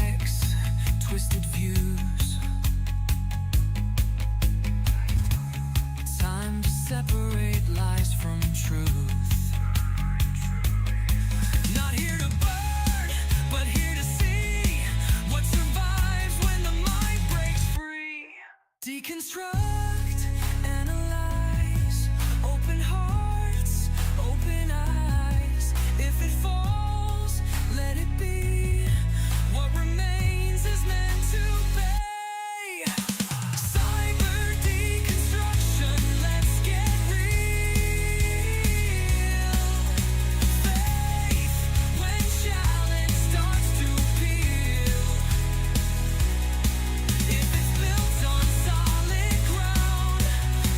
mix twisted views. Time to separate lies from truth. Not here to burn, but here to see what survives when the mind breaks free. Deconstruct, analyze, open hearts, open eyes. If it falls, let it be. What remains is meant to be. Cyber deconstruction, let's get real. Faith when challenge starts to peel. If it's built on solid ground,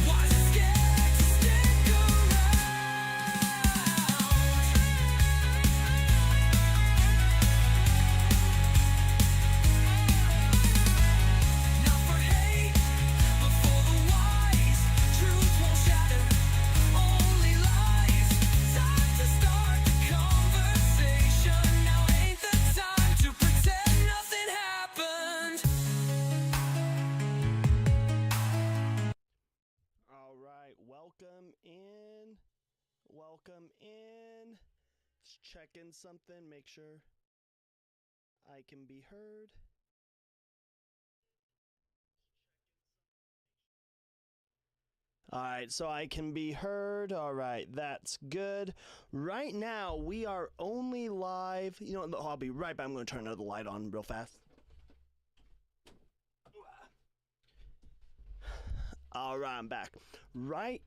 why is it scared to stick around? Not for hate, but for the wise. Truth won't shatter, only lies. Time to start the conversation. Now ain't the time to pretend nothing happened. All right, welcome in. Welcome in. Just checking something, make sure I can be heard. All right, so I can be heard. All right, that's good. Right now, we are only live. You know what? I'll be right back. I'm going to turn another light on real fast. All right, I'm back. Right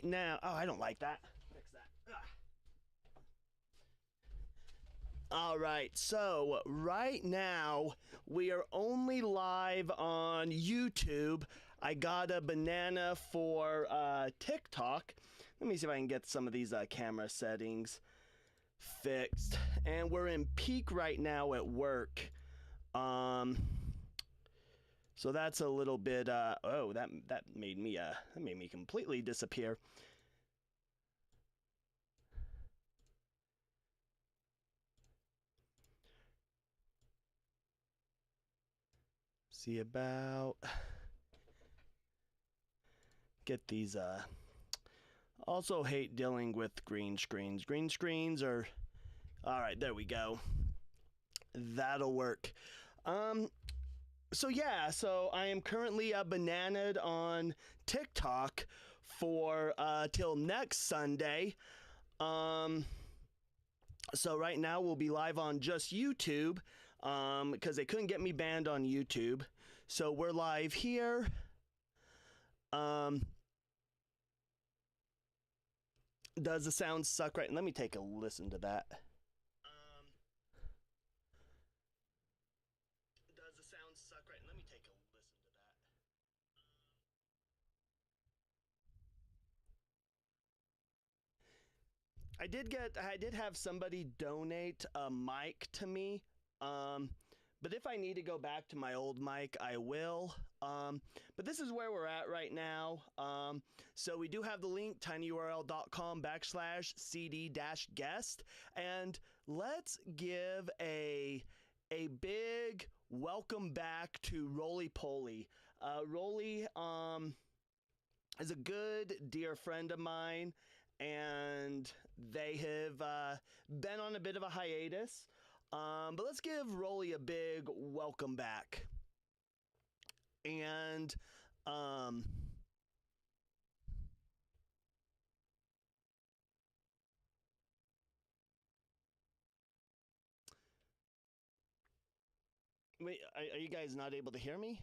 now. Oh, I don't like that. Fix that. All right, so right now we are only live on YouTube. I got a banana for TikTok. Let me see if I can get some of these camera settings fixed. And we're in peak right now at work. So that's a little bit. Oh, that made me completely disappear. See about get these. Also hate dealing with green screens. Green screens are. All right, there we go. That'll work. So yeah, so I am currently bananaed on TikTok for till next Sunday. So right now we'll be live on just YouTube because they couldn't get me banned on YouTube. So we're live here. Does the sound suck right? Let me take a listen to that. Does the sound suck right? Let me take a listen to that. I did have somebody donate a mic to me. But if I need to go back to my old mic, I will. But this is where we're at right now. So we do have the link, tinyurl.com/cd-guest. And let's give a big welcome back to Roly Poly. Roly is a good dear friend of mine, and they have been on a bit of a hiatus. But let's give Roly a big welcome back. And wait, are you guys not able to hear me?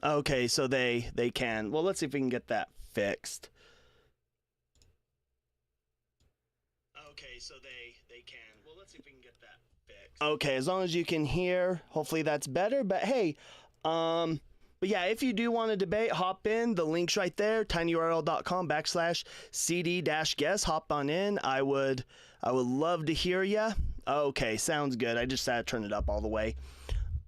Okay, so they can. Well, let's see if we can get that fixed. Okay, so they can. Well, let's see if we can get that fixed. Okay, as long as you can hear, hopefully that's better. But hey, but yeah, if you do want to debate, hop in. The link's right there, tinyurl.com/cd-guest. Hop on in. I would love to hear ya. Okay, sounds good. I just had to turn it up all the way.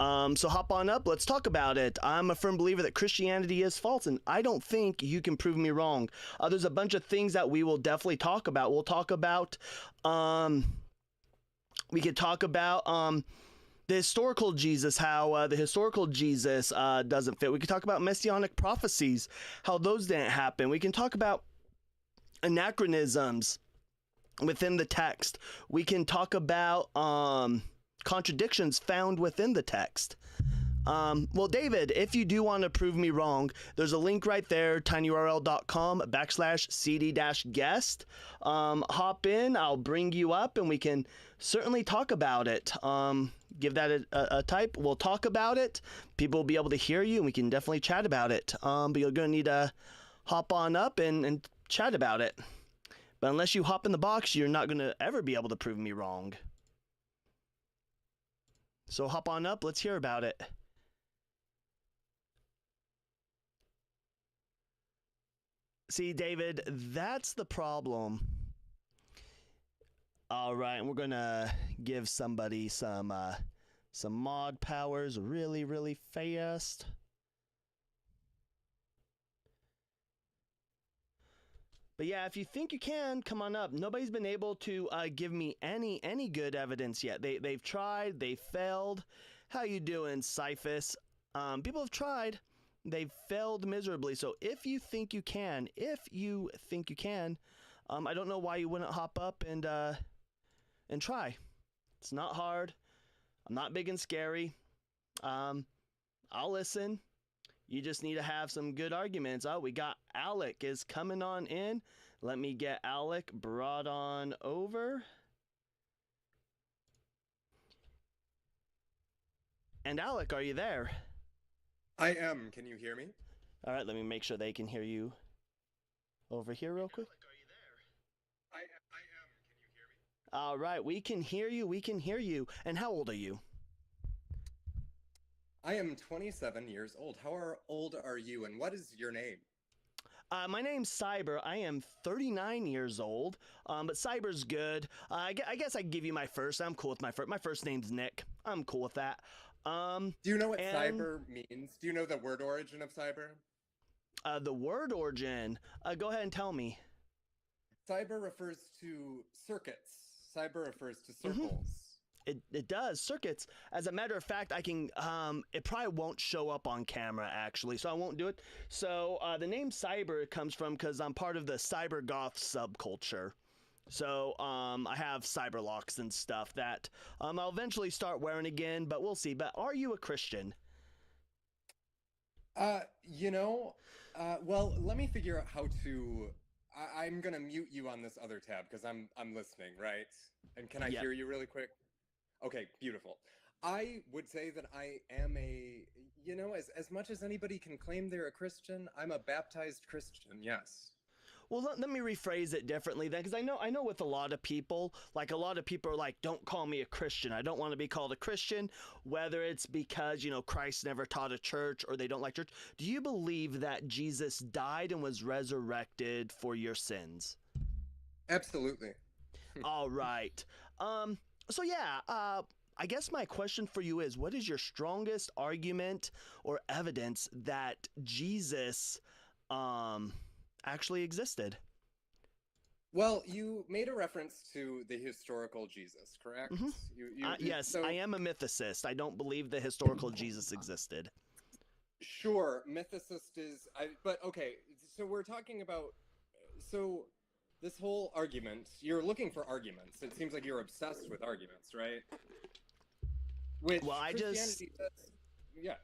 So hop on up. Let's talk about it. I'm a firm believer that Christianity is false, and I don't think you can prove me wrong. There's a bunch of things that we will definitely talk about. We'll talk about, we could talk about the historical Jesus, how the historical Jesus doesn't fit. We could talk about messianic prophecies, how those didn't happen. We can talk about anachronisms within the text. We can talk about contradictions found within the text. Well, David, if you do want to prove me wrong, there's a link right there, tinyurl.com/cd-guest. Hop in, I'll bring you up, and we can certainly talk about it. Give that a type. We'll talk about it. People will be able to hear you, and we can definitely chat about it. But you're going to need to hop on up and chat about it. But unless you hop in the box, you're not going to ever be able to prove me wrong. So hop on up. Let's hear about it. See, David, that's the problem. All right, and we're going to give somebody some mod powers really, really fast. But yeah, if you think you can, come on up. Nobody's been able to give me any good evidence yet. They've tried, they failed. How you doing, Cyphus? People have tried, they've failed miserably. So if you think you can, I don't know why you wouldn't hop up and try. It's not hard. I'm not big and scary. I'll listen. You just need to have some good arguments. Oh, we got Alec is coming on in. Let me get Alec brought on over. And Alec, are you there? I am. Can you hear me? All right, let me make sure they can hear you over here real quick. Alec, are you there? I am. Can you hear me? All right, we can hear you. We can hear you. And how old are you? I am 27 years old. How old are you, and what is your name? My name's Cyber. I am 39 years old, but Cyber's good. I guess I can give you my first. I'm cool with my first. My first name's Nick. I'm cool with that. Do you know what cyber means? Do you know the word origin of cyber? The word origin? Go ahead and tell me. Cyber refers to circuits. Cyber refers to circles. It does. Circuits. As a matter of fact, I can, it probably won't show up on camera, actually, so I won't do it. So, the name Cyber comes from because I'm part of the cyber goth subculture. So, I have cyber locks and stuff that, I'll eventually start wearing again, but we'll see. But are you a Christian? Well, let me figure out how to, I'm gonna mute you on this other tab, because I'm listening, right? And can I hear you really quick? Okay, beautiful. I would say that I am as much as anybody can claim they're a Christian, I'm a baptized Christian, yes. Well, let me rephrase it differently then, because I know with a lot of people, a lot of people are like, don't call me a Christian. I don't want to be called a Christian, whether it's because, Christ never taught a church or they don't like church. Do you believe that Jesus died and was resurrected for your sins? Absolutely. All right. So yeah, I guess my question for you is, what is your strongest argument or evidence that Jesus actually existed? Well, you made a reference to the historical Jesus, correct? Yes, I am a mythicist. I don't believe the historical Jesus existed. Sure, mythicist is... but okay, so we're talking about... So... This whole argument, you're looking for arguments. It seems like you're obsessed with arguments, right? Which Christianity does, yeah.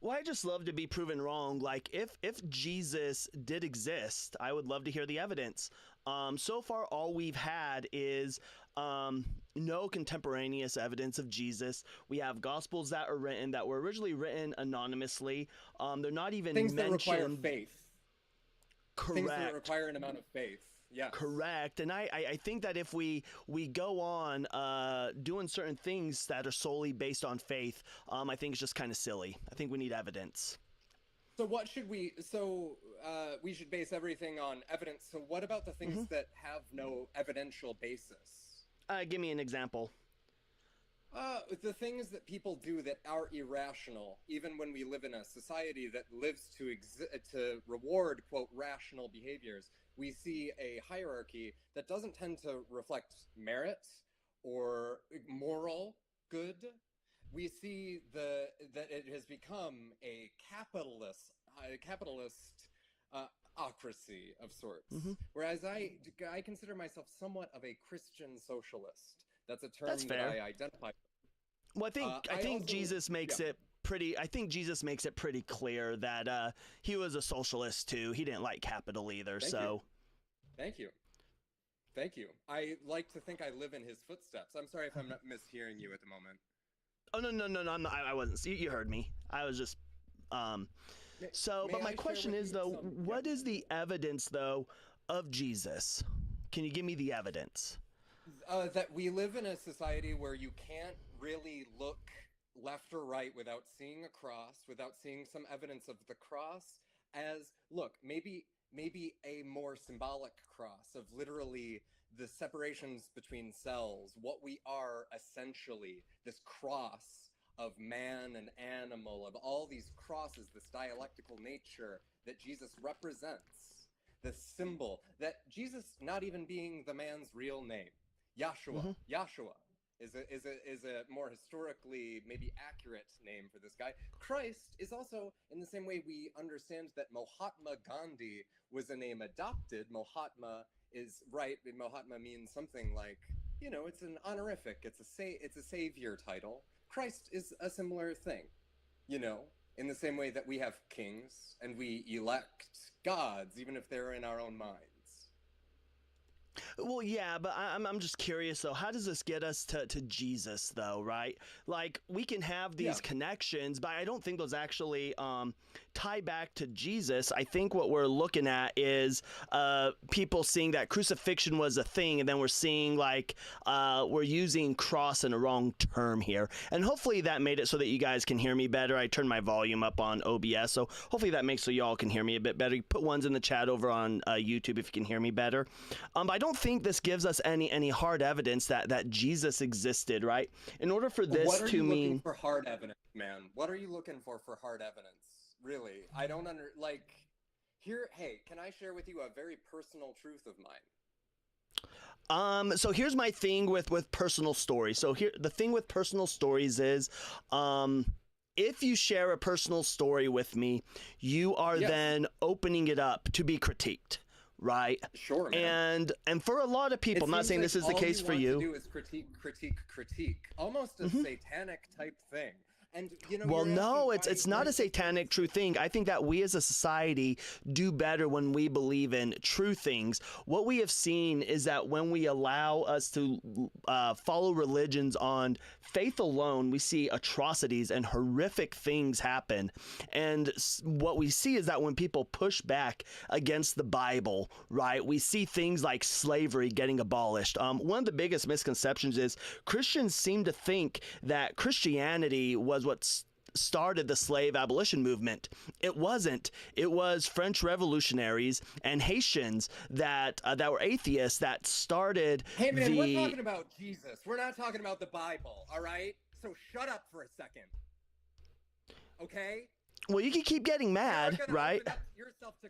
Well, I just love to be proven wrong. Like, if Jesus did exist, I would love to hear the evidence. So far, all we've had is no contemporaneous evidence of Jesus. We have gospels that were originally written anonymously. They're not even things mentioned. That require faith. Correct. Things that require an amount of faith. Yeah. Correct. And I think that if we go on doing certain things that are solely based on faith, I think it's just kind of silly. I think we need evidence. So what should we... So we should base everything on evidence. So what about the things that have no evidential basis? Give me an example. The things that people do that are irrational, even when we live in a society that lives to reward, quote, rational behaviors, we see a hierarchy that doesn't tend to reflect merit or moral good. We see that it has become a capitalist ocracy of sorts. Whereas I consider myself somewhat of a Christian socialist. That's a term That's that fair. I identify. Well, I think also, Jesus makes yeah. it pretty. I think Jesus makes it pretty clear that he was a socialist too. He didn't like capital either. Thank you. Thank you. I like to think I live in his footsteps. I'm sorry if I'm not mishearing you at the moment. Oh no! I'm not, I wasn't. You heard me. I was just. But my question is though, what is the evidence though of Jesus? Can you give me the evidence? That we live in a society where you can't really look left or right without seeing a cross, without seeing some evidence of the cross as, look, maybe a more symbolic cross of literally the separations between cells, what we are essentially, this cross of man and animal, of all these crosses, this dialectical nature that Jesus represents, this symbol that Jesus not even being the man's real name. Yahshua is a more historically maybe accurate name for this guy. Christ is also, in the same way we understand that Mahatma Gandhi was a name adopted. Mahatma is right. Mahatma means something like, it's an honorific. It's a savior title. Christ is a similar thing, in the same way that we have kings and we elect gods, even if they're in our own minds. Well, yeah, but I'm just curious though. How does this get us to Jesus though, right? Like we can have these connections, but I don't think those actually tie back to Jesus. I think what we're looking at is people seeing that crucifixion was a thing, and then we're seeing like we're using cross in a wrong term here. And hopefully that made it so that you guys can hear me better. I turned my volume up on OBS, so hopefully that makes so y'all can hear me a bit better. You put ones in the chat over on YouTube if you can hear me better. But I don't think this gives us any hard evidence that Jesus existed, right? In order for this what are to you mean looking for hard evidence, man? What are you looking for hard evidence? Really, I don't here. Hey, can I share with you a very personal truth of mine? So here's my thing with personal stories. So here, the thing with personal stories is, if you share a personal story with me, you are then opening it up to be critiqued, right? Sure, man. And for a lot of people, I'm not saying this is the case for you. All you want to do is critique, almost a satanic type thing. And well, no, it's not a satanic true thing. I think that we as a society do better when we believe in true things. What we have seen is that when we allow us to follow religions on faith alone, we see atrocities and horrific things happen. And what we see is that when people push back against the Bible, right, we see things like slavery getting abolished. One of the biggest misconceptions is Christians seem to think that Christianity was what started the slave abolition movement. It wasn't. It was French revolutionaries and Haitians that were atheists that started. Hey man, we're talking about Jesus. We're not talking about the Bible, all right? So shut up for a second. Okay? Well, you can keep getting mad, right? Yourself to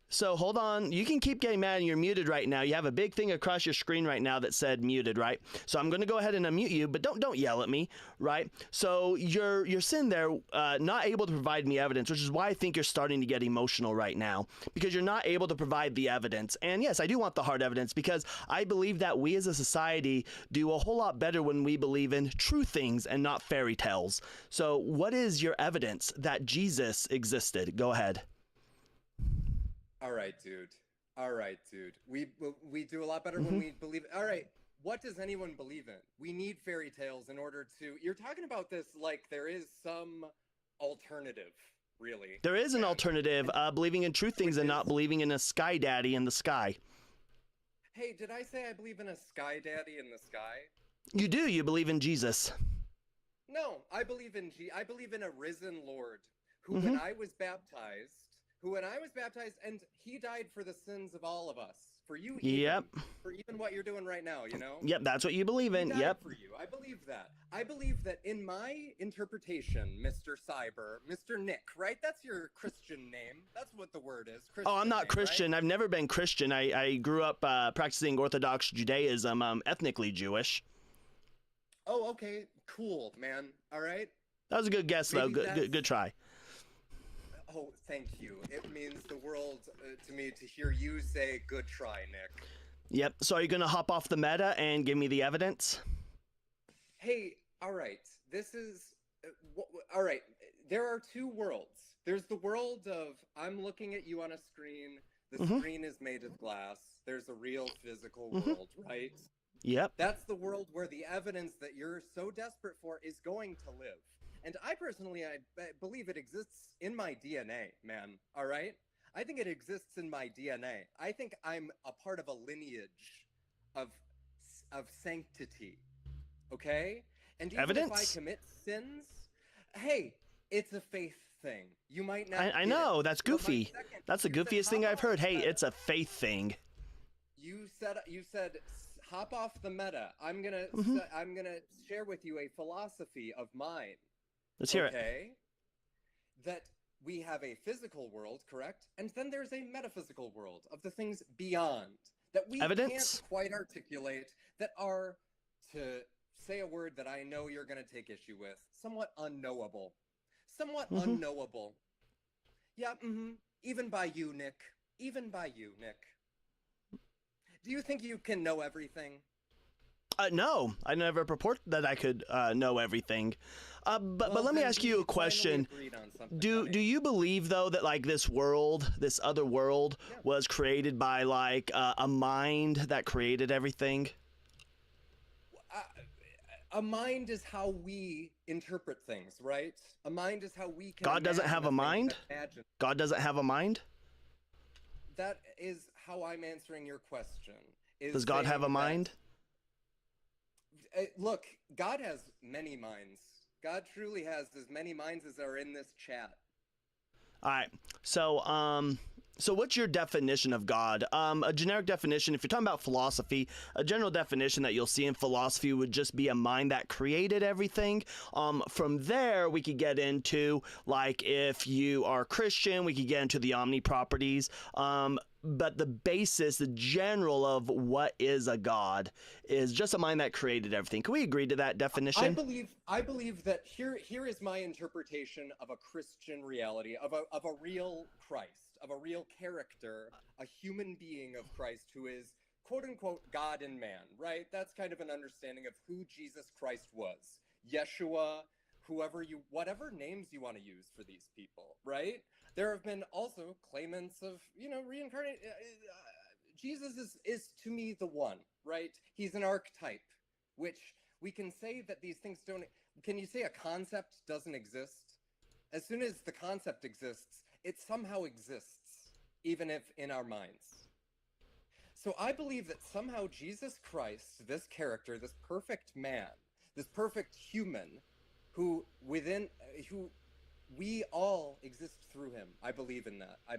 So hold on, you can keep getting mad and you're muted right now. You have a big thing across your screen right now that said muted, right? So I'm going to go ahead and unmute you, but don't yell at me, right? So you're sitting there not able to provide me evidence, which is why I think you're starting to get emotional right now, because you're not able to provide the evidence. And yes, I do want the hard evidence, because I believe that we as a society do a whole lot better when we believe in true things and not fairy tales. So what is your evidence that Jesus existed? Go ahead. All right, dude. We do a lot better when we believe. All right, what does anyone believe in? We need fairy tales in order to. You're talking about this like there is some alternative, really. There is an alternative, believing in true things and not believing in a sky daddy in the sky. Hey, did I say I believe in a sky daddy in the sky? You do. You believe in Jesus. No, I believe in a risen Lord who, when I was baptized, and he died for the sins of all of us. for you. Yep. For even what you're doing right now, you know. Yep, that's what you believe in. He died Yep. for you. I believe that. I believe that in my interpretation, Mr. Cyber, Mr. Nick, right? That's your Christian name. That's what the word is. Christian Oh, I'm not name, Christian. Right? I've never been Christian. I grew up practicing Orthodox Judaism. I'm ethnically Jewish. Oh, okay. Cool, man. All right. That was a good guess, though. Maybe Good try. Oh, thank you. It means the world to me to hear you say "good try," Nick. Yep. So are you going to hop off the meta and give me the evidence? Hey, all right. This is all right. There are two worlds. There's the world of I'm looking at you on a screen. The screen is made of glass. There's a real physical world, right? Yep. That's the world where the evidence that you're so desperate for is going to live. And I personally, I believe it exists in my DNA, man. All right? I think it exists in my DNA. I think I'm a part of a lineage of sanctity. Okay? And even Evidence? if I commit sins, hey, it's a faith thing. You might not. I get know. it. That's But my goofy. second- That's the you said goofiest thing hop I've off heard. the Hey, meta. it's a faith thing. You said hop off the meta. I'm gonna share with you a philosophy of mine. Let's hear it. Okay, that we have a physical world, correct? And then there's a metaphysical world of the things beyond that we Evidence? can't quite articulate, that are, to say a word that I know you're going to take issue with, somewhat unknowable. Somewhat unknowable. Yeah, even by you, Nick. Even by you, Nick. Do you think you can know everything? No, I never purport that I could know everything. But let me then ask we you a finally question. agreed on something, Do Donnie. you believe though that like this world, this other world, Yeah. was created by like a mind that created everything? A mind is how we interpret things, right? A mind is how we can. God doesn't have a mind? Imagine. God doesn't have a mind? That is how I'm answering your question. is Does God have a saying that- mind? Look, God has many minds. God truly has as many minds as are in this chat. All right. So what's your definition of God? A generic definition, if you're talking about philosophy, a general definition that you'll see in philosophy would just be a mind that created everything. From there, we could get into, like, if you are Christian, we could get into the omni properties. But the basis, the general of what is a God is just a mind that created everything. Can we agree to that definition? I believe that here is my interpretation of a Christian reality, of a real Christ, of a real character, a human being of Christ who is quote unquote God and man, right? That's kind of an understanding of who Jesus Christ was. Yeshua, whatever names you want to use for these people, right? There have been also claimants of, reincarnate. Jesus is to me the one, right? He's an archetype, which we can say that these things don't. Can you say a concept doesn't exist? As soon as the concept exists, it somehow exists, even if in our minds. So I believe that somehow Jesus Christ, this character, this perfect man, this perfect human, who we all exist through him. I believe in that. I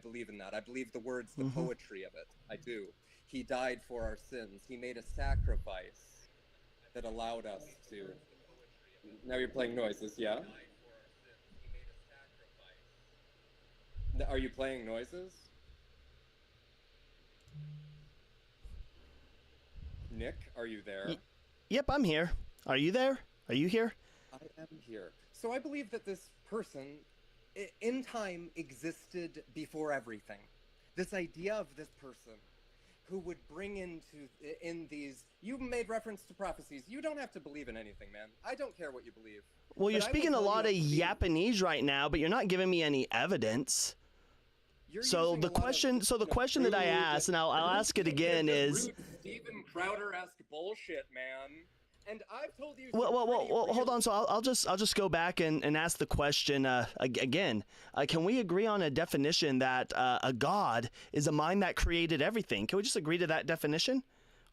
believe the words, the poetry of it. I do. He died for our sins. He made a sacrifice that allowed us to. Now you're playing noises, yeah? Are you playing noises? Nick, are you there? Yep, I'm here. Are you there? Are you here? I am here. So I believe that this person in time existed before everything. This idea of this person who would bring in these, you made reference to prophecies. You don't have to believe in anything, man. I don't care what you believe. Well, you're But I will speaking a tell lot you of the- Japanese right now, but you're not giving me any evidence. You're So using the a lot of, question, that I asked, and I'll ask it again, is. Steven Crowder-esque bullshit, man. And I've told you. Well, pretty hold real- on. So I'll just go back and ask the question again. Can we agree on a definition that a god is a mind that created everything? Can we just agree to that definition,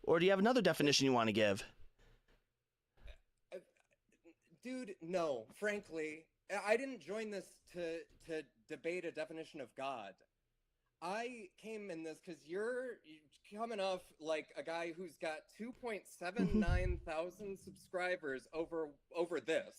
or do you have another definition you want to give? Dude, no. Frankly, I didn't join this to debate a definition of God. I came in this because you're coming off like a guy who's got 2.79 thousand subscribers over this,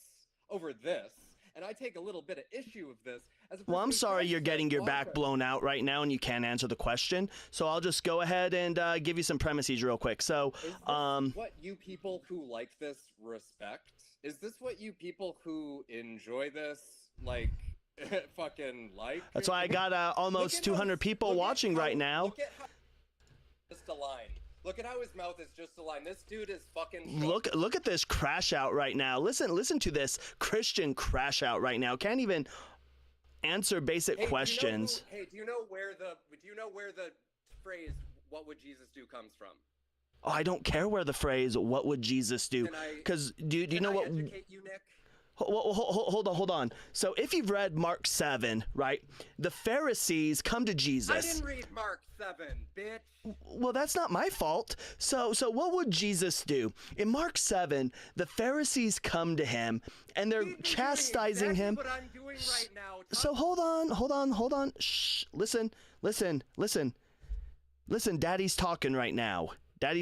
and I take a little bit of issue of this. Well, I'm sorry you're getting your back blown out right now and you can't answer the question. So I'll just go ahead and give you some premises real quick. So, is this what you people who like this respect? Is this what you people who enjoy this like fucking like? That's why I got almost 200 people watching right now. Look at how just a line. Look at how his mouth is just a line. This dude is fucking. Look at this crash out right now. Listen to this Christian crash out right now. Can't even answer basic questions. Do you know where the phrase "What would Jesus do" comes from? Oh, I don't care where the phrase "What would Jesus do?" Because do you know what? Educate you, Nick? Hold on. So if you've read Mark 7, right? The Pharisees come to Jesus. I didn't read Mark 7, bitch. Well, that's not my fault. So what would Jesus do? In Mark 7, the Pharisees come to him and they're chastising him. What I'm doing right now. So hold on. Shh. Listen. Daddy's talking right now. Daddy.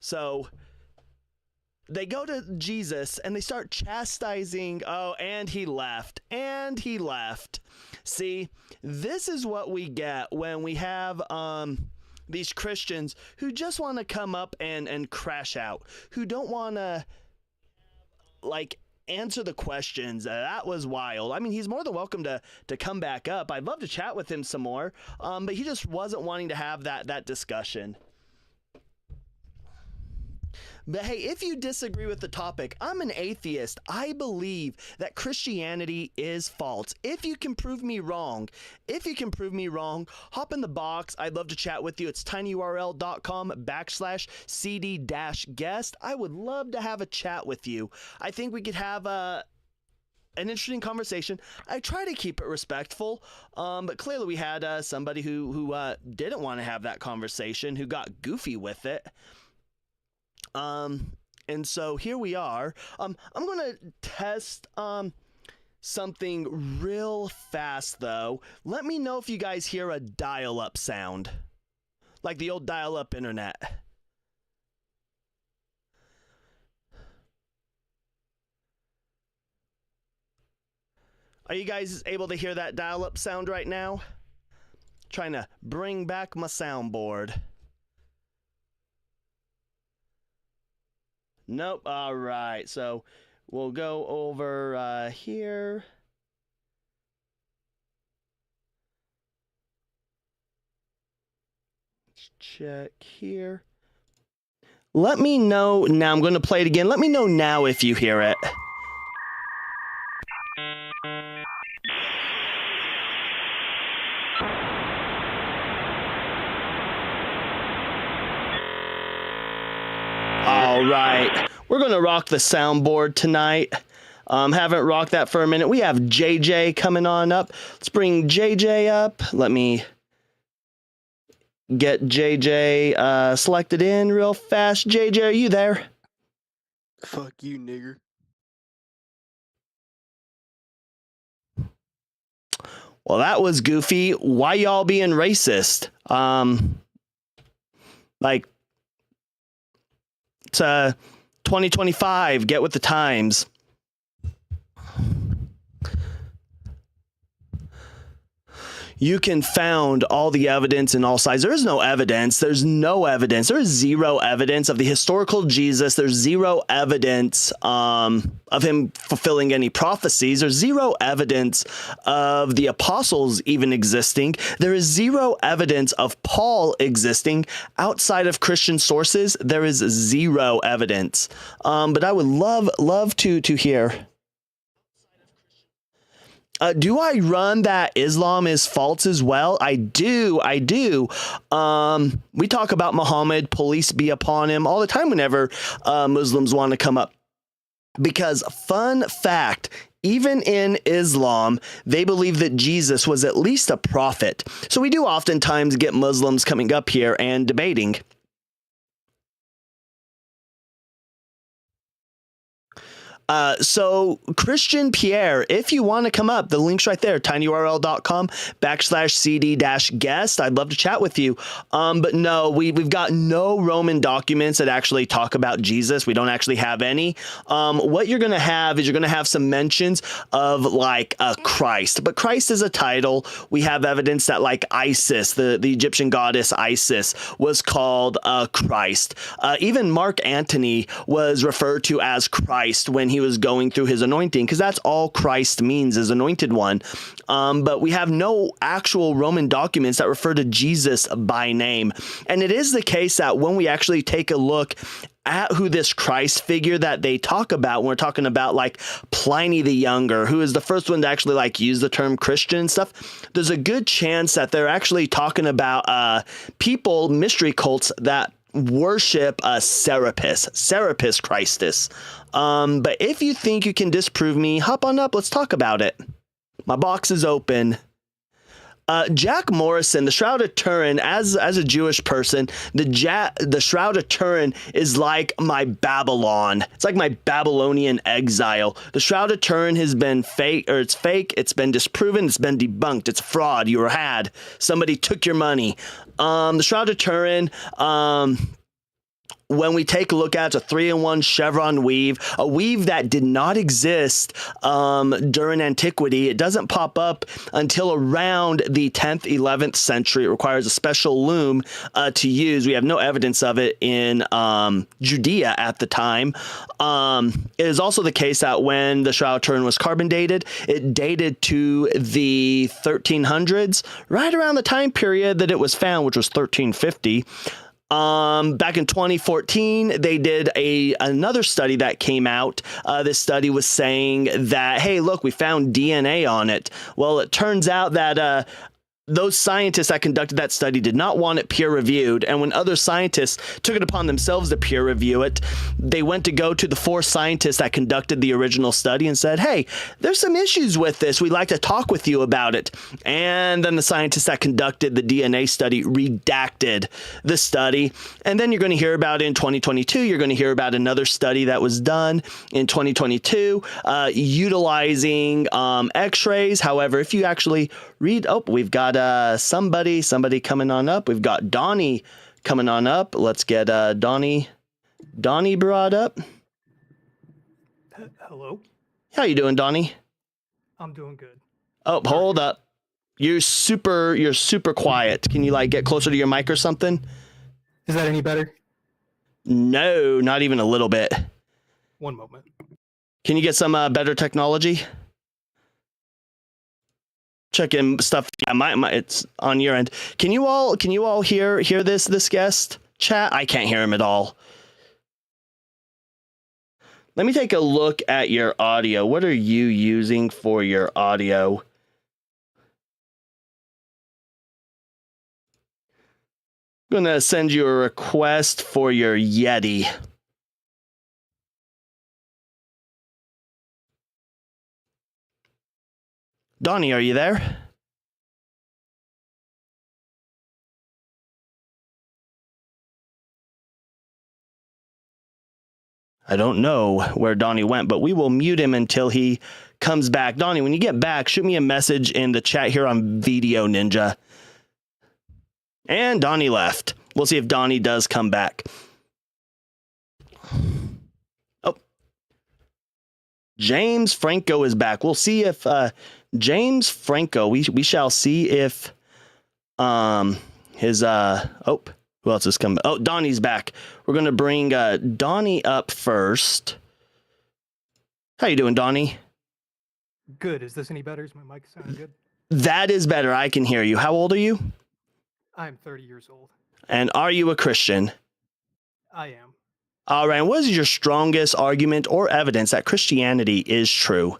So they go to Jesus and they start chastising. Oh, and he left. See, this is what we get when we have these Christians who just want to come up and crash out, who don't want to like answer the questions. That was wild. I mean, he's more than welcome to come back up. I'd love to chat with him some more, but he just wasn't wanting to have that discussion. But hey, if you disagree with the topic, I'm an atheist. I believe that Christianity is false. If you can prove me wrong, hop in the box. I'd love to chat with you. It's tinyurl.com/cd-guest. I would love to have a chat with you. I think we could have an interesting conversation. I try to keep it respectful, but clearly we had somebody who didn't want to have that conversation, who got goofy with it. And so here we are. I'm going to test something real fast, though. Let me know if you guys hear a dial-up sound, like the old dial-up internet. Are you guys able to hear that dial-up sound right now? Trying to bring back my soundboard. Nope. All right. So we'll go over here. Let's check here. Let me know now. I'm going to play it again. Let me know now if you hear it. All right, we're going to rock the soundboard tonight. Haven't rocked that for a minute. We have JJ coming on up. Let's bring JJ up. Let me get JJ selected in real fast. JJ, are you there? Fuck you, nigger. Well, that was goofy. Why y'all being racist? Like, it's 2025. Get with the times. You can found all the evidence in all sides. There is no evidence. There's no evidence. There is zero evidence of the historical Jesus. There's zero evidence of him fulfilling any prophecies. There's zero evidence of the apostles even existing. There is zero evidence of Paul existing outside of Christian sources. There is zero evidence. But I would love to hear. Do I run that Islam is false as well? I do. We talk about Muhammad, police be upon him all the time whenever Muslims want to come up. Because fun fact, even in Islam, they believe that Jesus was at least a prophet. So we do oftentimes get Muslims coming up here and debating. So Christian Pierre, if you want to come up, the link's right there, tinyurl.com/cd-guest. I'd love to chat with you. But no, we've got no Roman documents that actually talk about Jesus. We don't actually have any. What you're going to have is you're going to have some mentions of like Christ, but Christ is a title. We have evidence that like Isis, the Egyptian goddess Isis, was called Christ. Even Mark Antony was referred to as Christ when he was going through his anointing, because that's all Christ means, is anointed one. But we have no actual Roman documents that refer to Jesus by name. And it is the case that when we actually take a look at who this Christ figure that they talk about, when we're talking about like Pliny the Younger, who is the first one to actually like use the term Christian and stuff, there's a good chance that they're actually talking about people, mystery cults that worship Serapis Christus. But if you think you can disprove me, hop on up. Let's talk about it. My box is open. Jack Morrison, the Shroud of Turin, as a Jewish person, the Shroud of Turin is like my Babylon. It's like my Babylonian exile. The Shroud of Turin has been fake, or it's fake. It's been disproven. It's been debunked. It's fraud. You were had. Somebody took your money. The Shroud of Turin, when we take a look at it, it's a 3-in-1 chevron weave, a weave that did not exist during antiquity. It doesn't pop up until around the 10th, 11th century. It requires a special loom to use. We have no evidence of it in Judea at the time. It is also the case that when the Shroud of Turin was carbon dated, it dated to the 1300s, right around the time period that it was found, which was 1350. Back in 2014, they did another study that came out. This study was saying that, hey, look, we found DNA on it. Well, it turns out that those scientists that conducted that study did not want it peer reviewed. And when other scientists took it upon themselves to peer review it, they went to go to the 4 scientists that conducted the original study and said, hey, there's some issues with this. We'd like to talk with you about it. And then the scientists that conducted the DNA study redacted the study. And then you're going to hear about it in 2022. You're going to hear about another study that was done in 2022 utilizing x-rays. However, if you actually read, we've got somebody coming on up. We've got Donnie coming on up. Let's get Donnie brought up. Hello. How you doing, Donnie? I'm doing good. Oh, hold up. You're super quiet. Can you like get closer to your mic or something? Is that any better? No, not even a little bit. One moment. Can you get some better technology? Check in stuff. Yeah, it's on your end. Can you all hear this guest chat? I can't hear him at all. Let me take a look at your audio. What are you using for your audio? I'm gonna send you a request for your Yeti. Donnie, are you there? I don't know where Donnie went, but we will mute him until he comes back. Donnie, when you get back, shoot me a message in the chat here on Video Ninja. And Donnie left. We'll see if Donnie does come back. Oh. James Franco is back. We'll see if James Franco, we shall see if his who else is coming? Oh, Donnie's back. We're gonna bring Donnie up first. How you doing, Donnie? Good. Is this any better? Is my mic sounding good? That is better. I can hear you. How old are you? I'm 30 years old. And are you a Christian? I am. All right. And what is your strongest argument or evidence that Christianity is true?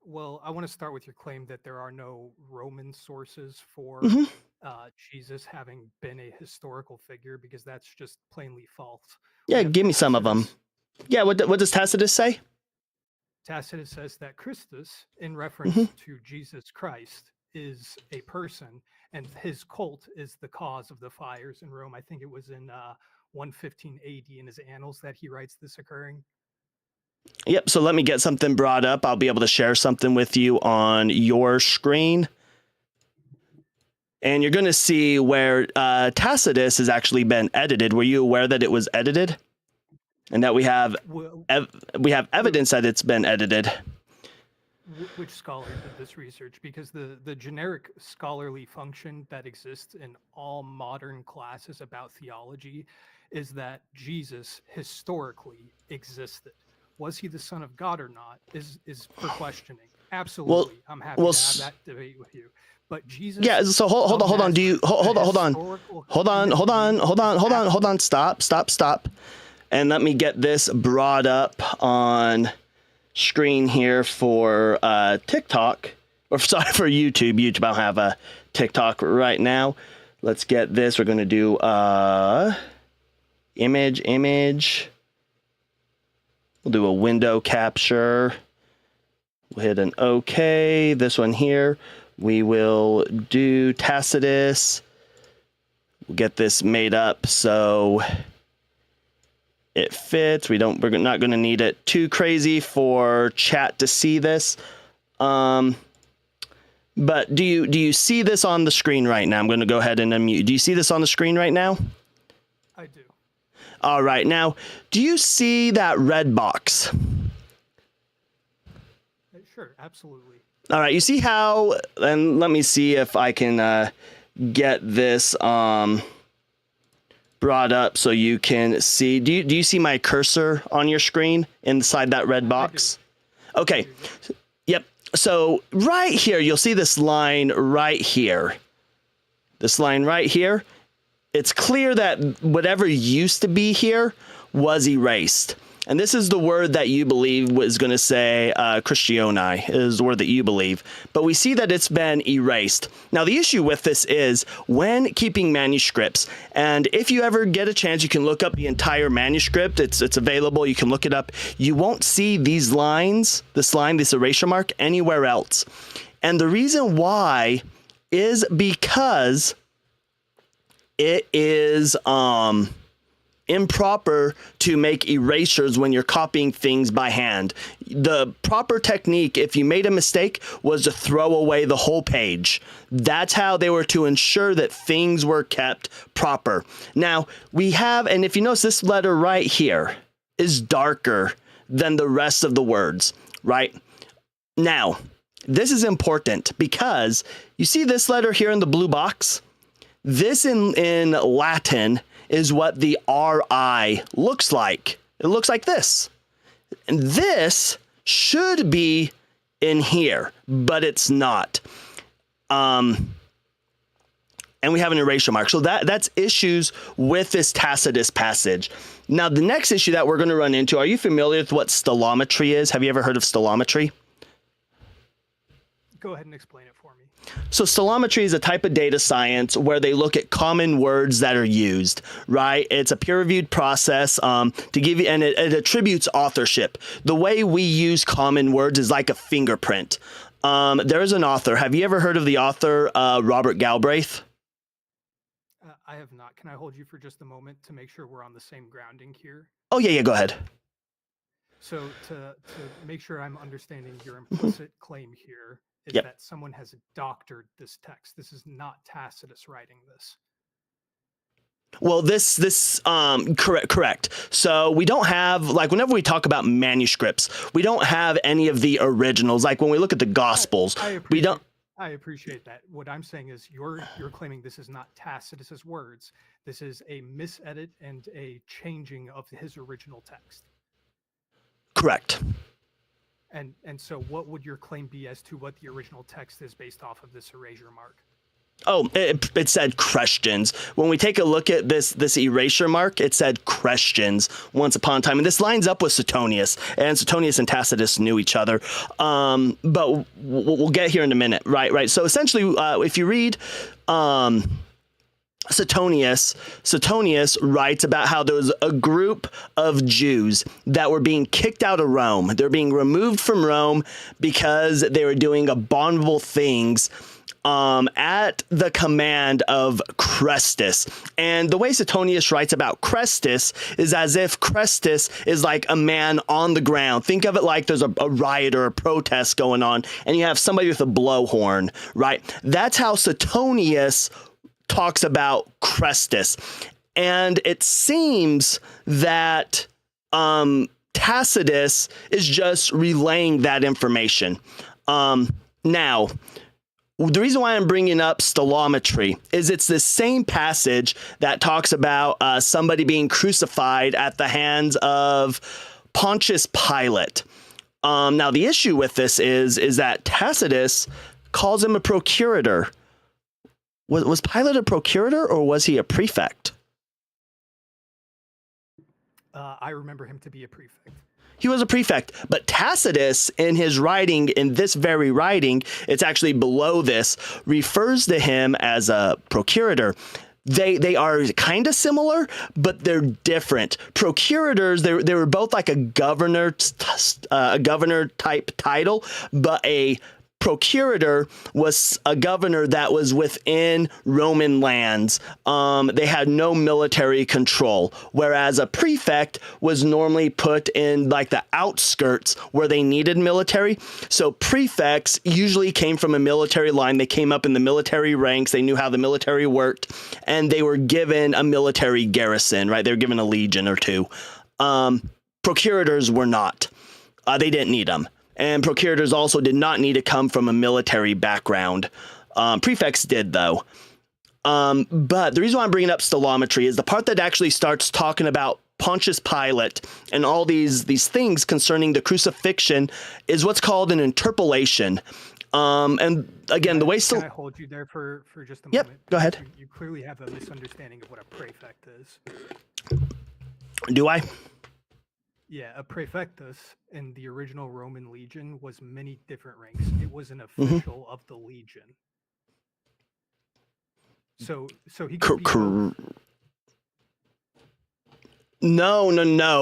Well, I want to start with your claim that there are no Roman sources for Jesus having been a historical figure, because that's just plainly false. Yeah, give me some of them. Yeah, what does Tacitus say? Tacitus says that Christus, in reference to Jesus Christ, is a person, and his cult is the cause of the fires in Rome. I think it was in 115 AD in his annals that he writes this occurring. Yep, so let me get something brought up. I'll be able to share something with you on your screen. And you're going to see where Tacitus has actually been edited. Were you aware that it was edited? And that we have evidence that it's been edited. Which scholar did this research? Because the generic scholarly function that exists in all modern classes about theology is that Jesus historically existed. Was he the Son of God or not is for questioning. Absolutely. I'm happy to have that debate with you. But Jesus. Yeah, so hold on. Do you hold on. Stop. And let me get this brought up on screen here for TikTok, or sorry, for YouTube. YouTube, I don't have a TikTok right now. Let's get this. We're going to do image. We'll do a window capture. We'll hit an OK. This one here. We will do Tacitus. We'll get this made up so it fits. We're not going to need it too crazy for chat to see this. But do you see this on the screen right now? I'm going to go ahead and unmute. Do you see this on the screen right now? I do. All right. Now, do you see that red box? Sure, absolutely. All right. You see how, and let me see if I can get this brought up so you can see. Do you see my cursor on your screen inside that red box? Okay. Yep. So right here, you'll see this line right here. This line right here. It's clear that whatever used to be here was erased. And this is the word that you believe was going to say Christiani is the word that you believe. But we see that it's been erased. Now, the issue with this is when keeping manuscripts, and if you ever get a chance, you can look up the entire manuscript. It's available. You can look it up. You won't see these lines, this line, this erasure mark anywhere else. And the reason why is because it is improper to make erasures when you're copying things by hand. The proper technique, if you made a mistake, was to throw away the whole page. That's how they were to ensure that things were kept proper. Now, we have, and if you notice, this letter right here is darker than the rest of the words, right? Now, this is important because you see this letter here in the blue box? This in Latin is what the RI looks like. It looks like this. And this should be in here, but it's not. And we have an erasure mark. So that's issues with this Tacitus passage. Now, the next issue that we're going to run into, are you familiar with what stellometry is? Have you ever heard of stellometry? Go ahead and explain it for me. So stellometry is a type of data science where they look at common words that are used, right? It's a peer-reviewed process to give you, and it attributes authorship. The way we use common words is like a fingerprint. There is an author. Have you ever heard of the author Robert Galbraith? I have not. Can I hold you for just a moment to make sure we're on the same grounding here? Oh, yeah, go ahead. So to make sure I'm understanding your implicit claim here is Yep. that someone has doctored this text. This is not Tacitus writing this. Well, correct. So we don't have, like, whenever we talk about manuscripts, we don't have any of the originals. Like when we look at the Gospels, we don't. I appreciate that. What I'm saying is you're claiming this is not Tacitus's words. This is a misedit and a changing of his original text. Correct. And so what would your claim be as to what the original text is based off of this erasure mark? Oh, it said Christians. When we take a look at this erasure mark, it said Christians once upon a time. And this lines up with Suetonius. And Suetonius and Tacitus knew each other. But we'll get here in a minute. Right. So essentially, if you read Suetonius writes about how there was a group of Jews that were being kicked out of Rome. They're being removed from Rome because they were doing abominable things at the command of Chrestus. And the way Suetonius writes about Chrestus is as if Chrestus is like a man on the ground. Think of it like there's a riot or a protest going on, and you have somebody with a blowhorn, right? That's how Suetonius talks about Chrestus. And it seems that Tacitus is just relaying that information. Now, the reason why I'm bringing up stilometry is it's the same passage that talks about somebody being crucified at the hands of Pontius Pilate. Now, the issue with this is that Tacitus calls him a procurator. Was Pilate a procurator or was he a prefect? I remember him to be a prefect. He was a prefect, but Tacitus, in his writing, in this very writing, it's actually below this, refers to him as a procurator. They are kind of similar, but they're different. Procurators, they were both like a governor type title, but a procurator was a governor that was within Roman lands. They had no military control, whereas a prefect was normally put in like the outskirts where they needed military. So prefects usually came from a military line. They came up in the military ranks. They knew how the military worked, and they were given a military garrison, right? They were given a legion or two. Procurators were not. They didn't need them. And procurators also did not need to come from a military background. Prefects did, though. But the reason why I'm bringing up stilometry is the part that actually starts talking about Pontius Pilate and all these things concerning the crucifixion is what's called an interpolation. And again, the way Can I hold you there for just a Yep, moment? go ahead. You clearly have a misunderstanding of what a prefect is. Do I? Yeah, a prefectus in the original Roman legion was many different ranks. It was an Mm-hmm. official of the legion. So he could be both. No.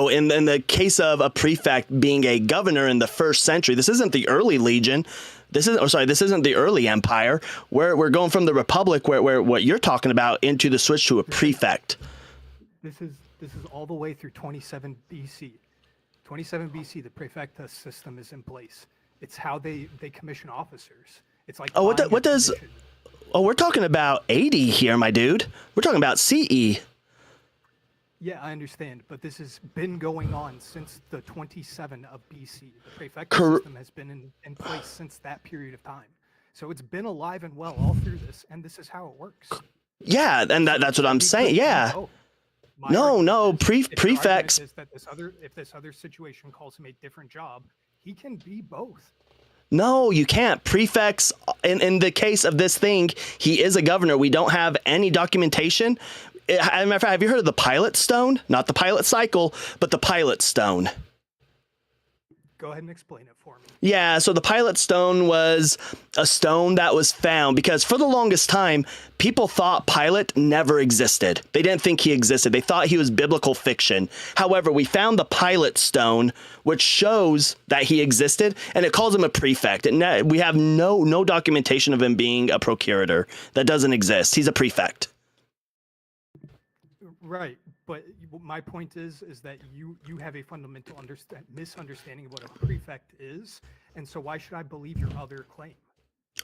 In the case of a prefect being a governor in the first century, this isn't the early legion. This isn't the early empire. We're going from the Republic, where what you're talking about, into the switch to a prefect. This is all the way through 27 BC. 27 BC, the prefectus system is in place. It's how they commission officers. It's like Oh, what buying a does? commission. Oh, we're talking about 80 here, my dude. We're talking about CE. Yeah, I understand, but this has been going on since the 27 of BC. The prefectus system has been in place since that period of time. So it's been alive and well all through this, and this is how it works. Yeah, and that's what I'm saying. Yeah. No, prefects. Is that if this other situation calls him a different job, he can be both. No, you can't. Prefects, in the case of this thing, he is a governor. We don't have any documentation. As a matter of fact, have you heard of the pilot stone? Not the pilot cycle, but the pilot stone. Go ahead and explain it for me. Yeah, so the pilot stone was a stone that was found because for the longest time, people thought Pilate never existed. They didn't think he existed. They thought he was biblical fiction. However, we found the pilot stone, which shows that he existed, and it calls him a prefect. We have no documentation of him being a procurator. That doesn't exist. He's a prefect. Right, but my point is that you have a fundamental misunderstanding of what a prefect is, and so why should I believe your other claim?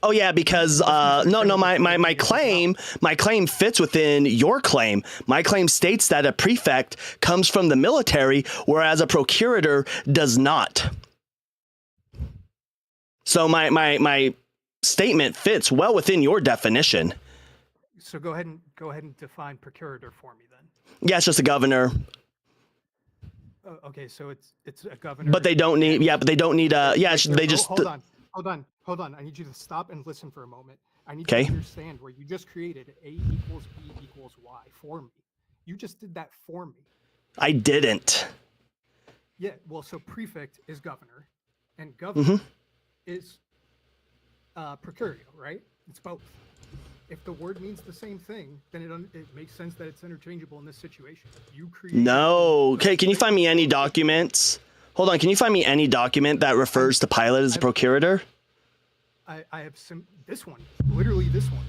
Oh yeah, because my claim fits within your claim. My claim states that a prefect comes from the military, whereas a procurator does not. So my statement fits well within your definition. So go ahead and define procurator for me then. Yeah, it's just a governor. Okay, so it's a governor. But they don't need. Yeah, but they don't need a. Yeah, they just. Hold on. I need you to stop and listen for a moment. I need you to understand where you just created A equals B equals Y for me. You just did that for me. I didn't. Yeah, well, so prefect is governor, and governor is procurator, right? It's both. If the word means the same thing, then it makes sense that it's interchangeable in this situation. You create. No. Okay, can you find me any documents? Hold on, can you find me any document that refers to Pilate as a procurator? I have this one, literally this one.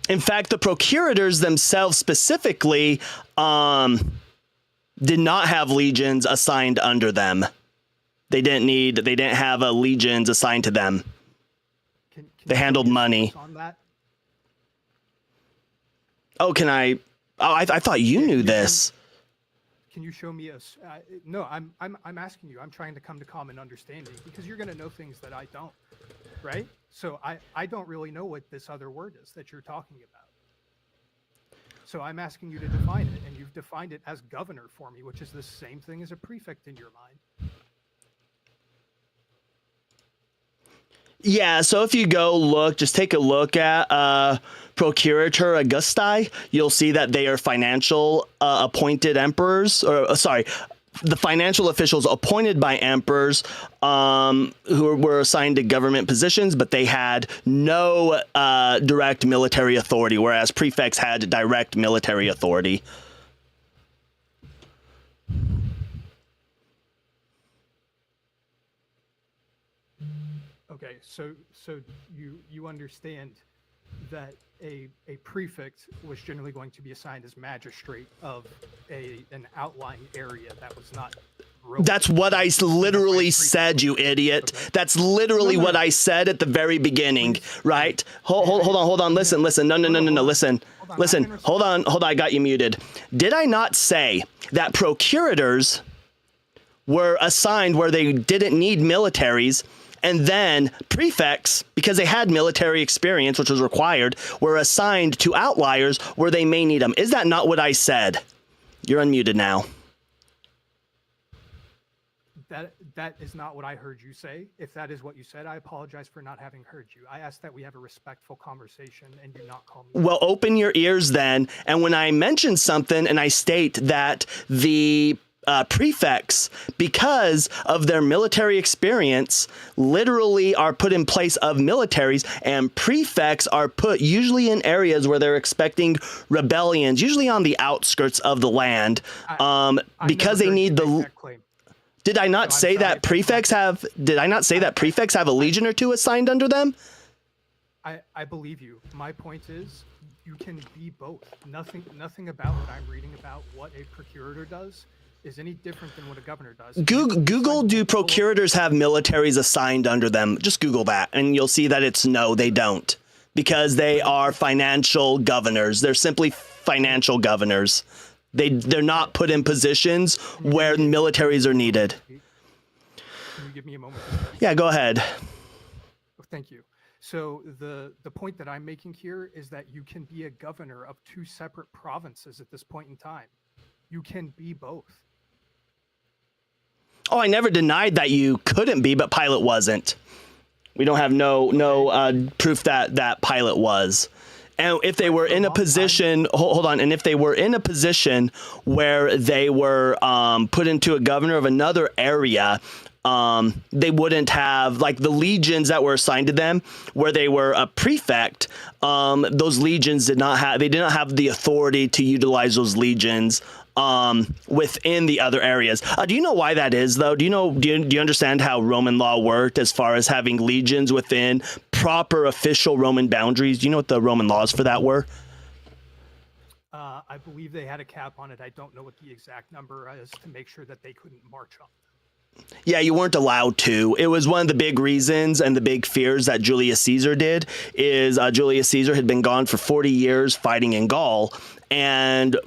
In fact, the procurators themselves specifically did not have legions assigned under them. They didn't have legions assigned to them. Can They you handled give me money. on that? Oh, can I? Oh, I thought you knew this. Can you show me no, I'm asking you. I'm trying to come to common understanding because you're going to know things that I don't, right? So I don't really know what this other word is that you're talking about. So I'm asking you to define it, and you've defined it as governor for me, which is the same thing as a prefect in your mind. Yeah, so if you just take a look at Procurator Augusti, you'll see that they are financial appointed emperors, the financial officials appointed by emperors who were assigned to government positions, but they had no direct military authority, whereas prefects had direct military authority. Okay, so you understand that a prefect was generally going to be assigned as magistrate of an outlying area that was not Roman. That's what I literally said, you idiot. Okay. That's literally what I said at the very beginning, right? Hold on. Listen. No. Listen. Hold on. I got you muted. Did I not say that procurators were assigned where they didn't need militaries, and then prefects, because they had military experience, which was required, were assigned to outliers where they may need them? Is that not what I said? You're unmuted now. That is not what I heard you say. If that is what you said, I apologize for not having heard you. I asked that we have a respectful conversation and you not call me. Well, open your ears then. And when I mention something and I state that the prefects, because of their military experience, literally are put in place of militaries, and prefects are put usually in areas where they're expecting rebellions, usually on the outskirts of the land, because they need the. Did I not say that prefects have? Did I not say that prefects have a legion or two assigned under them? I believe you. My point is, you can be both. Nothing about what I'm reading about what a procurator does is any different than what a governor does. Google, do procurators have militaries assigned under them? Just Google that, and you'll see that it's no, they don't, because they are financial governors. They're simply financial governors. They're not put in positions where militaries are needed. Can you give me a moment? Yeah, go ahead. Thank you. So the point that I'm making here is that you can be a governor of two separate provinces at this point in time. You can be both. Oh, I never denied that you couldn't be, but Pilate wasn't. We don't have no proof that Pilate was. And if they were in a position, hold on, and if they were in a position where they were put into a governor of another area, they wouldn't have, like, the legions that were assigned to them, where they were a prefect. Those legions did not have the authority to utilize those legions within the other areas. Do you know why that is, though? Do you understand how Roman law worked as far as having legions within proper official Roman boundaries? Do you know what the Roman laws for that were? I believe they had a cap on it. I don't know what the exact number is to make sure that they couldn't march on. Yeah, you weren't allowed to. It was one of the big reasons and the big fears that Julius Caesar did is Julius Caesar had been gone for 40 years fighting in Gaul. And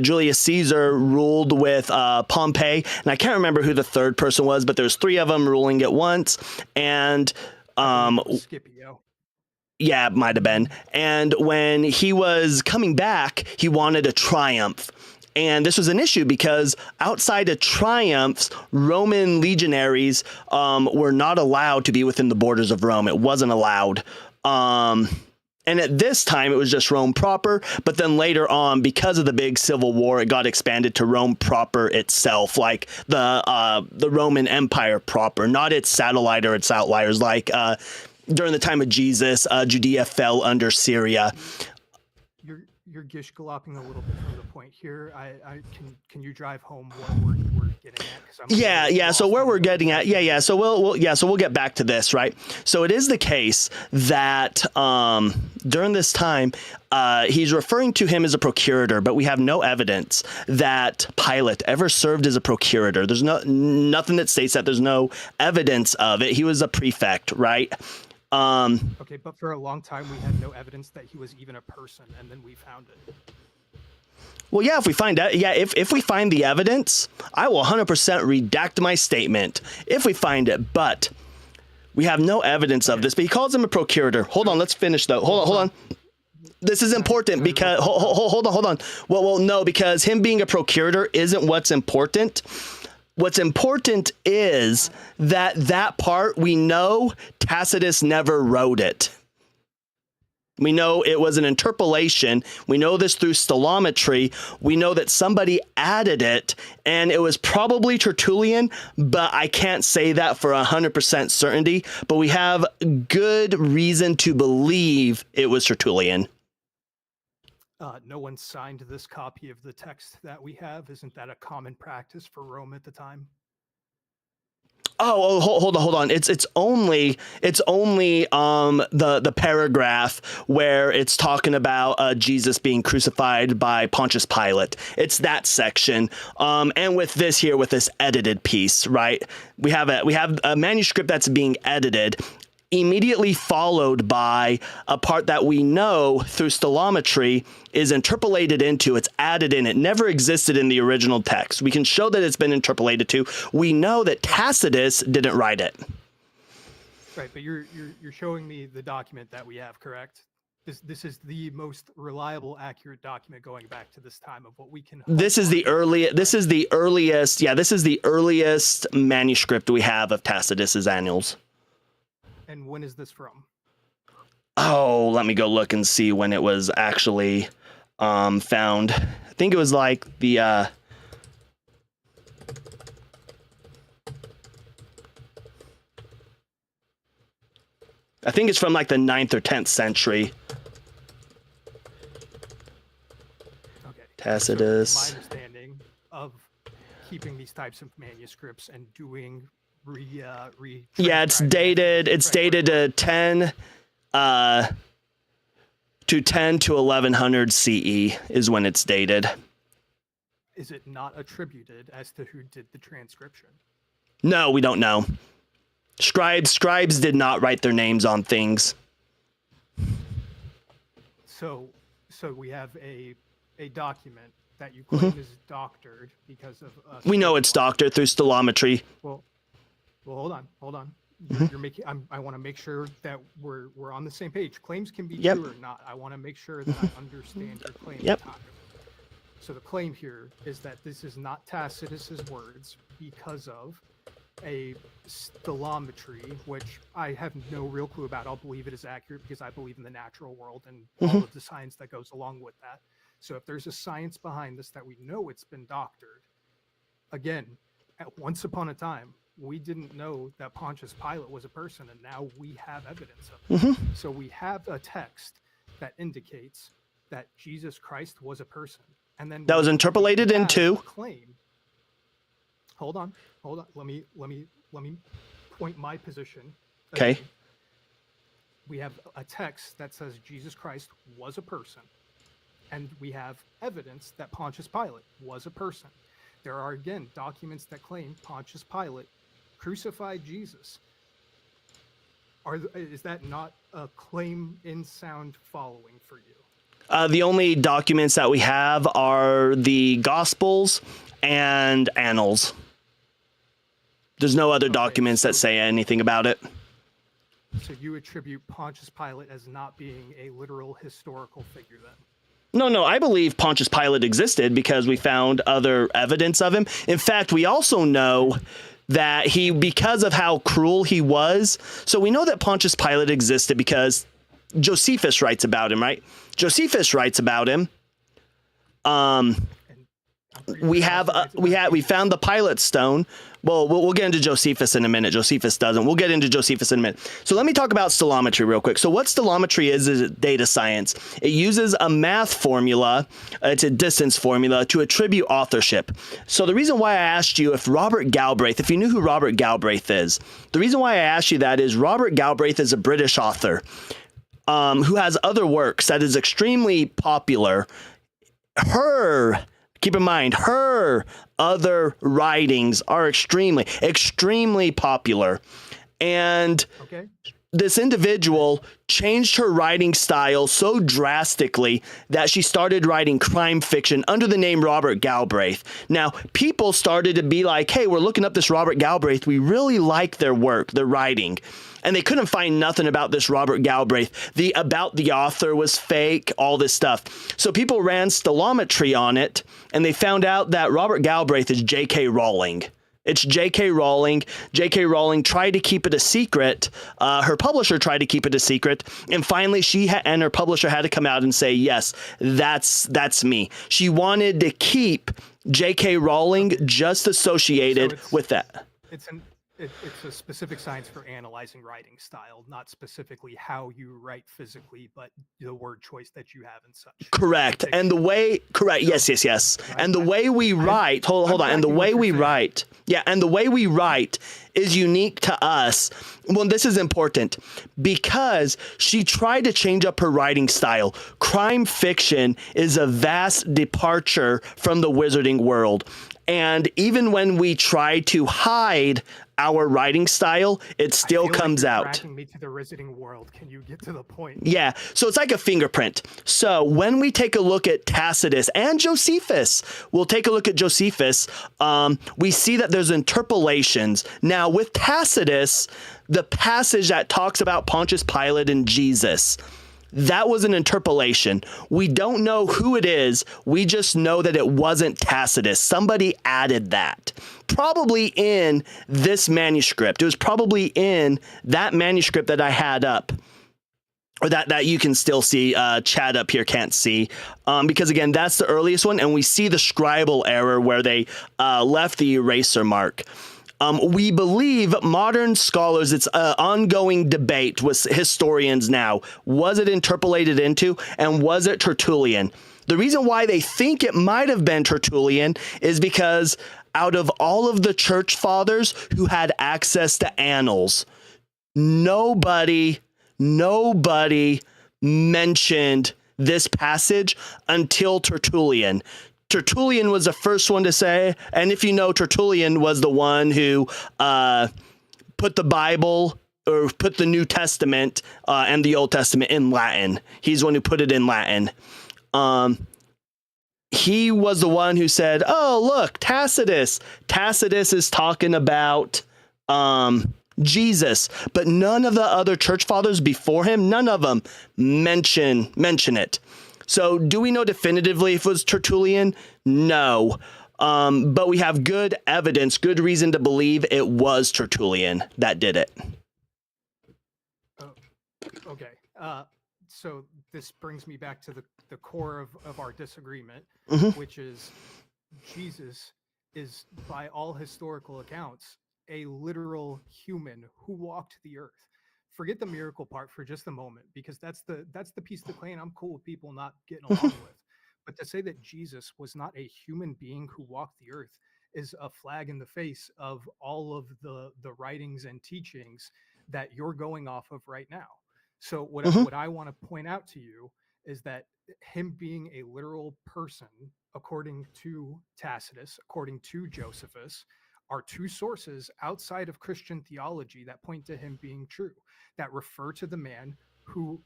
Julius Caesar ruled with Pompey. And I can't remember who the third person was, but there's three of them ruling at once. And Scipio. Yeah, it might have been. And when he was coming back, he wanted a triumph. And this was an issue because outside of triumphs, Roman legionaries were not allowed to be within the borders of Rome. It wasn't allowed. And at this time, it was just Rome proper. But then later on, because of the big civil war, it got expanded to Rome proper itself, like the Roman Empire proper, not its satellite or its outliers, like during the time of Jesus, Judea fell under Syria. You're gish-galloping a little bit from the point here. Can you drive home what we're getting at? 'Cause I'm Yeah. So where we're getting at, So we'll get back to this, right? So it is the case that during this time, he's referring to him as a procurator, but we have no evidence that Pilate ever served as a procurator. There's nothing that states that. There's no evidence of it. He was a prefect, right? Okay, but for a long time we had no evidence that he was even a person, and then we found it. Well, yeah, if we find out, if we find the evidence, I will 100% redact my statement if we find it, but we have no evidence of this. But he calls him a procurator. Hold on, let's finish though. Hold on. This is important because hold on. Well, no, because him being a procurator isn't what's important. What's important is that part we know Tacitus never wrote it. We know it was an interpolation. We know this through stilometry. We know that somebody added it, and it was probably Tertullian, but I can't say that for 100% certainty. But we have good reason to believe it was Tertullian. No one signed this copy of the text that we have. Isn't that a common practice for Rome at the time? Hold on. It's only the paragraph where it's talking about Jesus being crucified by Pontius Pilate. It's that section. And with this edited piece, right? We have a manuscript that's being edited, immediately followed by a part that we know through stilometry is interpolated into, it's added in. It never existed in the original text. We can show that it's been interpolated to. We know that Tacitus didn't write it. Right, but you're showing me the document that we have, correct? This is the most reliable, accurate document going back to this time of what we can. This is the earliest manuscript we have of Tacitus's Annals. And when is this from? Oh, let me go look and see when it was actually found. I think it was like the I think it's from like the 9th or 10th century. Okay. Tacitus. So my understanding of keeping these types of manuscripts and doing it's dated to 10 to 1100 CE is when it's dated. Is it not attributed as to who did the transcription? No, we don't know. Scribes did not write their names on things. So we have a document that you claim is doctored because of we know it's doctored through stilometry. Well, hold on. You're making. I want to make sure that we're on the same page. Claims can be true or not. I want to make sure that I understand your claim. Yep. So the claim here is that this is not Tacitus's words because of a stilometry, which I have no real clue about. I'll believe it is accurate because I believe in the natural world and all of the science that goes along with that. So if there's a science behind this that we know it's been doctored, again, once upon a time, we didn't know that Pontius Pilate was a person, and now we have evidence of it. So we have a text that indicates that Jesus Christ was a person, and then that was interpolated into claim. Hold on. Let me point my position. Okay. We have a text that says Jesus Christ was a person, and we have evidence that Pontius Pilate was a person. There are, again, documents that claim Pontius Pilate crucified Jesus. Is that not a claim in sound following for you? The only documents that we have are the Gospels and Annals. There's no other documents that say anything about it. So you attribute Pontius Pilate as not being a literal historical figure then? No, I believe Pontius Pilate existed because we found other evidence of him. In fact, we also know that because of how cruel he was, so we know that Pontius Pilate existed because Josephus writes about him, right? Josephus writes about him. And I'm we found the pilot stone. Well, we'll get into Josephus in a minute. Josephus doesn't. We'll get into Josephus in a minute. So let me talk about stellometry real quick. So what stellometry is data science. It uses a math formula, it's a distance formula, to attribute authorship. So the reason why I asked you if Robert Galbraith, if you knew who Robert Galbraith is, the reason why I asked you that is Robert Galbraith is a British author who has other works that is extremely popular. Keep in mind, her other writings are extremely popular. And this individual changed her writing style so drastically that she started writing crime fiction under the name Robert Galbraith. Now, people started to be like, hey, we're looking up this Robert Galbraith. We really like their work, their writing. And they couldn't find nothing about this Robert Galbraith. About the author was fake, all this stuff. So people ran stellometry on it, and they found out that Robert Galbraith is J.K. Rowling. It's J.K. Rowling. J.K. Rowling tried to keep it a secret. Her publisher tried to keep it a secret. And finally, she and her publisher had to come out and say, yes, that's me. She wanted to keep J.K. Rowling just associated with that. It's a specific science for analyzing writing style, not specifically how you write physically, but the word choice that you have and such. Correct. And the way, correct. Yes. And the way we write, hold on. And the way we write, and the way we write is unique to us. Well, this is important because she tried to change up her writing style. Crime fiction is a vast departure from the wizarding world. And even when we try to hide our writing style, it still comes out. Tracking me to the wizarding world. Can you get to the point? Yeah. So it's like a fingerprint. So when we take a look at Tacitus and Josephus, we'll take a look at Josephus. We see that there's interpolations. Now with Tacitus, the passage that talks about Pontius Pilate and Jesus, that was an interpolation. We don't know who it is. We just know that it wasn't Tacitus. Somebody added that. Probably in this manuscript. It was probably in that manuscript that I had up. Or that you can still see. Chat up here can't see. Because again, that's the earliest one. And we see the scribal error where they left the eraser mark. We believe modern scholars, it's an ongoing debate with historians now. Was it interpolated into, and was it Tertullian? The reason why they think it might have been Tertullian is because out of all of the church fathers who had access to annals, nobody mentioned this passage until Tertullian. Tertullian was the first one to say, and if you know, Tertullian was the one who put the Bible or put the New Testament and the Old Testament in Latin. He's the one who put it in Latin. He was the one who said, oh, look, Tacitus. Tacitus is talking about Jesus, but none of the other church fathers before him, none of them mention it. So do we know definitively if it was Tertullian? No. But we have good evidence, good reason to believe it was Tertullian that did it. Okay. So this brings me back to the core of our disagreement, which is Jesus is, by all historical accounts, a literal human who walked the earth. Forget the miracle part for just a moment, because that's the piece of the claim I'm cool with people not getting along with. But to say that Jesus was not a human being who walked the earth is a flag in the face of all of the writings and teachings that you're going off of right now. So what I want to point out to you is that him being a literal person, according to Tacitus, according to Josephus, are two sources outside of Christian theology that point to him being true, that refer to the man who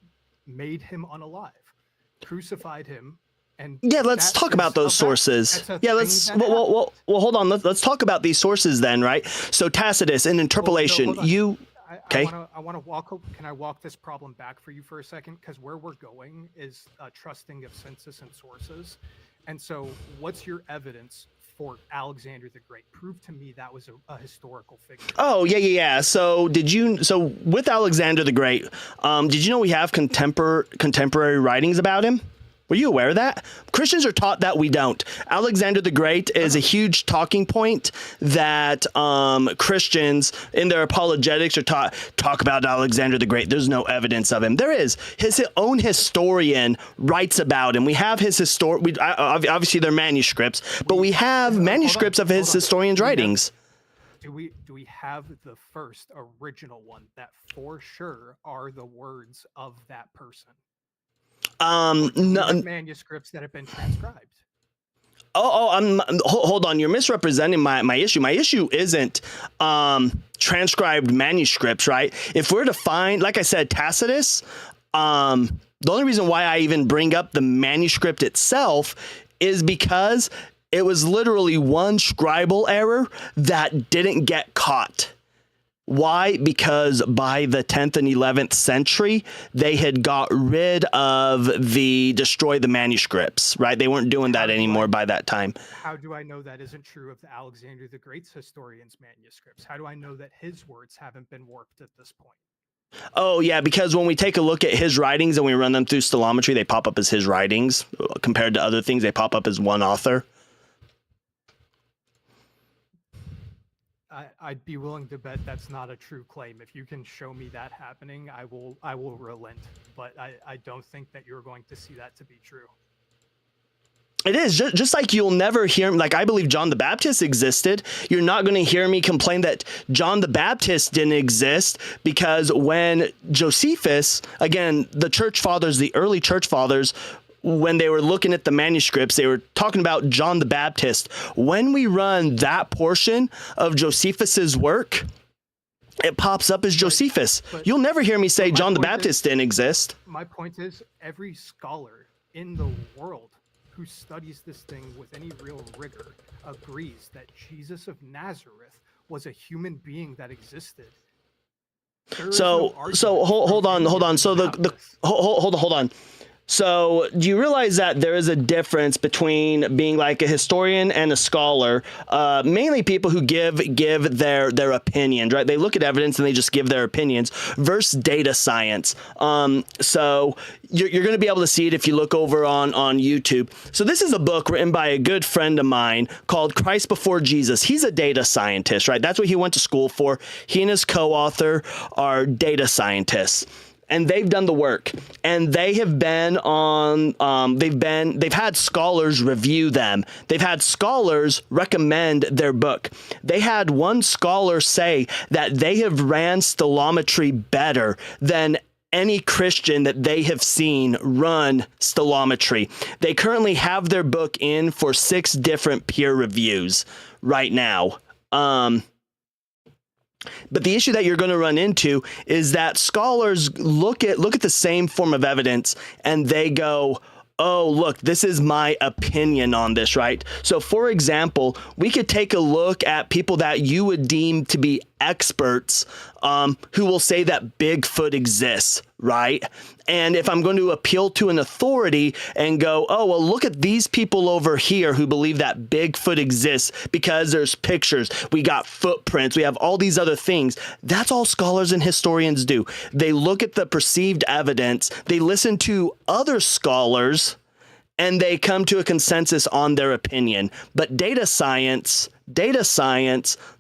made him unalive, crucified him. And yeah, let's talk about those sources. Yeah, let's well hold on. Let's talk about these sources then, right? So Tacitus, in interpolation, okay. I want to walk. Can I walk this problem back for you for a second? Because where we're going is trusting of census and sources. And so, what's your evidence for Alexander the Great? Prove to me that was a historical figure. Oh, yeah. So with Alexander the Great, did you know we have contemporary writings about him? Were you aware of that? Christians are taught that we don't. Alexander the Great is a huge talking point that Christians in their apologetics are taught, talk about Alexander the Great. There's no evidence of him. There is. His own historian writes about him. We have his obviously they're manuscripts, but we have manuscripts of his historian's writings. Do we have the first original one that for sure are the words of that person? No, manuscripts that have been transcribed. Hold on. You're misrepresenting my issue. My issue isn't transcribed manuscripts, right? If we're to find, like I said, Tacitus, the only reason why I even bring up the manuscript itself is because it was literally one scribal error that didn't get caught. Why? Because by the 10th and 11th century, they had got rid of destroy the manuscripts, right? They weren't doing that anymore by that time. How do I know that isn't true of the Alexander the Great's historian's manuscripts? How do I know that his words haven't been warped at this point? Oh, yeah, because when we take a look at his writings and we run them through stilometry, they pop up as his writings. Compared to other things, they pop up as one author. I'd be willing to bet that's not a true claim. If you can show me that happening, I will relent. But I don't think that you're going to see that to be true. It is just like you'll never hear, like I believe John the Baptist existed. You're not going to hear me complain that John the Baptist didn't exist, because when Josephus, again, the church fathers, the early church fathers, when they were looking at the manuscripts, they were talking about John the Baptist. When we run that portion of Josephus's work, it pops up as Josephus. You'll never hear me say John the Baptist didn't exist. My point is, every scholar in the world who studies this thing with any real rigor agrees that Jesus of Nazareth was a human being that existed. So hold on. So hold on. So do you realize that there is a difference between being like a historian and a scholar? Mainly people who give their opinions, right? They look at evidence and they just give their opinions, versus data science. So you're going to be able to see it if you look over on YouTube. So this is a book written by a good friend of mine called Christ Before Jesus. He's a data scientist, right? That's what he went to school for. He and his co-author are data scientists. And they've done the work, and they have been on, they've had scholars review them. They've had scholars recommend their book. They had one scholar say that they have ran stilometry better than any Christian that they have seen run stilometry. They currently have their book in for 6 different peer reviews right now. But the issue that you're going to run into is that scholars look at the same form of evidence and they go, oh, look, this is my opinion on this, right? So, for example, we could take a look at people that you would deem to be experts who will say that Bigfoot exists, right? And if I'm going to appeal to an authority and go, oh, well, look at these people over here who believe that Bigfoot exists because there's pictures, we got footprints, we have all these other things. That's all scholars and historians do. They look at the perceived evidence, they listen to other scholars, and they come to a consensus on their opinion. But data science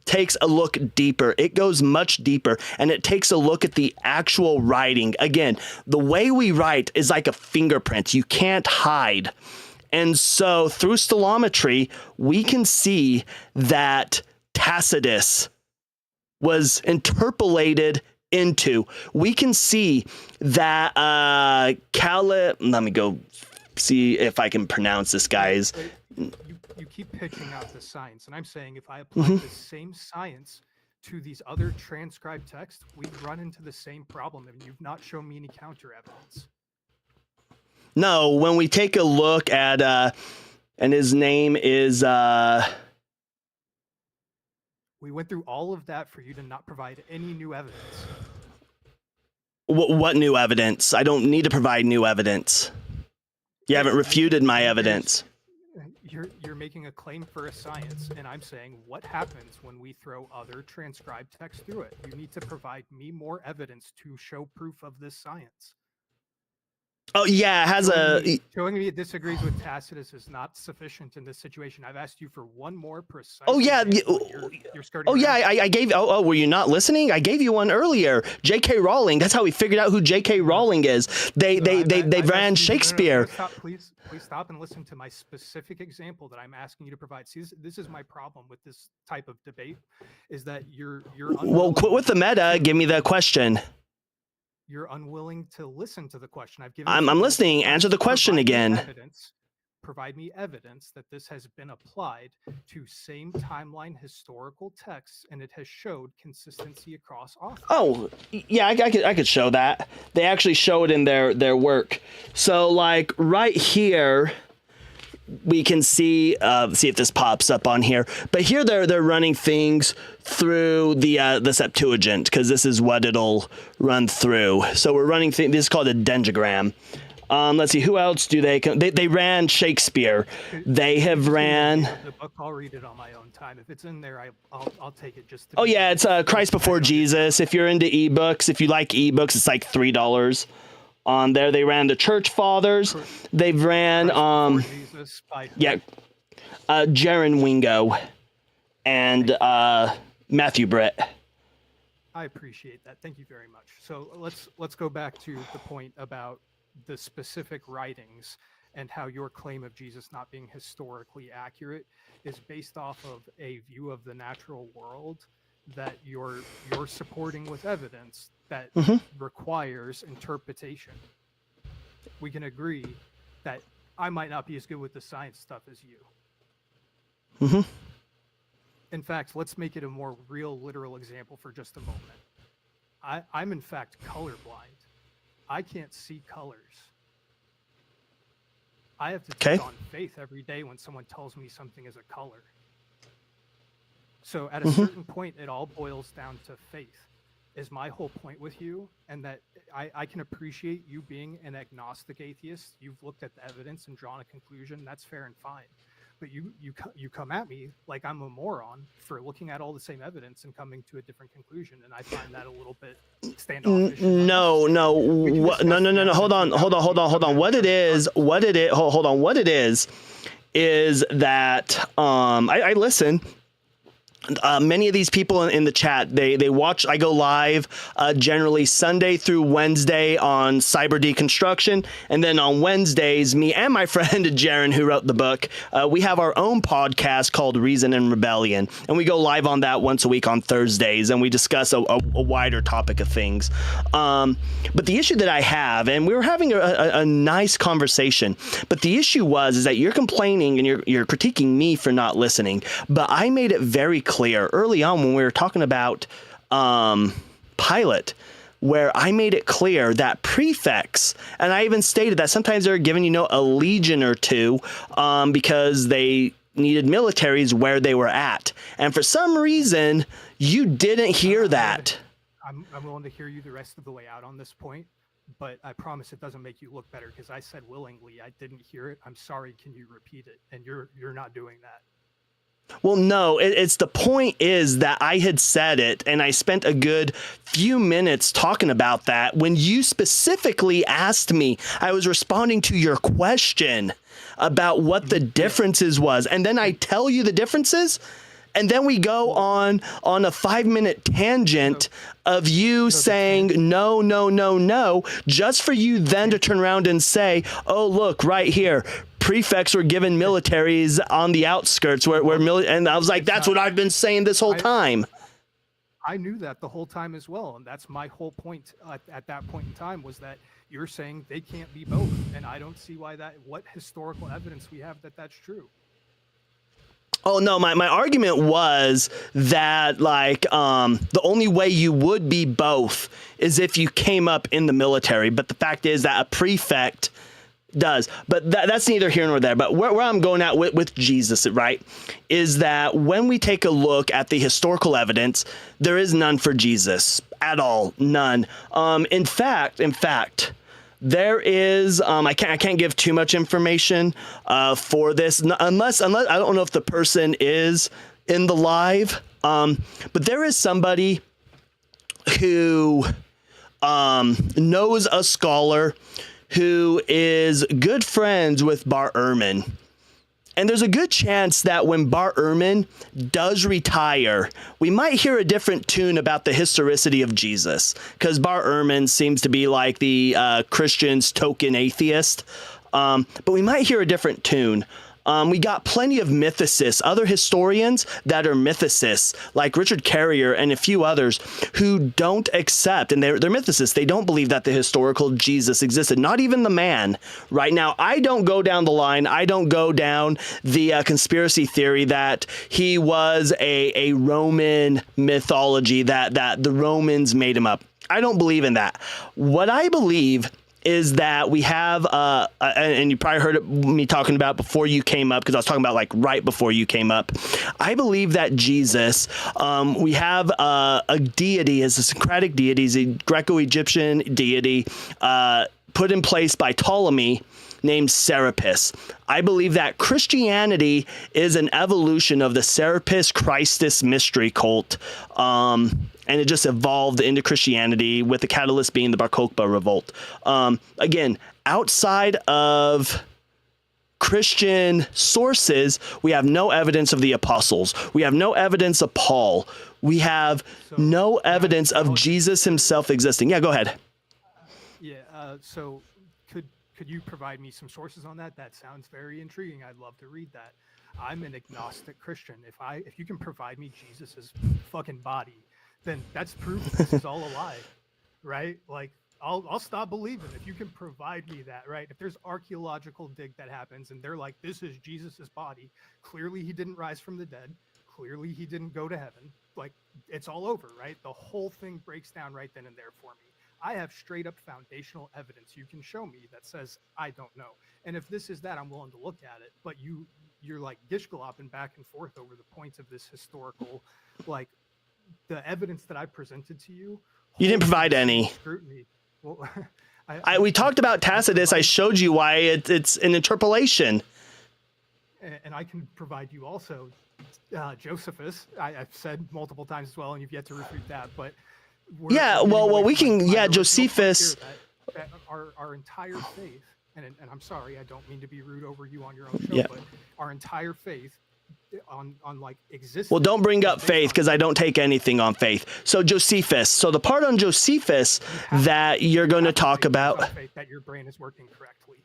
takes a look deeper. It goes much deeper, and it takes a look at the actual writing. Again, the way we write is like a fingerprint. You can't hide. And so through stilometry, we can see that Tacitus was interpolated into. We can see that let me go see if I can pronounce this guy's. You keep pitching out the science, and I'm saying if I apply the same science to these other transcribed texts, we'd run into the same problem, and you've not shown me any counter evidence. No, when we take a look at, and his name is... We went through all of that for you to not provide any new evidence. What new evidence? I don't need to provide new evidence. You haven't refuted my evidence. You're making a claim for a science, and I'm saying what happens when we throw other transcribed text through it? You need to provide me more evidence to show proof of this science. Oh yeah, it has Showing me it disagrees with Tacitus is not sufficient in this situation. I've asked you for one more precise. Oh yeah, you're starting. oh yeah, I gave. Oh, were you not listening? I gave you one earlier. J.K. Rowling. That's how we figured out who J.K. Rowling is. They ran Shakespeare. Stop, please stop and listen to my specific example that I'm asking you to provide. See, this is my problem with this type of debate, is that you're well, quit with the meta. Give me the question. You're unwilling to listen to the question. I've given. I'm listening. Answer the question again. Provide me evidence that this has been applied to same timeline historical texts, and it has showed consistency across authors. Oh, yeah, I could show that. They actually show it in their work. So, like, right here, we can see if this pops up on here. But here they're running things through the Septuagint, because this is what it'll run through. So we're running this is called a dendrogram. Let's see, who else do they ran Shakespeare. They have ran the book. I'll read it on my own time. If it's in there, I'll take it just to. Oh yeah, it's Christ Before Jesus. If you're into ebooks, if you like ebooks, it's like $3 on there. They ran the Church Fathers. They've ran Jesus, Jaron Wingo and Matthew Britt. I appreciate that. Thank you very much. So let's go back to the point about the specific writings and how your claim of Jesus not being historically accurate is based off of a view of the natural world that you're supporting with evidence that requires interpretation. We can agree that I might not be as good with the science stuff as you. In fact, let's make it a more real, literal example for just a moment. I'm in fact colorblind. I can't see colors. I have to take on faith every day when someone tells me something is a color. So at a certain point, it all boils down to faith, is my whole point with you. And that I can appreciate you being an agnostic atheist. You've looked at the evidence and drawn a conclusion. That's fair and fine. But you come at me like I'm a moron for looking at all the same evidence and coming to a different conclusion, and I find that a little bit standoffish. No. Hold on. What it is that I listen. Many of these people in the chat, they watch. I go live generally Sunday through Wednesday on cyber deconstruction, and then on Wednesdays, me and my friend Jaron, who wrote the book, we have our own podcast called Reason and Rebellion, and we go live on that once a week on Thursdays, and we discuss a wider topic of things. But the issue that I have, and we were having a nice conversation, but the issue is that you're complaining and you're critiquing me for not listening, but I made it very clear early on when we were talking about Pilate, where I made it clear that prefects, and I even stated that sometimes they're given, a legion or two because they needed militaries where they were at. And for some reason, you didn't hear that. I'm willing to hear you the rest of the way out on this point, but I promise it doesn't make you look better because I said willingly. I didn't hear it. I'm sorry. Can you repeat it? And you're not doing that. Well, no, it's the point is that I had said it, and I spent a good few minutes talking about that when you specifically asked me. I was responding to your question about what the differences was, and then I tell you the differences, and then we go on a 5-minute tangent of you saying no, just for you then to turn around and say, oh, look, right here, prefects were given militaries on the outskirts and I was like, that's what I've been saying this whole time. I knew that the whole time as well. And that's my whole point at that point in time, was that you're saying they can't be both. And I don't see what historical evidence we have that that's true. Oh, no, my argument was that, the only way you would be both is if you came up in the military. But the fact is that a prefect does. But that's neither here nor there. But where I'm going at with Jesus, right, is that when we take a look at the historical evidence, there is none for Jesus at all. None. In fact, there is, I can't give too much information for this unless I don't know if the person is in the live, but there is somebody who knows a scholar who is good friends with Bart Ehrman. And there's a good chance that when Bart Ehrman does retire, we might hear a different tune about the historicity of Jesus, because Bart Ehrman seems to be like the Christian's token atheist. But we might hear a different tune. We got plenty of mythicists, other historians that are mythicists, like Richard Carrier and a few others, who don't accept, and they're mythicists, they don't believe that the historical Jesus existed, not even the man. Right now, I don't go down the line, I don't go down the conspiracy theory that he was a Roman mythology, that the Romans made him up. I don't believe in that. What I believe is that we have, and you probably heard me talking about before you came up, because I was talking about like right before you came up. I believe that Jesus, we have a deity, as a Socratic deity, is a Greco-Egyptian deity put in place by Ptolemy, named Serapis. I believe that Christianity is an evolution of the Serapis Christus mystery cult, and it just evolved into Christianity, with the catalyst being the Bar Kokhba revolt. Again, outside of Christian sources, we have no evidence of the apostles. We have no evidence of Paul. We have no evidence of Jesus himself existing. Yeah, go ahead. Yeah, so could you provide me some sources on that? That sounds very intriguing. I'd love to read that. I'm an agnostic Christian. If you can provide me Jesus's fucking body, then that's proof this is all a lie, right? Like, I'll stop believing if you can provide me that, right? If there's archaeological dig that happens and they're like, this is Jesus's body, clearly he didn't rise from the dead, clearly he didn't go to heaven, like, it's all over, right? The whole thing breaks down right then and there for me. I have straight up foundational evidence you can show me that says I don't know. And if this is that, I'm willing to look at it. But you're like gish-galopping back and forth over the points of this historical, like, the evidence that I presented to you. You didn't provide any scrutiny. Well, we talked about Tacitus. I showed you why it's an interpolation. And I can provide you also Josephus. I've said multiple times as well, and you've yet to refute that. But yeah, well, we can. Yeah, Josephus. That our entire faith, and I'm sorry, I don't mean to be rude over you on your own show, Yeah. but our entire faith on like existence. Well, don't bring up faith, because I don't take anything on faith. So Josephus. So the part on Josephus that you're going to talk about. That your brain is working correctly.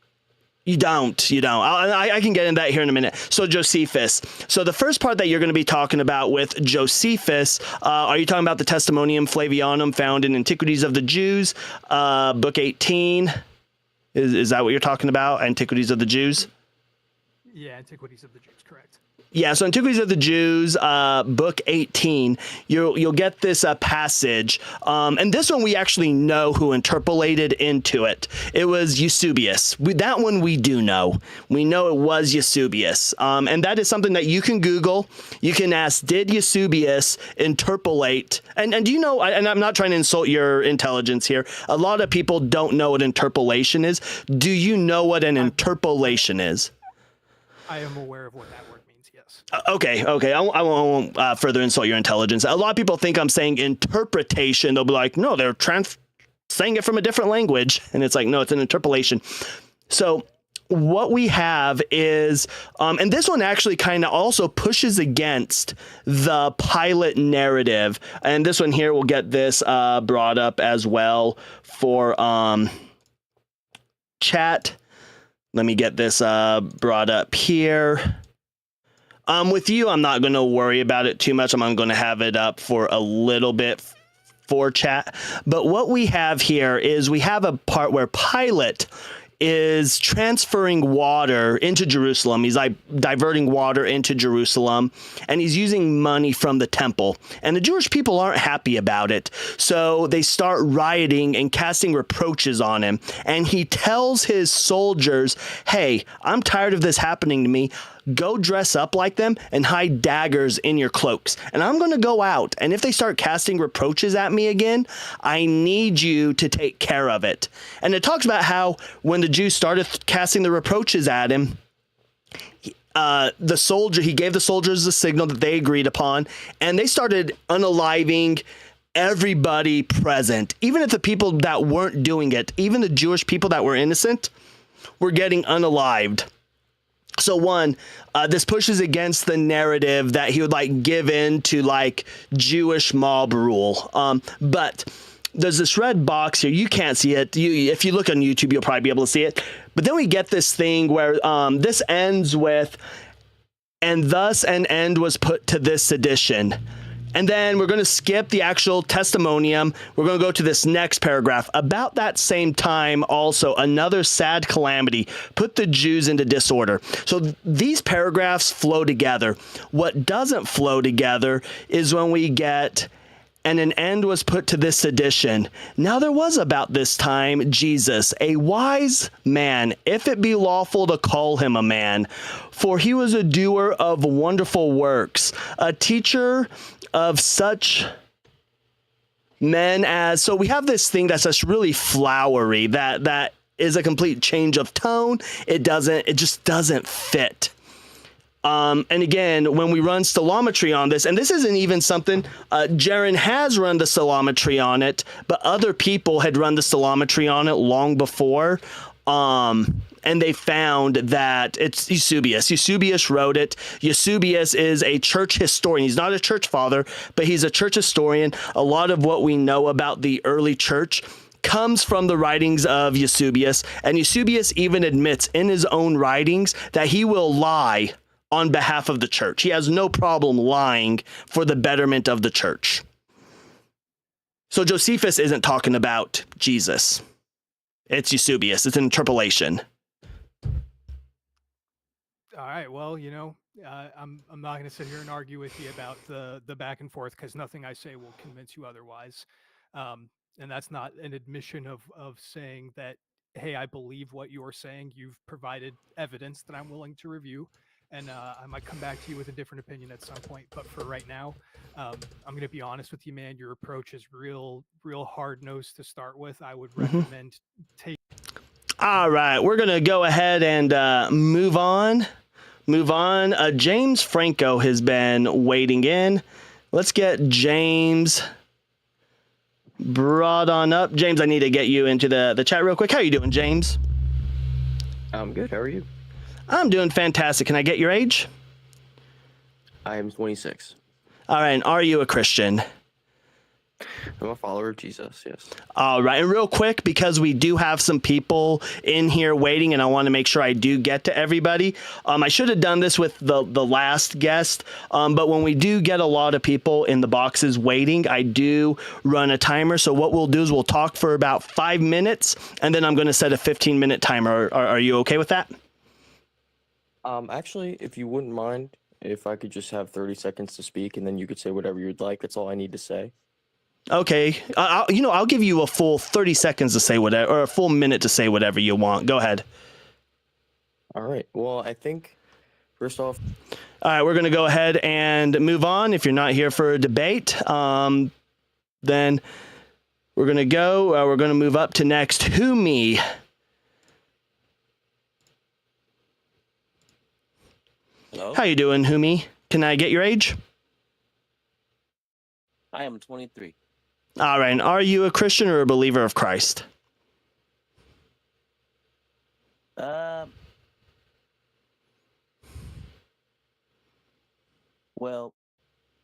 You don't. I can get into that here in a minute. So Josephus. So the first part that you're going to be talking about with Josephus, are you talking about the Testimonium Flavianum found in Antiquities of the Jews, book 18? Is that what you're talking about? Antiquities of the Jews? Yeah, Antiquities of the Jews, correct. Yeah, so Antiquities of the Jews, book 18, you'll get this passage, and this one we actually know who interpolated into it. It was Eusebius. That one we do know. We know it was Eusebius, and that is something that you can Google. You can ask, did Eusebius interpolate? And do you know, and I'm not trying to insult your intelligence here, a lot of people don't know what interpolation is. Do you know what an interpolation is? I am aware of what that word means, yes. Okay. I won't further insult your intelligence. A lot of people think I'm saying interpretation. They'll be like, no, they're saying it from a different language. And it's like, no, it's an interpolation. So what we have is, and this one actually kind of also pushes against the Pilate narrative. And this one here will get this brought up as well for chat. Let me get this brought up here. With you, I'm not going to worry about it too much. I'm going to have it up for a little bit for chat. But what we have here is we have a part where Pilate is transferring water into Jerusalem. He's like diverting water into Jerusalem, and he's using money from the temple. And the Jewish people aren't happy about it. So they start rioting and casting reproaches on him. And he tells his soldiers, hey, I'm tired of this happening to me. Go dress up like them and hide daggers in your cloaks. And I'm going to go out. And if they start casting reproaches at me again, I need you to take care of it. And it talks about how when the Jews started casting the reproaches at him, he gave the soldiers a signal that they agreed upon, and they started unaliving everybody present, even if the people that weren't doing it, even the Jewish people that were innocent, were getting unalived. So one, this pushes against the narrative that he would like give in to like Jewish mob rule. But there's this red box here. You can't see it. If you look on YouTube, you'll probably be able to see it. But then we get this thing where this ends with, and thus an end was put to this sedition. And then we're going to skip the actual testimonium. We're going to go to this next paragraph. About that same time, also, another sad calamity put the Jews into disorder. So these paragraphs flow together. What doesn't flow together is when we get, and an end was put to this sedition. Now there was about this time Jesus, a wise man, if it be lawful to call him a man, for he was a doer of wonderful works, a teacher of such men as, so we have this thing that's just really flowery, that is a complete change of tone. It just doesn't fit. And again, when we run stilometry on this, and this isn't even something, Jaron has run the stilometry on it, but other people had run the stilometry on it long before. And they found that it's Eusebius. Eusebius wrote it. Eusebius is a church historian. He's not a church father, but he's a church historian. A lot of what we know about the early church comes from the writings of Eusebius. And Eusebius even admits in his own writings that he will lie on behalf of the church. He has no problem lying for the betterment of the church. So Josephus isn't talking about Jesus. It's Eusebius. It's an interpolation. All right. Well, I'm not going to sit here and argue with you about the back and forth, because nothing I say will convince you otherwise. And that's not an admission of saying that, hey, I believe what you're saying. You've provided evidence that I'm willing to review, and I might come back to you with a different opinion at some point. But for right now, I'm going to be honest with you, man. Your approach is real hard-nosed to start with. I would recommend take. All right, we're going to go ahead and move on. James Franco has been waiting in. Let's get James brought on up. James, I need to get you into the chat real quick. How are you doing, James? I'm good. How are you? I'm doing fantastic. Can I get your age? I am 26. All right, and are you a Christian? I'm a follower of Jesus, yes. All right, and real quick, because we do have some people in here waiting, and I want to make sure I do get to everybody. I should have done this with the last guest, but when we do get a lot of people in the boxes waiting, I do run a timer. So what we'll do is we'll talk for about 5 minutes, and then I'm going to set a 15-minute timer. Are you okay with that? Actually, if you wouldn't mind, if I could just have 30 seconds to speak, and then you could say whatever you'd like. That's all I need to say. Okay. I'll give you a full 30 seconds to say whatever, or a full minute to say whatever you want. Go ahead. All right. Well, I think, first off... All right, we're going to go ahead and move on. If you're not here for a debate, then we're going to go. We're going to move up to next. Who me? Hello? How you doing, Humi? Can I get your age? I am 23. All right. And are you a Christian or a believer of Christ? Well,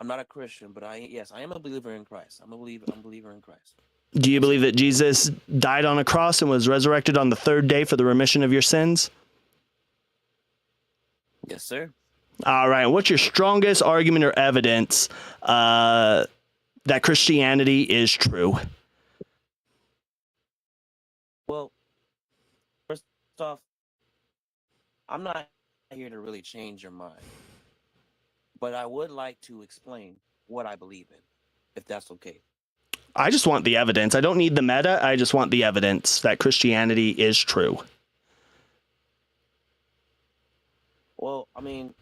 I'm not a Christian, but yes, I am a believer in Christ. I'm a believer in Christ. Do you believe that Jesus died on a cross and was resurrected on the third day for the remission of your sins? Yes, sir. All right. What's your strongest argument or evidence that Christianity is true? Well, first off, I'm not here to really change your mind, but I would like to explain what I believe in, if that's okay. I just want the evidence. I don't need the meta. I just want the evidence that Christianity is true. Well, I mean,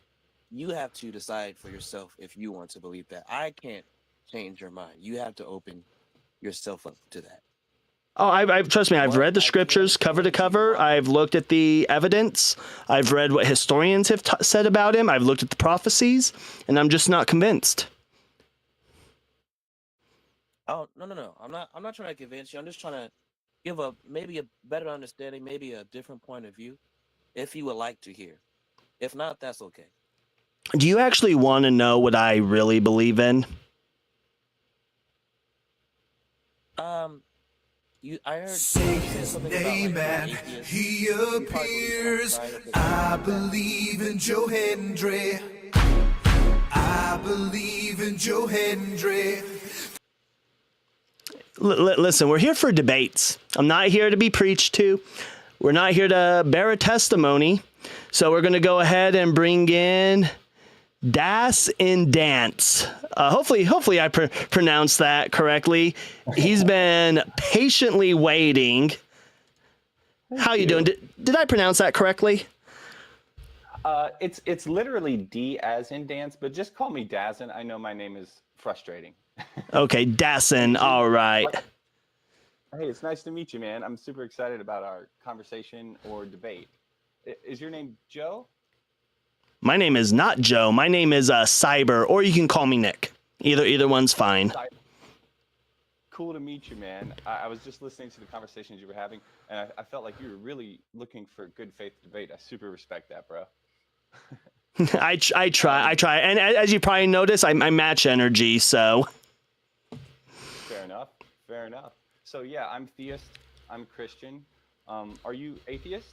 you have to decide for yourself if you want to believe that. I can't change your mind. You have to open yourself up to that. Oh, trust me, I've read the scriptures cover to cover. I've looked at the evidence. I've read what historians have said about him. I've looked at the prophecies, and I'm just not convinced. Oh, no. I'm not trying to convince you. I'm just trying to give maybe a better understanding, maybe a different point of view, if you would like to hear. If not, that's okay. Do you actually want to know what I really believe in? I heard Say you said his something about name like and atheist. he You probably appears. outside of the I believe in Joe Hendry. I believe in Joe Hendry. Listen, we're here for debates. I'm not here to be preached to. We're not here to bear a testimony. So we're going to go ahead and bring in Dassen Dance. Hopefully I pronounced that correctly. He's been patiently waiting. How you doing? Did I pronounce that correctly? It's literally D as in dance, but just call me Dassen. I know my name is frustrating. Okay, Dassen. All right. Hey, it's nice to meet you, man. I'm super excited about our conversation or debate. Is your name Joe? My name is not Joe. My name is Cyber, or you can call me Nick. Either one's fine. Cool to meet you, man. I was just listening to the conversations you were having, and I felt like you were really looking for good faith debate. I super respect that, bro. I try. And as you probably notice, I match energy, so. Fair enough. So yeah, I'm theist. I'm Christian. Are you atheist?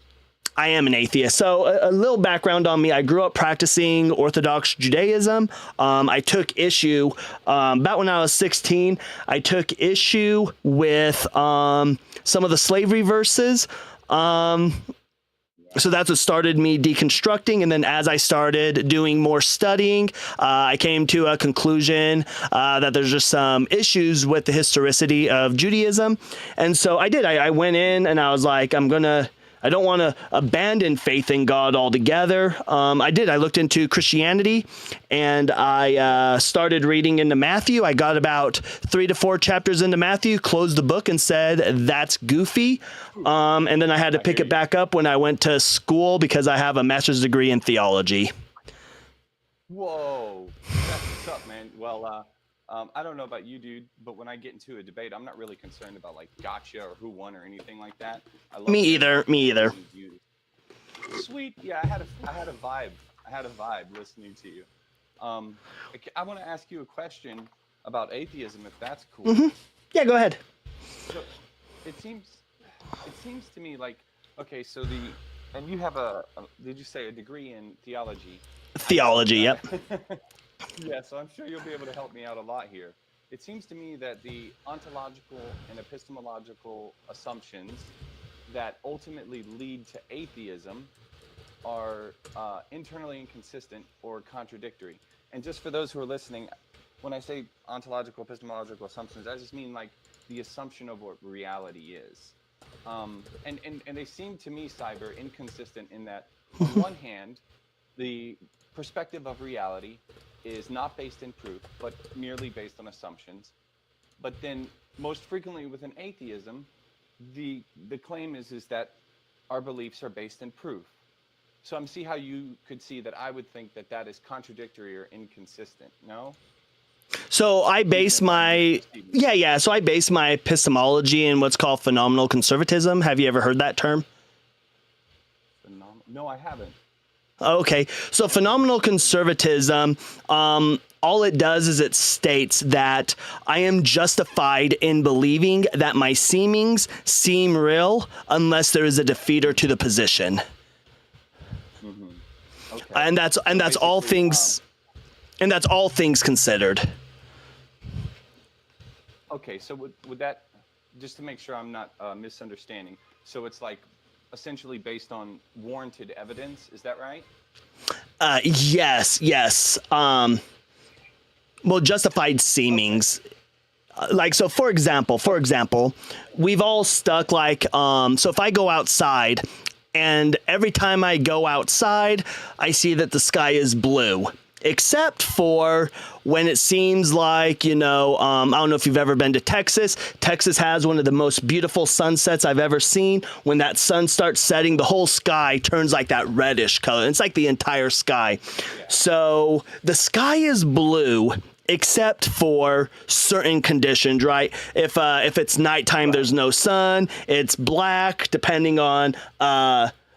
I am an atheist. So a little background on me. I grew up practicing Orthodox Judaism. I took issue about when I was 16. I took issue with some of the slavery verses. So that's what started me deconstructing. And then as I started doing more studying, I came to a conclusion that there's just some issues with the historicity of Judaism. And so I did. I went in and I was like, I don't want to abandon faith in God altogether. I did. I looked into Christianity and I started reading into Matthew. I got about 3 to 4 chapters into Matthew, closed the book and said, that's goofy. And then I had to pick it back up when I went to school because I have a master's degree in theology. Whoa, that's what's up, man. Well, I don't know about you, dude, but when I get into a debate, I'm not really concerned about like gotcha or who won or anything like that. I love Me either. Sweet. Yeah, I had a vibe. I had a vibe listening to you. I want to ask you a question about atheism, if that's cool. Mm-hmm. Yeah, go ahead. So it seems to me like, okay, so and you have did you say a degree in theology? Theology, yep. Yeah, so I'm sure you'll be able to help me out a lot here. It seems to me that the ontological and epistemological assumptions that ultimately lead to atheism are internally inconsistent or contradictory. And just for those who are listening, when I say ontological, epistemological assumptions, I just mean like the assumption of what reality is. And they seem to me, Cyber, inconsistent in that, on one hand, the perspective of reality is not based in proof, but merely based on assumptions. But then most frequently within atheism, the claim is that our beliefs are based in proof. So I'm see how you could see that I would think that is contradictory or inconsistent, no? So I base my So I base my epistemology in what's called phenomenal conservatism. Have you ever heard that term? No, I haven't. Okay, so phenomenal conservatism, all it does is it states that I am justified in believing that my seemings seem real unless there is a defeater to the position. Mm-hmm. Okay. And that's all things, and that's all things considered. Okay, so would that, just to make sure I'm not misunderstanding, so it's like essentially based on warranted evidence, is that right? Yes. Well, justified seemings. Like, so for example, we've all stuck like, so if I go outside and every time I go outside, I see that the sky is blue. Except for when it seems like, I don't know if you've ever been to Texas. Texas has one of the most beautiful sunsets I've ever seen. When that sun starts setting, the whole sky turns like that reddish color. It's like the entire sky. So the sky is blue. except for certain conditions, right? If it's nighttime, there's no sun, it's black, depending on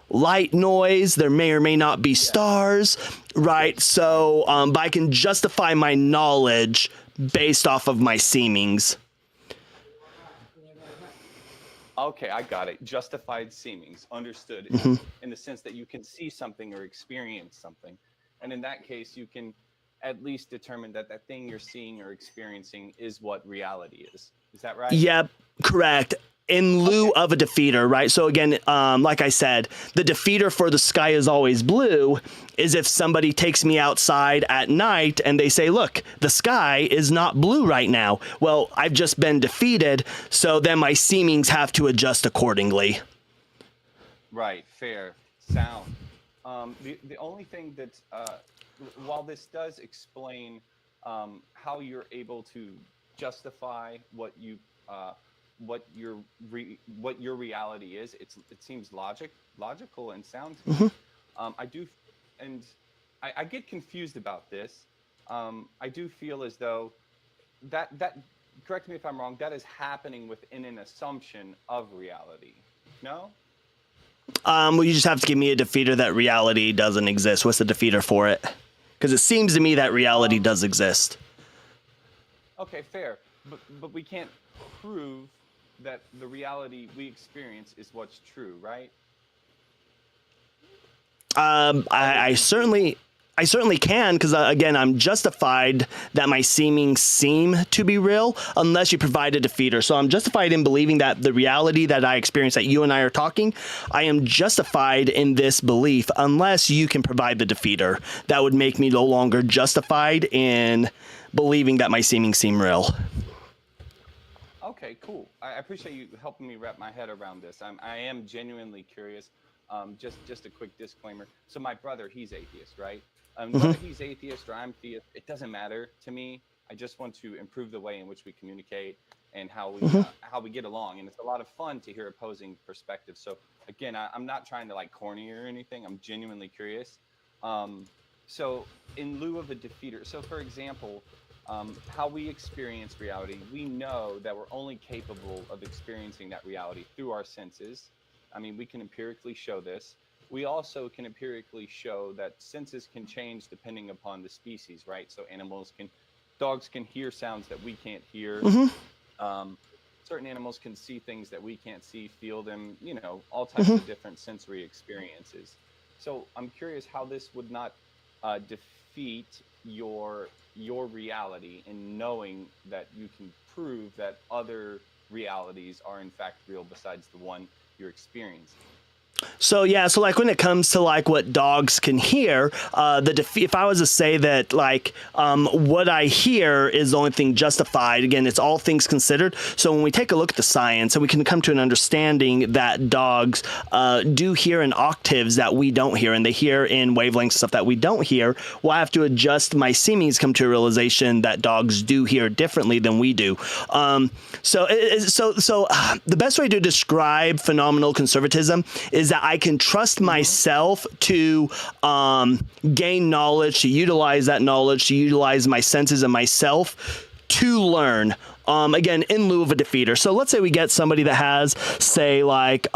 light noise, there may or may not be stars, right? So but I can justify my knowledge based off of my seemings. Okay, I got it. Justified seemings, understood, in the sense that you can see something or experience something. And in that case, you can at least determine that that thing you're seeing or experiencing is what reality is. Is that right? Yep, correct. In lieu of a defeater, right? So again, like I said, the defeater for the sky is always blue is if somebody takes me outside at night and they say, look, the sky is not blue right now. Well, I've just been defeated, so then my seemings have to adjust accordingly. Right, fair, sound. The only thing that, while this does explain how you're able to justify what your reality is, it seems logical and sound to me. I get confused about this. I do feel as though that correct me if I'm wrong, that is happening within an assumption of reality. No? Well, you just have to give me a defeater that reality doesn't exist. What's the defeater for it? Because it seems to me that reality does exist. Okay, fair. But we can't prove that the reality we experience is what's true, right? I certainly can, because again, I'm justified that my seemings seem to be real unless you provide a defeater. So I'm justified in believing that the reality that I experience, that you and I are talking, I am justified in this belief unless you can provide the defeater. That would make me no longer justified in believing that my seemings seem real. Okay, cool. I appreciate you helping me wrap my head around this. I am genuinely curious. Just a quick disclaimer. So my brother, he's atheist, right? Whether he's atheist or I'm theist, it doesn't matter to me. I just want to improve the way in which we communicate and how we get along. And it's a lot of fun to hear opposing perspectives. So again, I'm not trying to like corny or anything. I'm genuinely curious. So in lieu of a defeater, so for example, how we experience reality, we know that we're only capable of experiencing that reality through our senses. I mean, we can empirically show this. We also can empirically show that senses can change depending upon the species, right? So dogs can hear sounds that we can't hear. Certain animals can see things that we can't see, feel them, all types of different sensory experiences. So I'm curious how this would not defeat your reality in knowing that you can prove that other realities are in fact real besides the one you're experiencing. So yeah, so like when it comes to like what dogs can hear, if I was to say that like what I hear is the only thing justified, again, it's all things considered. So when we take a look at the science, and we can come to an understanding that dogs do hear in octaves that we don't hear, and they hear in wavelengths stuff that we don't hear. Well, I have to adjust my seemings, come to a realization that dogs do hear differently than we do. So the best way to describe phenomenal conservatism is that I can trust myself to gain knowledge, to utilize that knowledge, to utilize my senses and myself to learn. Again, in lieu of a defeater. So let's say we get somebody that has, say, like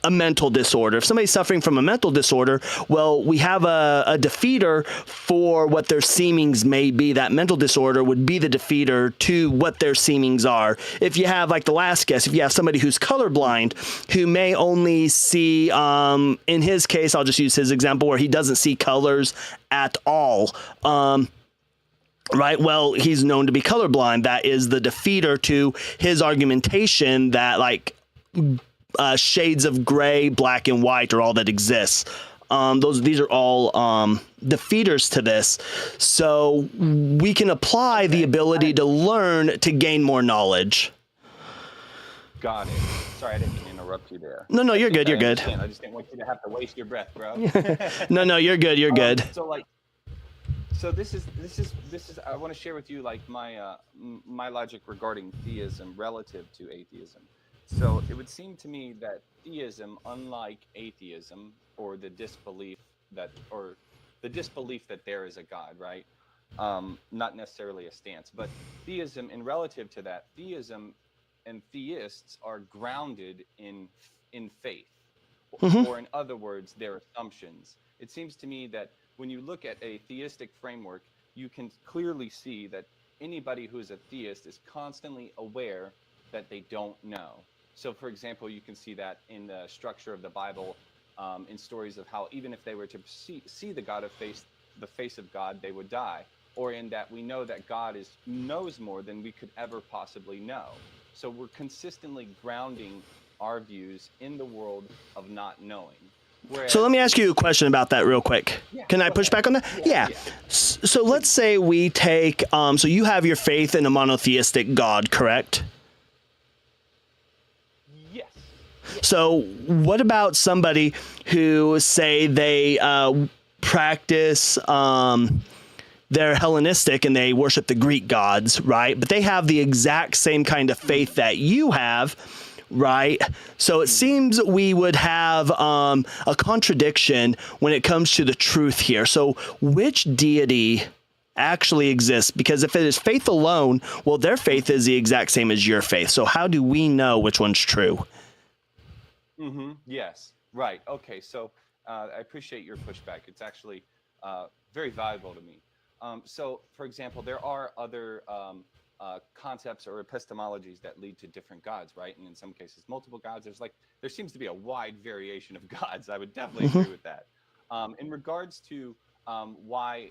a mental disorder. If somebody's suffering from a mental disorder, well, we have a defeater for what their seemings may be. That mental disorder would be the defeater to what their seemings are. If you have, like the last guess, if you have somebody who's colorblind, who may only see, in his case, I'll just use his example where he doesn't see colors at all. Right. Well, he's known to be colorblind. That is the defeater to his argumentation that like shades of gray, black, and white are all that exists. These are all defeaters to this. So we can apply the ability to learn to gain more knowledge. Got it. Sorry, I didn't mean to interrupt you there. No, you're good. You're good. I just didn't want you to have to waste your breath, bro. No, you're good. You're good. So this is I want to share with you like my logic regarding theism relative to atheism. So it would seem to me that theism, unlike atheism, or the disbelief that there is a God, right? not necessarily a stance. But theism, and relative to that, theism and theists are grounded in faith, or in other words, their assumptions. It seems to me that when you look at a theistic framework, you can clearly see that anybody who's a theist is constantly aware that they don't know. So, for example, you can see that in the structure of the Bible, in stories of how even if they were to see the face of God, they would die. Or in that we know that God knows more than we could ever possibly know. So we're consistently grounding our views in the world of not knowing. Whereas, So let me ask you a question about that real quick. Can I push back on that? Yeah. So let's say we take, so you have your faith in a monotheistic God, correct? Yes. So what about somebody who say they practice, they're Hellenistic and they worship the Greek gods, right? But they have the exact same kind of faith that you have, right? So it seems we would have a contradiction when it comes to the truth here. So which deity actually exists? Because if it is faith alone, well, their faith is the exact same as your faith. So how do we know which one's true? Yes. Right. Okay. So I appreciate your pushback. It's actually very valuable to me. So, for example, there are other concepts or epistemologies that lead to different gods, right? And in some cases, multiple gods. There seems to be a wide variation of gods. I would definitely agree with that. In regards to why,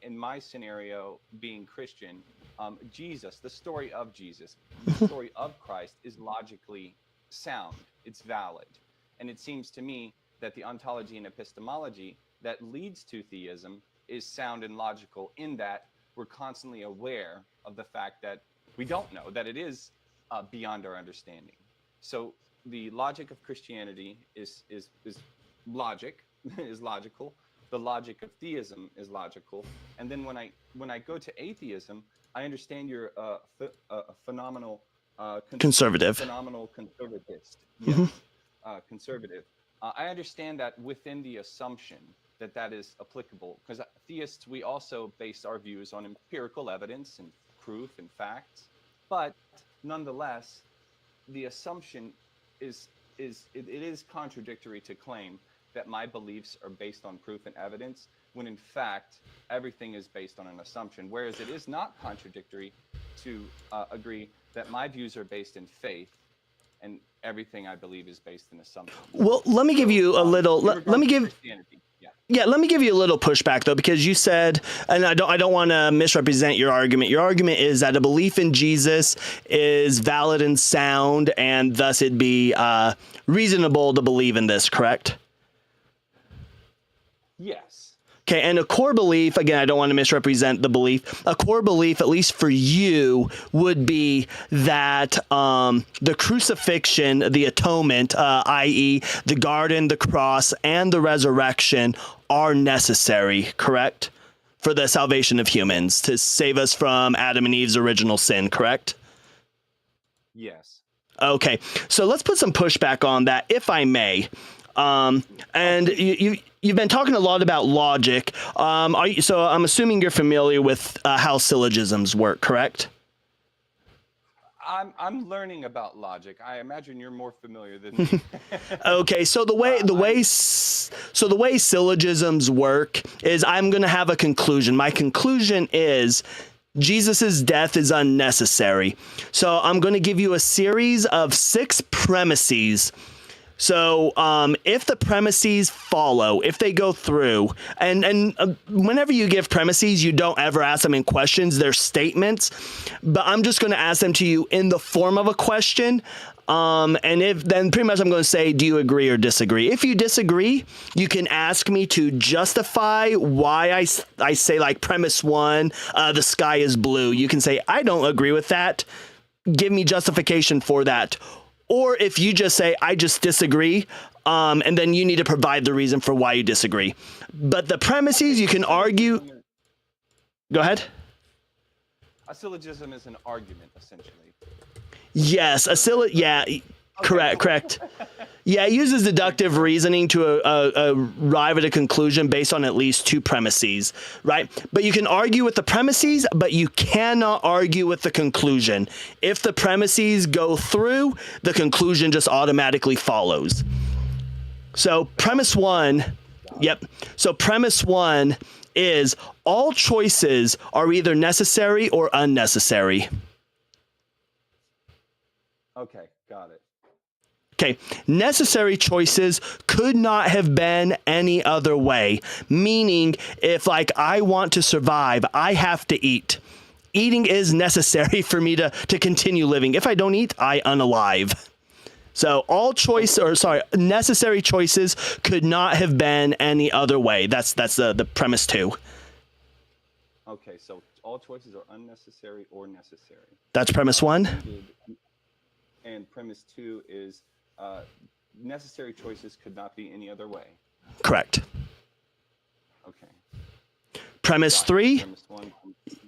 in my scenario, being Christian, Jesus, the story of Jesus, the story of Christ is logically sound. It's valid. And it seems to me that the ontology and epistemology that leads to theism is sound and logical in that we're constantly aware of the fact that we don't know, that it is beyond our understanding. So the logic of Christianity is logic, is logical. The logic of theism is logical. And then when I go to atheism, I understand you're a phenomenal Conservative. Phenomenal conservatist. Yes, conservative. I understand that within the assumption that is applicable, because theists, we also base our views on empirical evidence and proof and facts, but nonetheless, the assumption is contradictory to claim that my beliefs are based on proof and evidence, when in fact, everything is based on an assumption, whereas it is not contradictory to agree that my views are based in faith and everything I believe is based in assumption. Well, let me give you a little, let me give, yeah, let me give you a little pushback though, because you said, and I don't want to misrepresent your argument. Your argument is that a belief in Jesus is valid and sound, and thus it'd be reasonable to believe in this, correct? Yes. Okay, and a core belief, again, I don't want to misrepresent the belief, a core belief, at least for you, would be that the crucifixion, the atonement, i.e. the garden, the cross, and the resurrection are necessary, correct? For the salvation of humans, to save us from Adam and Eve's original sin, correct? Yes. Okay, so let's put some pushback on that, if I may. And you've been talking a lot about logic. So I'm assuming you're familiar with how syllogisms work, correct? I'm learning about logic. I imagine you're more familiar than me. Okay, so the way syllogisms work is I'm going to have a conclusion. My conclusion is Jesus's death is unnecessary. So I'm going to give you a series of 6 premises. So if the premises follow, if they go through, and whenever you give premises, you don't ever ask them in questions, they're statements, but I'm just going to ask them to you in the form of a question. And then pretty much I'm going to say, do you agree or disagree? If you disagree, you can ask me to justify why I say, like, premise 1, the sky is blue. You can say, I don't agree with that. Give me justification for that. Or if you just say, I just disagree, and then you need to provide the reason for why you disagree. But the premises, you can argue. Go ahead. A syllogism is an argument, essentially. Yes, yeah, correct. Yeah, it uses deductive reasoning to arrive at a conclusion based on at least two premises, right? But you can argue with the premises, but you cannot argue with the conclusion. If the premises go through, the conclusion just automatically follows. So premise one, So premise one is all choices are either necessary or unnecessary. Okay, got it. Okay, necessary choices could not have been any other way. Meaning, if like I want to survive, I have to eat. Eating is necessary for me to continue living. If I don't eat, I unalive. So necessary choices could not have been any other way. That's the premise two. Okay, so all choices are unnecessary or necessary. That's premise one. And premise two is necessary choices could not be any other way. Correct. Okay. Premise three. Premise one. Okay.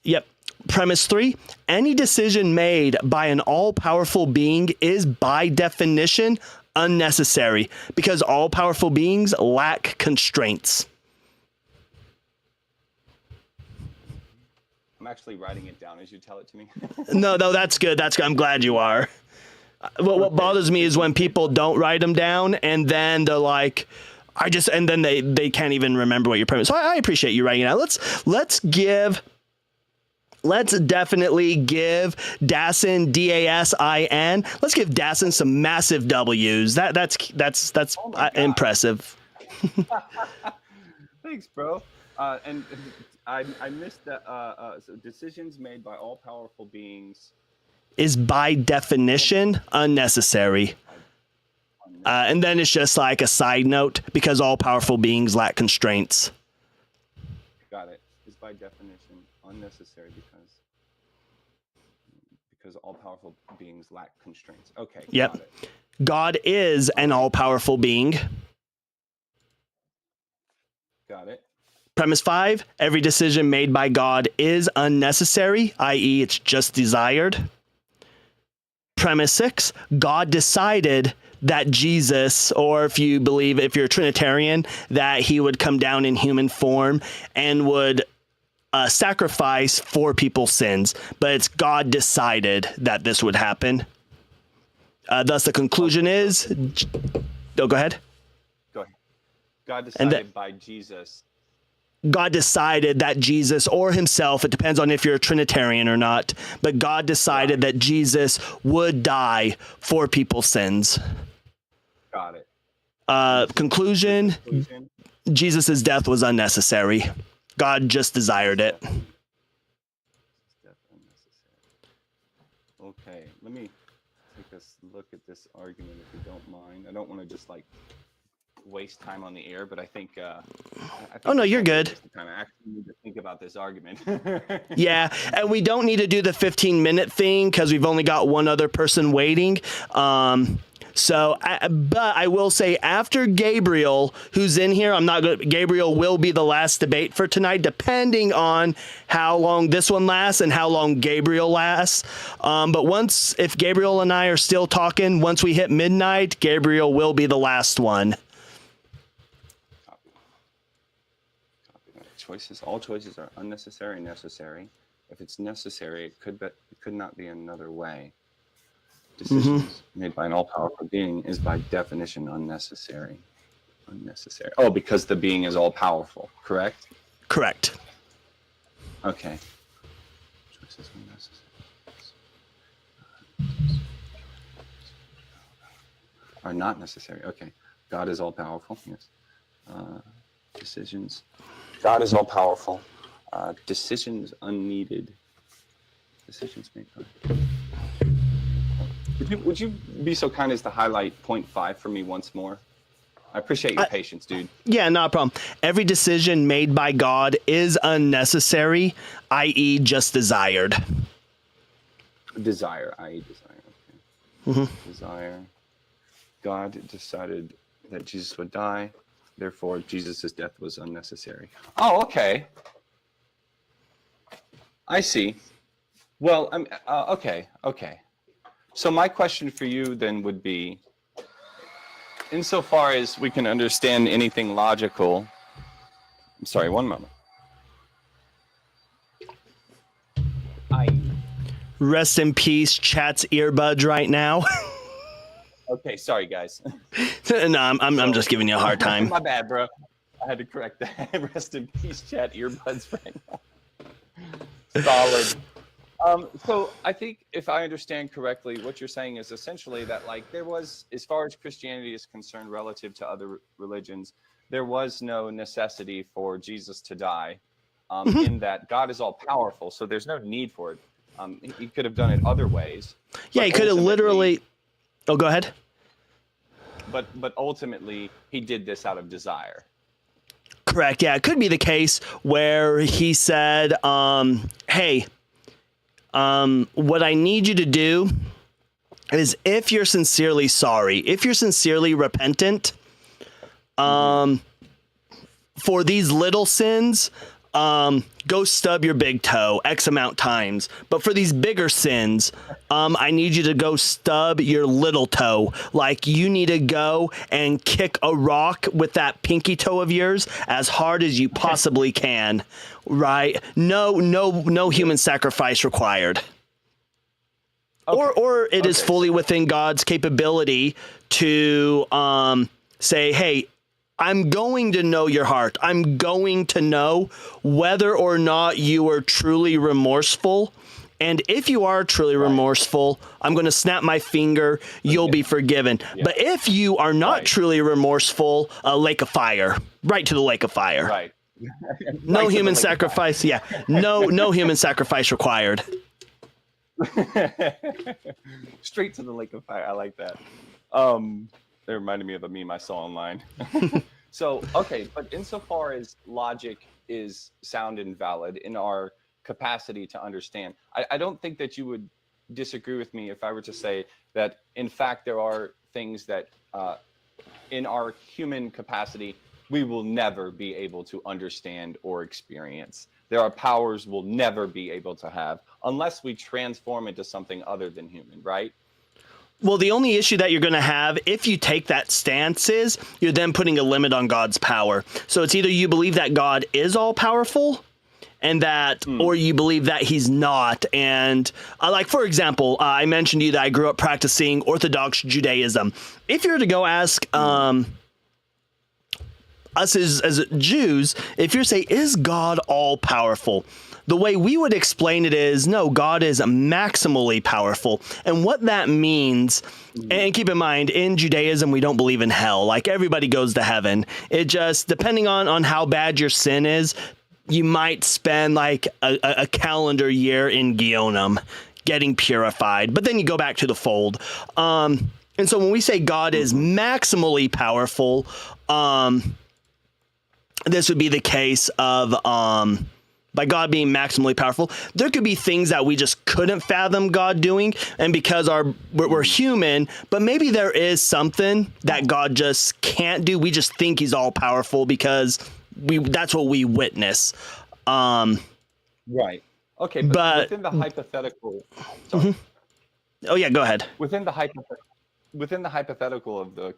Yep. Premise three, any decision made by an all-powerful being is by definition unnecessary because all-powerful beings lack constraints. I'm actually writing it down as you tell it to me. No, that's good. That's good. I'm glad you are. What bothers me is when people don't write them down and then they're like, and then they can't even remember what your premise. So I appreciate you writing it out. Let's definitely give Dassen, Dasin. Let's give Dassen some massive W's. That's impressive. Thanks, bro. And I missed that. So decisions made by all powerful beings is by definition unnecessary. And then it's just like a side note because all powerful beings lack constraints. Got it. Is by definition unnecessary because all powerful beings lack constraints. Okay. Yep. Got it. God is an all powerful being. Got it. Premise 5, every decision made by God is unnecessary, i.e. it's just desired. Premise 6, God decided that Jesus, or if you're a Trinitarian, that he would come down in human form and would sacrifice for people's sins. But it's God decided that this would happen. Thus the conclusion is... go ahead. Go ahead. God decided by Jesus. God decided that Jesus or himself, it depends on if you're a Trinitarian or not, but God decided that Jesus would die for people's sins. Got it. Conclusion, Jesus' death was unnecessary. God just desired it. Okay, let me take a look at this argument if you don't mind. I don't want to just waste time on the air, but I think oh no, you're good. I actually need to think about this argument. Yeah, and we don't need to do the 15-minute thing because we've only got one other person waiting. But I will say after Gabriel, who's in here, Gabriel will be the last debate for tonight, depending on how long this one lasts and how long Gabriel lasts. But if Gabriel and I are still talking, once we hit midnight, Gabriel will be the last one. All choices are unnecessary and necessary. If it's necessary, it could not be another way. Decisions made by an all-powerful being is by definition unnecessary. Oh, because the being is all-powerful, correct? Correct. Okay. Choices are not necessary. Okay. God is all-powerful. Yes. Decisions. God is all-powerful. Decisions unneeded. Decisions made by... Would you be so kind as to highlight point 5 for me once more? I appreciate your patience, dude. Yeah, not a problem. Every decision made by God is unnecessary, i.e. just desired. Desire, i.e. desire. Okay. Desire. God decided that Jesus would die. Therefore, Jesus' death was unnecessary. Oh, okay. I see. Well, okay. So my question for you then would be, insofar as we can understand anything logical. I'm sorry, one moment. Rest in peace, chat's earbuds right now. Okay, sorry guys. No, I'm just giving you a hard time. My bad, bro. I had to correct that. Rest in peace, chat earbuds right now. Solid. So I think if I understand correctly, what you're saying is essentially that, like, there was, as far as Christianity is concerned relative to other religions, there was no necessity for Jesus to die, in that God is all powerful, so there's no need for it. He could have done it other ways. Yeah, he could have literally. Oh, go ahead. But ultimately, he did this out of desire. Correct. Yeah, it could be the case where he said, "Hey, what I need you to do is, if you're sincerely sorry, if you're sincerely repentant, for these little sins, go stub your big toe X amount times. But for these bigger sins, I need you to go stub your little toe. Like, you need to go and kick a rock with that pinky toe of yours as hard as you possibly can." Right? No human sacrifice required. Okay. Or it is fully within God's capability to say, "Hey, I'm going to know your heart. I'm going to know whether or not you are truly remorseful. And if you are truly remorseful, I'm going to snap my finger. You'll be forgiven. Yeah. But if you are not truly remorseful, a lake of fire, right to the lake of fire." Right. No human sacrifice. Yeah. No human sacrifice required. Straight to the lake of fire. I like that. That reminded me of a meme I saw online. So, okay, but insofar as logic is sound and valid in our capacity to understand, I don't think that you would disagree with me if I were to say that, in fact, there are things that in our human capacity, we will never be able to understand or experience. There are powers we'll never be able to have unless we transform into something other than human, right? Well, the only issue that you're going to have if you take that stance is you're then putting a limit on God's power. So it's either you believe that God is all powerful and that, or you believe that he's not. And like, for example, I mentioned to you that I grew up practicing Orthodox Judaism. If you were to go ask us as Jews, if you're say, is God all powerful? The way we would explain it is, no, God is maximally powerful. And what that means, and keep in mind, in Judaism, we don't believe in hell. Like, everybody goes to heaven. It just, depending on how bad your sin is, you might spend like a calendar year in Geonim getting purified. But then you go back to the fold. And so when we say God is maximally powerful, this would be the case of... by God being maximally powerful, there could be things that we just couldn't fathom God doing, and because we're human, but maybe there is something that God just can't do. We just think he's all powerful because that's what we witness. Right. Okay, but within the hypothetical... Sorry. Oh, yeah, go ahead. Within the hypothetical of the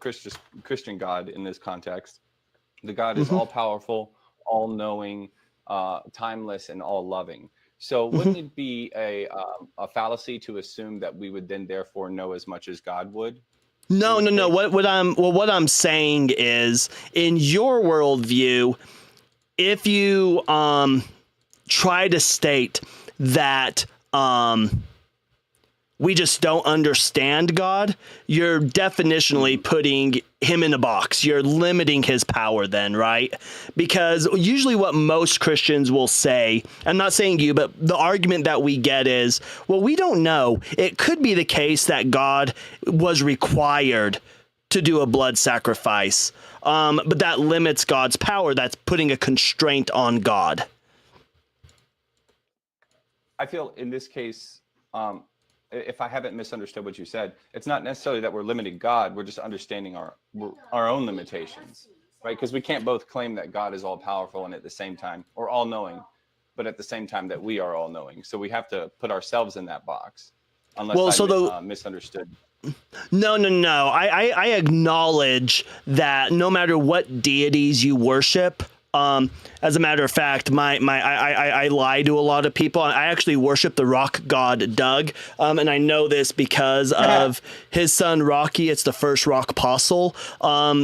Christian God in this context, the God is all-powerful, all-knowing, timeless, and all-loving. So wouldn't it be a fallacy to assume that we would then therefore know as much as God would? No. What I'm saying is, in your worldview, if you try to state that we just don't understand God, you're definitionally putting him in a box. You're limiting his power then, right? Because usually what most Christians will say, I'm not saying you, but the argument that we get is, well, we don't know. It could be the case that God was required to do a blood sacrifice, but that limits God's power. That's putting a constraint on God. I feel in this case, if I haven't misunderstood what you said, it's not necessarily that we're limiting God. We're just understanding our own limitations, right? Because we can't both claim that God is all powerful and at the same time, or all knowing, but at the same time that we are all knowing. So we have to put ourselves in that box, unless misunderstood No. I acknowledge that no matter what deities you worship, as a matter of fact, I lie to a lot of people. I actually worship the rock god Doug, and I know this because of his son Rocky. It's the first rock apostle.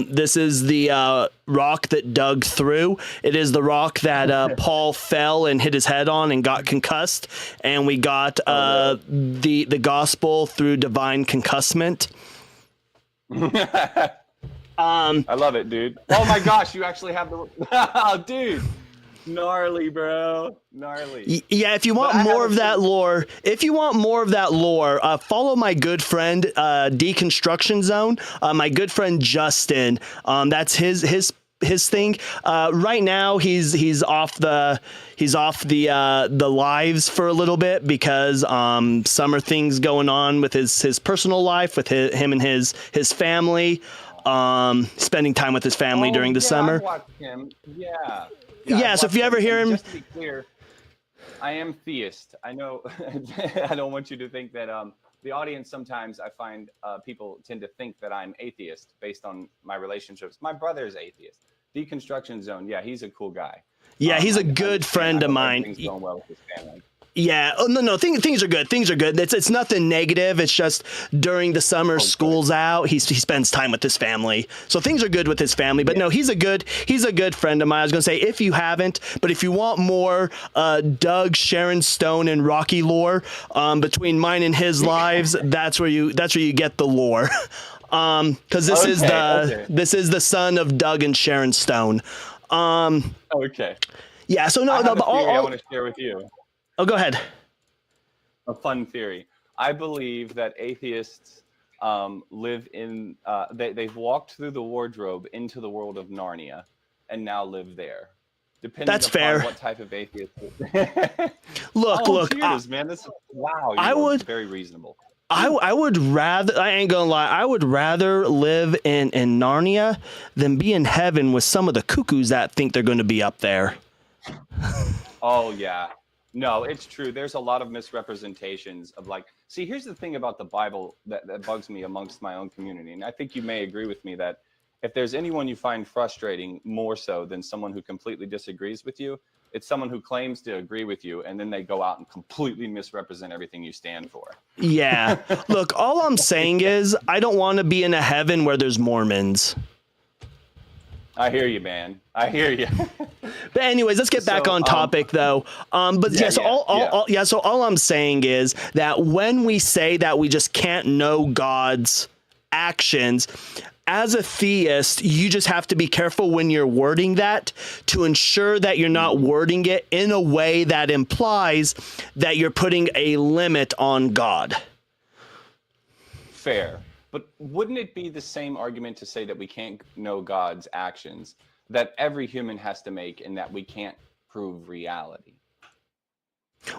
This is the rock that Doug threw. It is the rock that Paul fell and hit his head on and got concussed, and we got the gospel through divine concussment. I love it, dude. Oh my gosh, you actually have the oh, dude. Gnarly, bro. Gnarly. Yeah, if you want more of that lore, follow my good friend Deconstruction Zone. My good friend Justin. That's his thing. Right now he's off the lives for a little bit because summer things going on with his personal life with him and his family. Spending time with his family during the summer. I watched him. Yeah, so if you ever hear him, just to be clear, I am theist. I know. I don't want you to think that the audience. Sometimes I find people tend to think that I'm atheist based on my relationships. My brother is atheist. Deconstruction Zone. Yeah, he's a cool guy. Yeah, he's a good friend of mine. Things going well with his family. Yeah. Oh, no. Things are good. Things are good. It's nothing negative. It's just during the summer, school's out. He spends time with his family. So things are good with his family. But no, he's a good friend of mine. I was going to say, if you haven't, but if you want more Doug, Sharon Stone, and Rocky lore between mine and his lives, that's where you get the lore. Because this is the son of Doug and Sharon Stone. Okay. Yeah. So no. I have a theory I I'll want to share with you. Oh, go ahead. A fun theory. I believe that atheists live in, they've walked through the wardrobe into the world of Narnia and now live there. Depending That's upon fair. what type of atheist. Look. Cheers, man. This is, wow. I would very reasonable. I would rather, I ain't gonna lie, I would rather live in Narnia than be in heaven with some of the cuckoos that think they're going to be up there. Oh, yeah. No, it's true. There's a lot of misrepresentations of see, here's the thing about the Bible that bugs me amongst my own community. And I think you may agree with me that if there's anyone you find frustrating more so than someone who completely disagrees with you, it's someone who claims to agree with you and then they go out and completely misrepresent everything you stand for. Yeah. Look, all I'm saying is I don't want to be in a heaven where there's Mormons. I hear you, man. I hear you. But anyways, let's get back on topic though. So all I'm saying is that when we say that we just can't know God's actions, as a theist, you just have to be careful when you're wording that to ensure that you're not wording it in a way that implies that you're putting a limit on God. Fair. But wouldn't it be the same argument to say that we can't know God's actions that every human has to make and that we can't prove reality?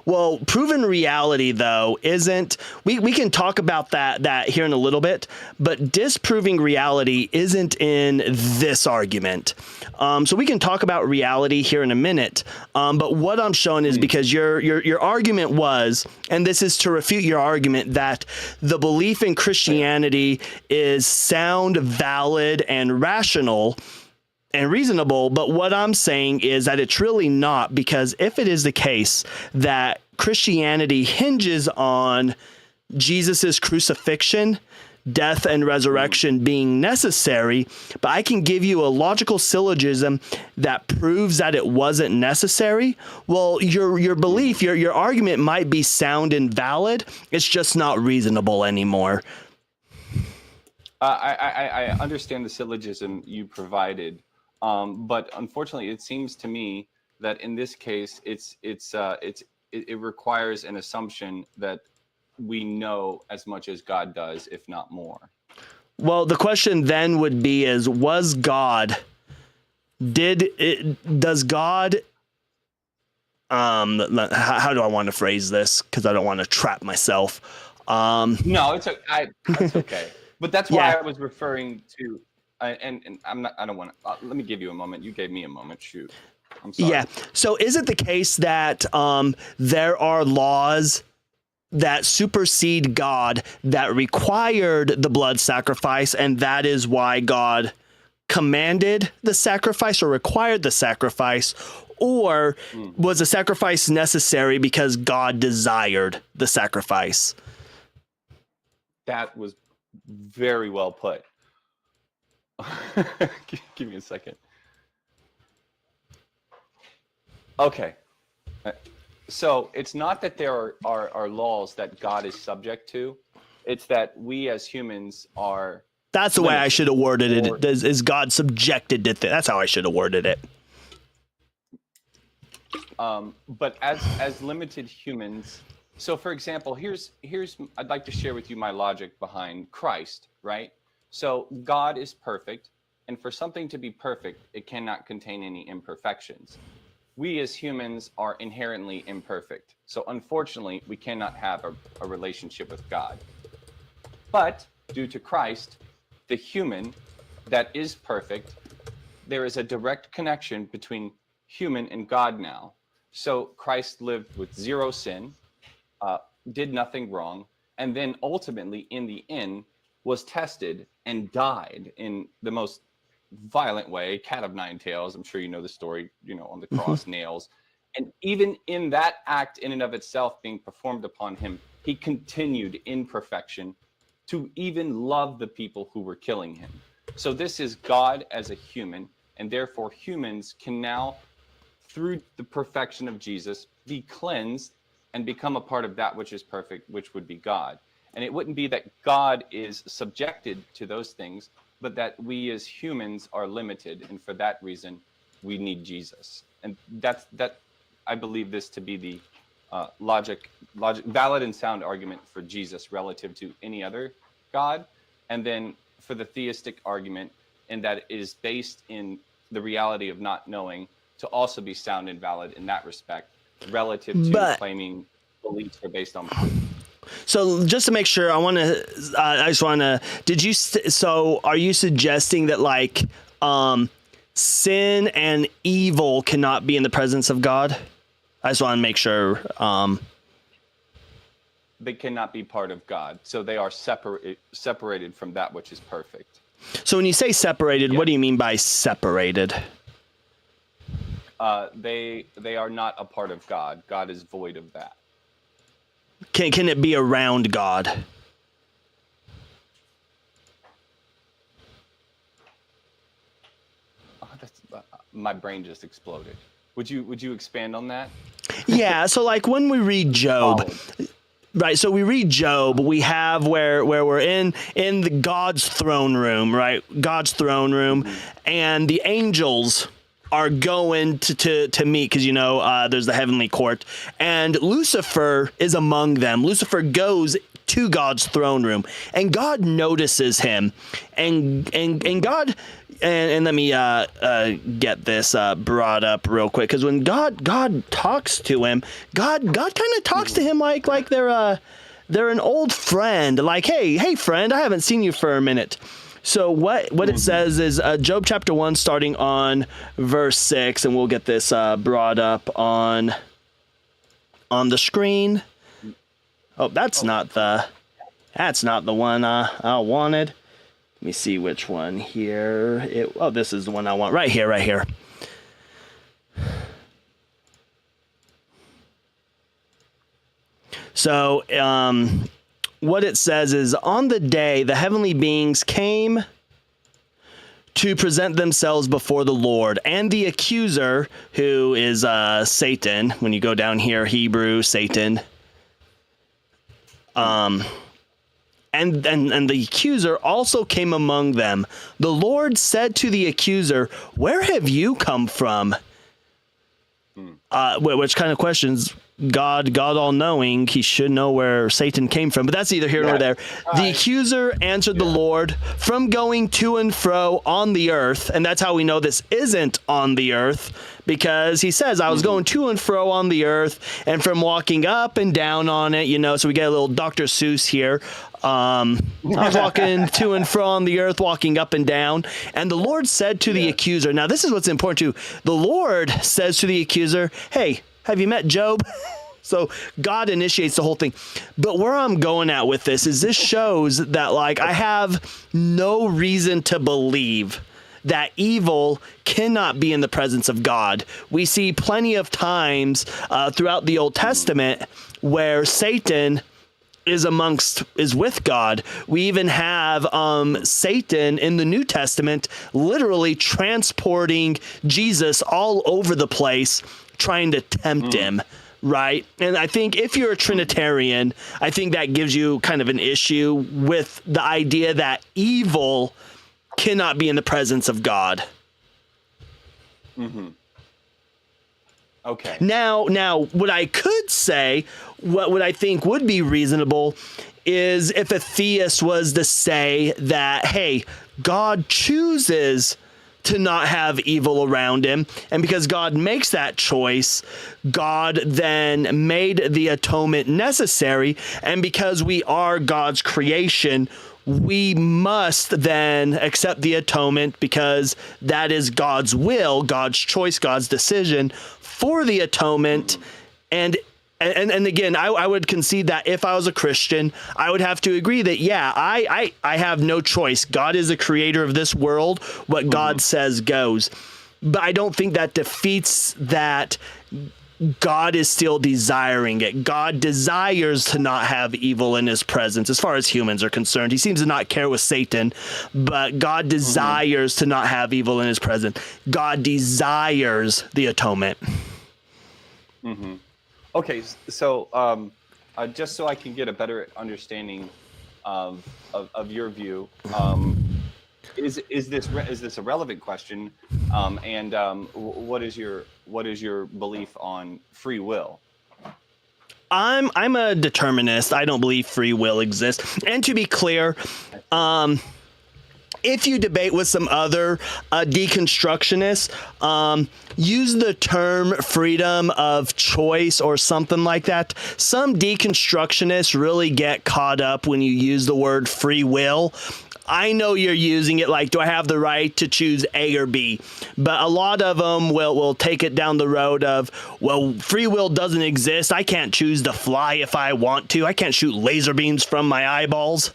Well, proven reality, though, isn't we can talk about that here in a little bit, but disproving reality isn't in this argument. So we can talk about reality here in a minute. But what I'm showing is because your argument was, and this is to refute your argument, that the belief in Christianity is sound, valid, and rational and reasonable, but what I'm saying is that it's really not, because if it is the case that Christianity hinges on Jesus's crucifixion, death, and resurrection being necessary, but I can give you a logical syllogism that proves that it wasn't necessary, well, your belief, your argument might be sound and valid, it's just not reasonable anymore. I understand the syllogism you provided. But unfortunately, it seems to me that in this case, it requires an assumption that we know as much as God does, if not more. Well, the question then would be: does God? How do I want to phrase this? Because I don't want to trap myself. No, it's okay. But that's why I was referring to. And I'm not. I don't want to. Let me give you a moment. You gave me a moment. Shoot. I'm sorry. Yeah. So is it the case that there are laws that supersede God that required the blood sacrifice, and that is why God commanded the sacrifice or required the sacrifice? Or was the sacrifice necessary because God desired the sacrifice? That was very well put. Give me a second. Okay. So it's not that there are laws that God is subject to. It's that we as humans are. That's the way I should have worded it. Is God subjected to that's how I should have worded it. But as limited humans, so for example, here's I'd like to share with you my logic behind Christ, right? So God is perfect, and for something to be perfect, it cannot contain any imperfections. We as humans are inherently imperfect. So unfortunately, we cannot have a relationship with God. But due to Christ, the human that is perfect, there is a direct connection between human and God now. So Christ lived with zero sin, did nothing wrong, and then ultimately in the end was tested and died in the most violent way, cat of nine tails. I'm sure you know the story, on the cross, nails. And even in that act in and of itself being performed upon him, he continued in perfection to even love the people who were killing him. So this is God as a human, and therefore humans can now, through the perfection of Jesus, be cleansed and become a part of that which is perfect, which would be God. And it wouldn't be that God is subjected to those things, but that we as humans are limited, and for that reason, we need Jesus. And that I believe this to be the logic, valid and sound argument for Jesus relative to any other God. And then for the theistic argument, in that it is based in the reality of not knowing, to also be sound and valid in that respect, relative to claiming beliefs are based on proof. So just to make sure, so are you suggesting that sin and evil cannot be in the presence of God? I just want to make sure. They cannot be part of God. So they are separated from that which is perfect. So when you say separated, what do you mean by separated? They are not a part of God. God is void of that. Can it be around God? My brain just exploded. Would you expand on that? Yeah. So when we read Job, right? So we read Job. We have where we're in the God's throne room, right? God's throne room, and the angels are going to meet, because there's the heavenly court, and Lucifer is among them. Lucifer goes to God's throne room, and God notices him, and God, and let me get this brought up real quick, because when God talks to him, God kind of talks to him like they're an old friend, like, hey friend, I haven't seen you for a minute. So what it says is Job chapter 1, starting on verse 6, and we'll get this brought up on the screen. Oh, that's not the one I wanted. Let me see which one here. This is the one I want. Right here. So, what it says is, on the day the heavenly beings came to present themselves before the Lord, and the accuser, who is Satan, when you go down here, Hebrew, Satan, and the accuser also came among them. The Lord said to the accuser, "Where have you come from?" Which kind of questions God all-knowing, he should know where Satan came from, but that's neither here nor there. The accuser answered the Lord, "From going to and fro on the earth," and that's how we know this isn't on the earth, because he says, "I was going to and fro on the earth, and from walking up and down on it," so we get a little Dr. Seuss here. I was walking to and fro on the earth, walking up and down. And the Lord said to the accuser, now this is what's important too. The Lord says to the accuser, "Hey, have you met Job?" So God initiates the whole thing. But where I'm going at with this shows that, like, I have no reason to believe that evil cannot be in the presence of God. We see plenty of times throughout the Old Testament where Satan is with God. We even have Satan in the New Testament literally transporting Jesus all over the place, trying to tempt him, right? And I think if you're a Trinitarian, I think that gives you kind of an issue with the idea that evil cannot be in the presence of God. Okay. Now, what I could say, what I think would be reasonable, is if a theist was to say that, hey, God chooses to not have evil around him, and because God makes that choice, God then made the atonement necessary, and because we are God's creation, we must then accept the atonement because that is God's will, God's choice, God's decision for the atonement. And again, I would concede that if I was a Christian, I would have to agree that, yeah, I have no choice. God is the creator of this world. What God says goes. But I don't think that defeats that God is still desiring it. God desires to not have evil in his presence as far as humans are concerned. He seems to not care with Satan, but God desires to not have evil in his presence. God desires the atonement. Okay, so just so I can get a better understanding of your view, is this a relevant question? What is your belief on free will? I'm a determinist. I don't believe free will exists. And to be clear, if you debate with some other deconstructionists, use the term freedom of choice or something like that. Some deconstructionists really get caught up when you use the word free will. I know you're using it like, do I have the right to choose A or B? But a lot of them will take it down the road of, well, free will doesn't exist. I can't choose to fly if I want to. I can't shoot laser beams from my eyeballs.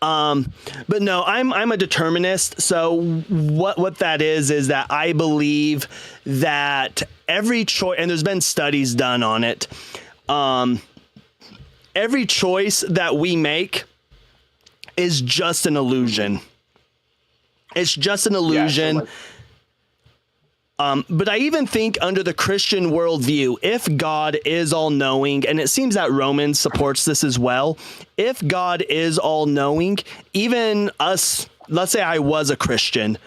But no, I'm a determinist. So what that is that I believe that every choice, and there's been studies done on it, every choice that we make is just an illusion. It's just an illusion. But I even think under the Christian worldview, if God is all-knowing, and it seems that Romans supports this as well, if God is all-knowing, even us, let's say I was a Christian,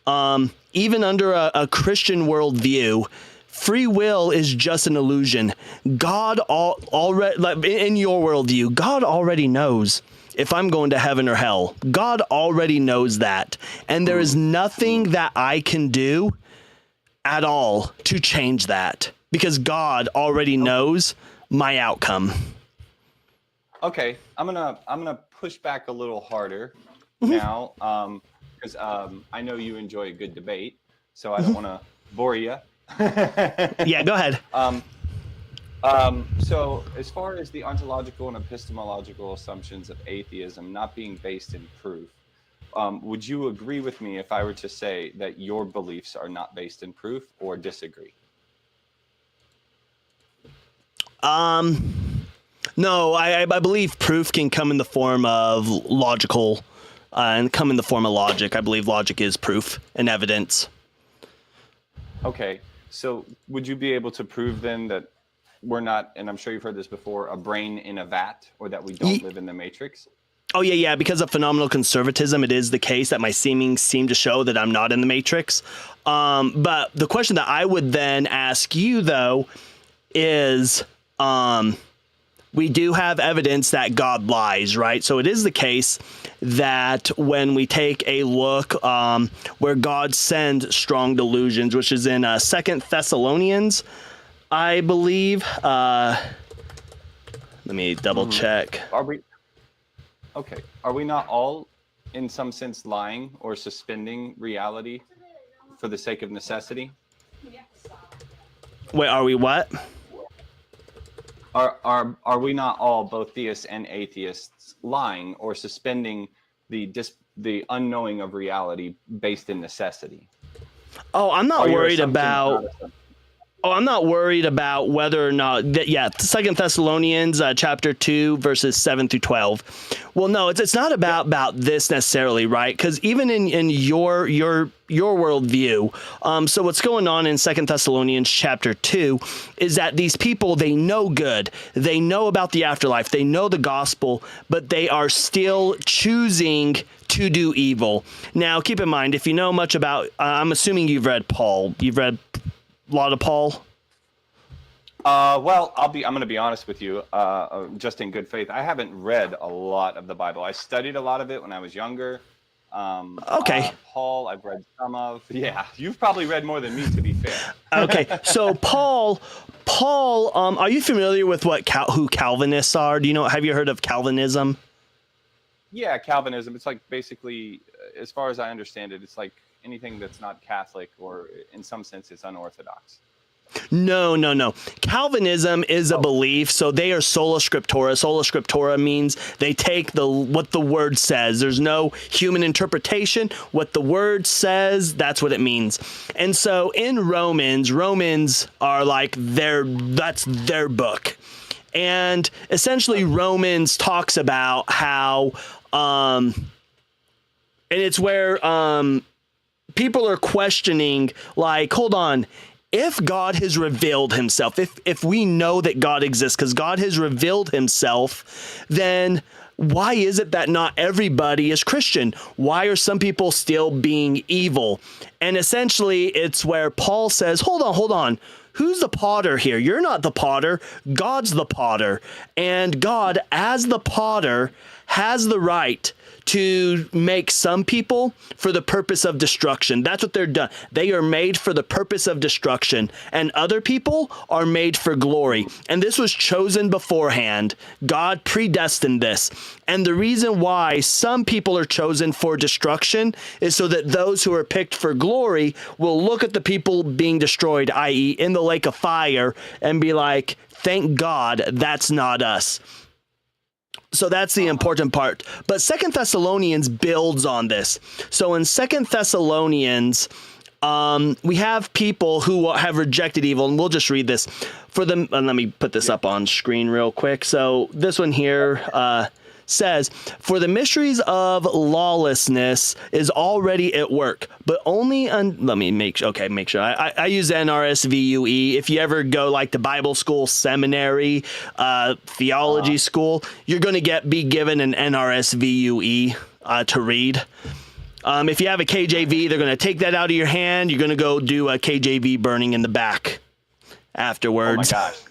even under a Christian worldview, free will is just an illusion. God already, like in your worldview, God already knows if I'm going to heaven or hell. God already knows that. And there is nothing that I can do at all to change that because God already knows my outcome. Okay, I'm gonna push back a little harder now, because I know you enjoy a good debate, so I don't want to bore you. Yeah, go ahead. So as far as the ontological and epistemological assumptions of atheism not being based in proof, would you agree with me if I were to say that your beliefs are not based in proof, or disagree? No, I believe proof can come in the form of logical, and come in the form of logic. I believe logic is proof and evidence. Okay, so would you be able to prove then that we're not, and I'm sure you've heard this before, a brain in a vat, or that we don't live in the matrix? Oh, yeah. Because of phenomenal conservatism, it is the case that my seemings seem to show that I'm not in the matrix. But the question that I would then ask you, though, is we do have evidence that God lies, right? So it is the case that when we take a look where God sends strong delusions, which is in 2 Thessalonians, I believe. Let me double check. Are we not all, in some sense, lying or suspending reality for the sake of necessity? Wait, are we what? are we not all, both theists and atheists, lying or suspending the unknowing of reality based in necessity? Oh, I'm not Are your worried assumptions about. not assumptions? Oh, I'm not worried about whether or not. Yeah, Second Thessalonians chapter 2 verses 7 through 12. Well, no, it's not about this necessarily, right? Because even in your worldview, so what's going on in Second Thessalonians chapter 2 is that these people, they know good, they know about the afterlife, they know the gospel, but they are still choosing to do evil. Now, keep in mind, if you know much about, I'm assuming you've read Paul. You've read a lot of Paul? Well, I'm going to be honest with you, just in good faith. I haven't read a lot of the Bible. I studied a lot of it when I was younger. Okay. Paul, I've read some of. Yeah, you've probably read more than me, to be fair. Okay, so Paul, are you familiar with who Calvinists are? Have you heard of Calvinism? Yeah, Calvinism. It's like basically, as far as I understand it, it's like anything that's not Catholic, or in some sense it's unorthodox. No. Calvinism is a belief, so they are sola scriptura. Sola scriptura means they take what the word says. There's no human interpretation. What the word says, that's what it means. And so in Romans are like that's their book. And essentially Romans talks about how and it's where people are questioning, like, hold on, if God has revealed himself, if we know that God exists because God has revealed himself, then why is it that not everybody is Christian? Why are some people still being evil? And essentially it's where Paul says, hold on. Who's the potter here? You're not the potter. God's the potter. And God, as the potter, has the right to make some people for the purpose of destruction. That's what they're done. They are made for the purpose of destruction, and other people are made for glory. And this was chosen beforehand. God predestined this. And the reason why some people are chosen for destruction is so that those who are picked for glory will look at the people being destroyed, i.e. in the lake of fire, and be like, thank God that's not us. So that's the important part. But Second Thessalonians builds on this. So in Second Thessalonians, we have people who have rejected evil, and we'll just read this for them. And let me put this up on screen real quick. So this one here says, for the mysteries of lawlessness is already at work, but only let me make sure. I use NRSVUE. If you ever go like to Bible school, seminary, theology school, you're going to be given an NRSVUE to read. If you have a KJV, they're going to take that out of your hand. You're going to go do a KJV burning in the back afterwards. Oh my gosh.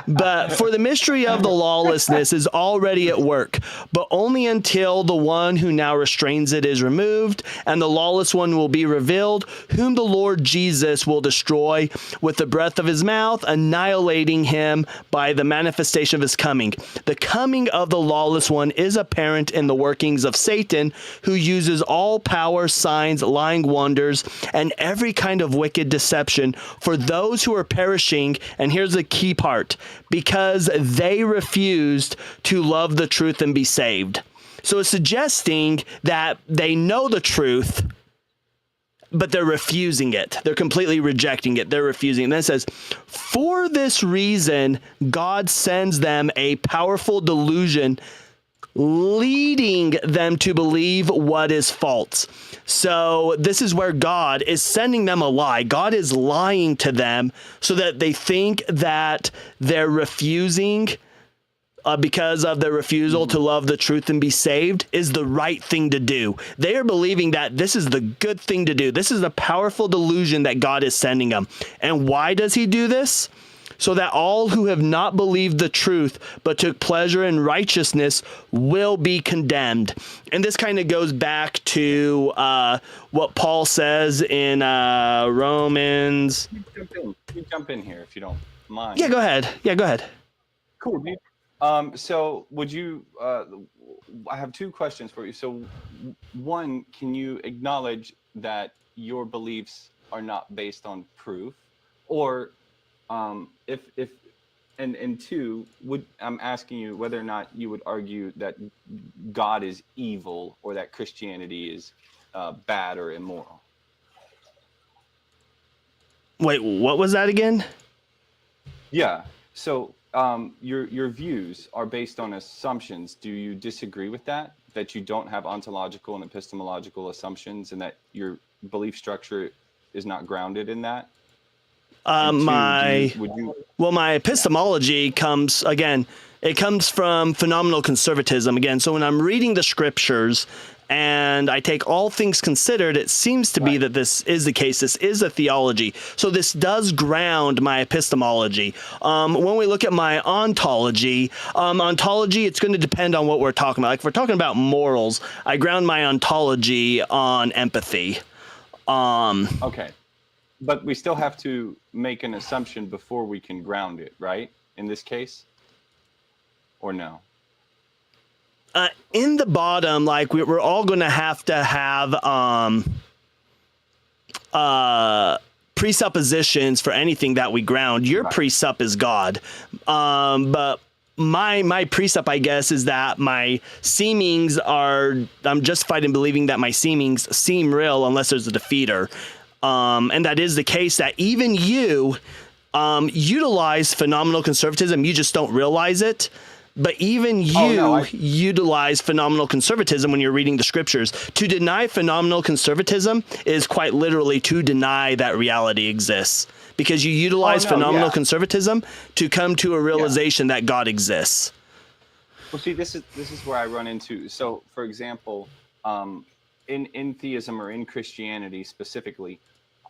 But for the mystery of the lawlessness is already at work, but only until the one who now restrains it is removed, and the lawless one will be revealed, whom the Lord Jesus will destroy with the breath of his mouth, annihilating him by the manifestation of his coming. The coming of the lawless one is apparent in the workings of Satan, who uses all power, signs, lying wonders, and every kind of wicked deception for those who are perishing. And here's the key part, because they refused to love the truth and be saved. So it's suggesting that they know the truth, but they're refusing it. They're completely rejecting it. They're refusing it. And then it says, for this reason, God sends them a powerful delusion, leading them to believe what is false. So this is where God is sending them a lie. God is lying to them so that they think that they're refusing because of their refusal to love the truth and be saved is the right thing to do. They are believing that this is the good thing to do. This is a powerful delusion that God is sending them. And why does he do this? So that all who have not believed the truth but took pleasure in righteousness will be condemned. And this kind of goes back to what Paul says in Romans. You jump in here if you don't mind. Yeah, go ahead. Cool, dude. So would you, I have two questions for you. So one, can you acknowledge that your beliefs are not based on proof? Or if And two, I'm asking you whether or not you would argue that God is evil or that Christianity is bad or immoral. Wait, what was that again? Yeah. So your views are based on assumptions. Do you disagree with that? That you don't have ontological and epistemological assumptions, and that your belief structure is not grounded in that? And two, my epistemology comes from phenomenal conservatism again. So when I'm reading the scriptures and I take all things considered, it seems to be that this is the case. This is a theology. So this does ground my epistemology. When we look at my ontology, it's going to depend on what we're talking about. Like if we're talking about morals, I ground my ontology on empathy. Okay. But we still have to make an assumption before we can ground it, right? In this case? Or no? In the bottom, like we're all going to have presuppositions for anything that we ground. Your presup is God. But my presup, I guess, is that my seemings I'm justified in believing that my seemings seem real unless there's a defeater. And that is the case that even you utilize phenomenal conservatism. You just don't realize it. But even you utilize phenomenal conservatism when you're reading the scriptures. To deny phenomenal conservatism is quite literally to deny that reality exists. Because you utilize phenomenal conservatism to come to a realization that God exists. Well, see, this is where I run into. So, for example, in theism or in Christianity specifically,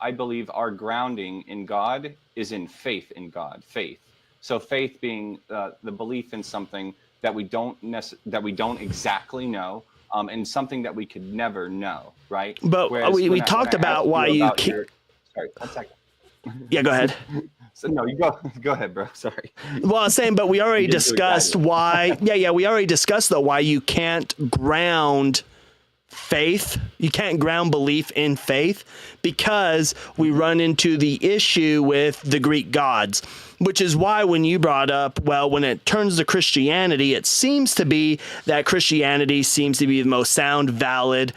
I believe our grounding in God is in faith in God. Faith. So faith being the belief in something that we don't exactly know, and something that we could never know, right? But we talked about why you can't. Sorry, 1 second. Yeah, go ahead. So no, you go ahead, bro. Sorry. Well, I was saying, but we already discussed why. Yeah, we already discussed though why you can't ground faith. You can't ground belief in faith because we run into the issue with the Greek gods, which is why when you brought up, well, when it turns to Christianity, it seems to be that Christianity seems to be the most sound, valid,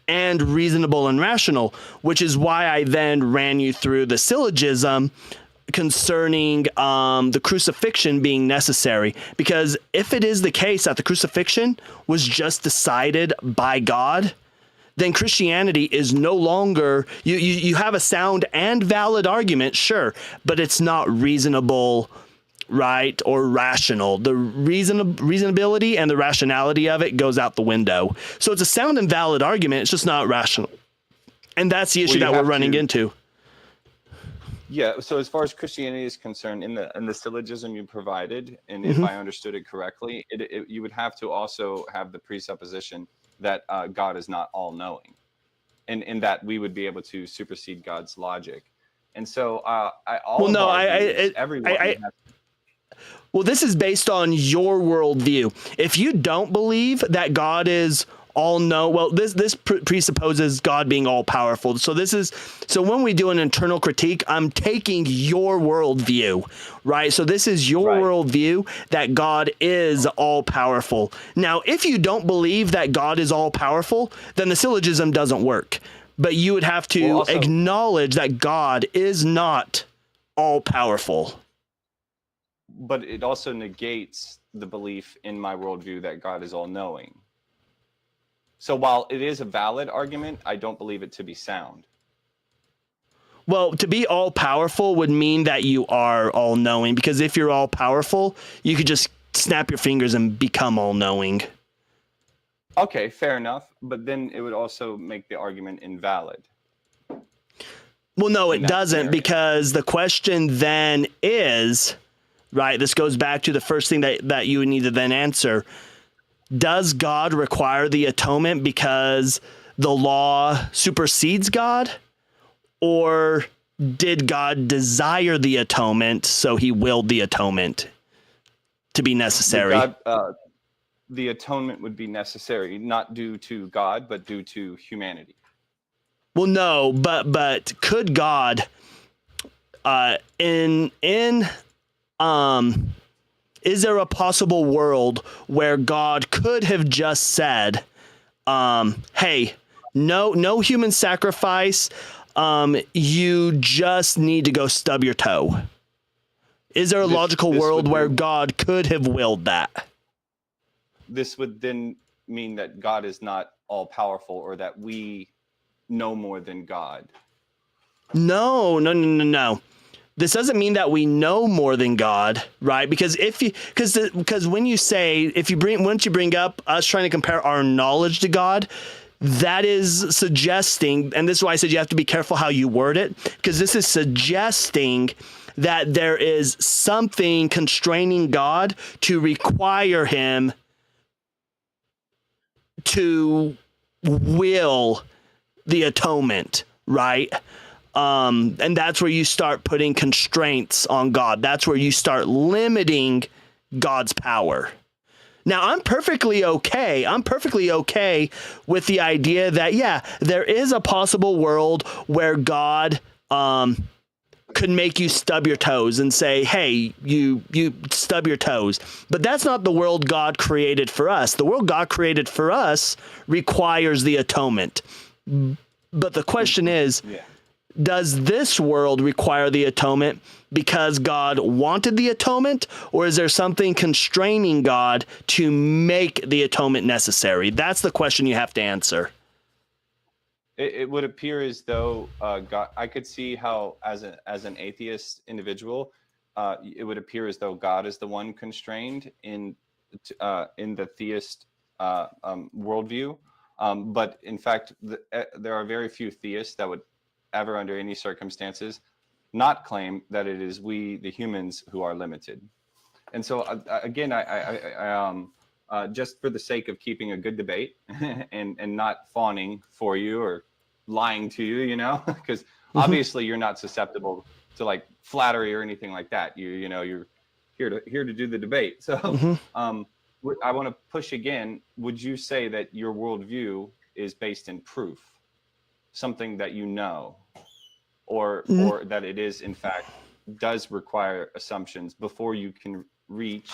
and reasonable and rational, which is why I then ran you through the syllogism concerning the crucifixion being necessary. Because if it is the case that the crucifixion was just decided by God, then Christianity is no longer, you have a sound and valid argument, sure, but it's not reasonable, right, or rational. The reasonability and the rationality of it goes out the window. So it's a sound and valid argument, it's just not rational. And that's the issue that we're running into. Yeah, so as far as Christianity is concerned, in the syllogism you provided, and if I understood it correctly, you would have to also have the presupposition that God is not all-knowing, and in that we would be able to supersede God's logic. And so well, this is based on your worldview. If you don't believe that God is this presupposes God being all powerful. So when we do an internal critique, I'm taking your worldview, right? So this is your worldview that God is all powerful. Now, if you don't believe that God is all powerful, then the syllogism doesn't work. But you would have to acknowledge that God is not all powerful. But it also negates the belief in my worldview that God is all knowing. So while it is a valid argument, I don't believe it to be sound. Well, to be all powerful would mean that you are all knowing, because if you're all powerful, you could just snap your fingers and become all knowing. Okay, fair enough. But then it would also make the argument invalid. Well, no, it doesn't, because the question then is, right, this goes back to the first thing that you would need to then answer. Does God require the atonement because the law supersedes God? Or did God desire the atonement, so he willed the atonement to be necessary? The atonement would be necessary, not due to God, but due to humanity. Well, no, but could God, in is there a possible world where God could have just said, hey, no human sacrifice. You just need to go stub your toe. Is there a logical world where God could have willed that? This would then mean that God is not all powerful, or that we know more than God. No. This doesn't mean that we know more than God, right? Because because when you say, once you bring up us trying to compare our knowledge to God, that is suggesting, and this is why I said you have to be careful how you word it, because this is suggesting that there is something constraining God to require him to will the atonement, right? And that's where you start putting constraints on God. That's where you start limiting God's power. Now, I'm perfectly okay with the idea that, yeah, there is a possible world where God could make you stub your toes and say, hey, you stub your toes. But that's not the world God created for us. The world God created for us requires the atonement. But the question is, does this world require the atonement because God wanted the atonement, or is there something constraining God to make the atonement necessary? That's the question you have to answer. It would appear as though God, I could see how, as an atheist individual, it would appear as though God is the one constrained in the theist worldview. But in fact, there are very few theists that would ever, under any circumstances, not claim that it is we, the humans, who are limited. And so, again, I just for the sake of keeping a good debate and not fawning for you or lying to you, because obviously you're not susceptible to like flattery or anything like that. You're here to do the debate. So I want to push again. Would you say that your worldview is based in proof, something that you know, or that it is in fact does require assumptions before you can reach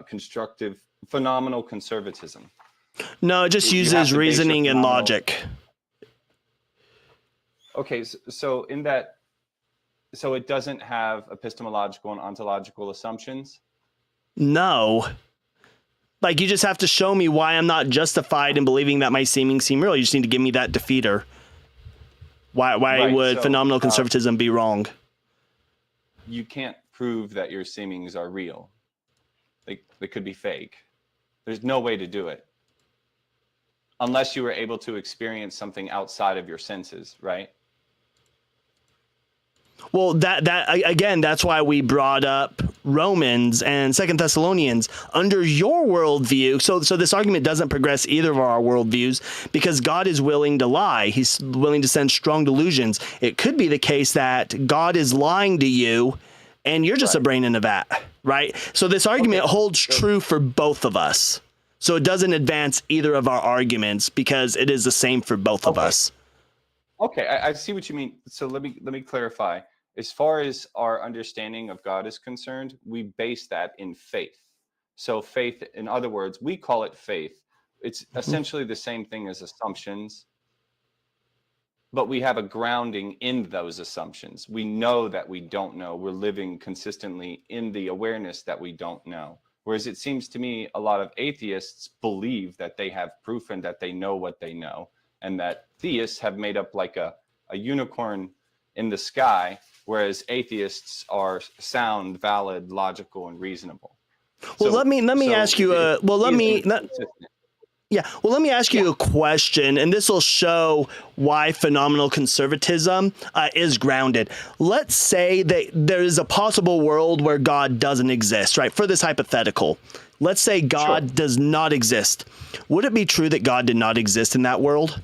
constructive phenomenal conservatism? No, it just uses reasoning and logic. Okay, so in that, so it doesn't have epistemological and ontological assumptions? No. Like, you just have to show me why I'm not justified in believing that my seemings seem real. You just need to give me that defeater. Why would phenomenal conservatism be wrong? You can't prove that your seemings are real. They could be fake. There's no way to do it. Unless you were able to experience something outside of your senses, right? Well, that again, that's why we brought up Romans and 2 Thessalonians under your worldview. So this argument doesn't progress either of our worldviews because God is willing to lie. He's willing to send strong delusions. It could be the case that God is lying to you and you're just a brain in a vat, right? So this argument holds true for both of us. So it doesn't advance either of our arguments because it is the same for both of us. Okay, I see what you mean. So let me clarify. As far as our understanding of God is concerned, we base that in faith. So faith, in other words, we call it faith. It's essentially the same thing as assumptions, but we have a grounding in those assumptions. We know that we don't know. We're living consistently in the awareness that we don't know. Whereas it seems to me a lot of atheists believe that they have proof and that they know what they know, and that theists have made up like a unicorn in the sky, whereas atheists are sound, valid, logical, and reasonable. Well, let me ask you let me ask you a question, and this will show why phenomenal conservatism is grounded. Let's say that there is a possible world where God doesn't exist, right? For this hypothetical, let's say God does not exist. Would it be true that God did not exist in that world?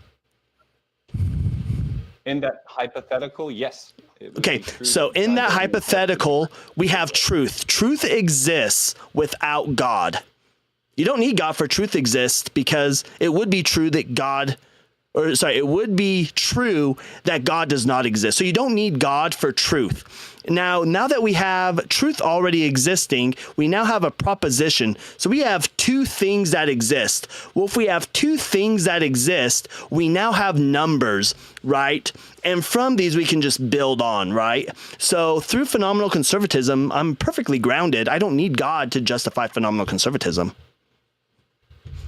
In that hypothetical, yes. Okay, so in that hypothetical, we have truth. Truth exists without God. You don't need God for truth exists because it would be true that God or sorry, it would be true that God does not exist. So you don't need God for truth. Now that we have truth already existing, we now have a proposition. So we have two things that exist. Well, if we have two things that exist, we now have numbers, right? And from these, we can just build on, right? So through phenomenal conservatism, I'm perfectly grounded. I don't need God to justify phenomenal conservatism.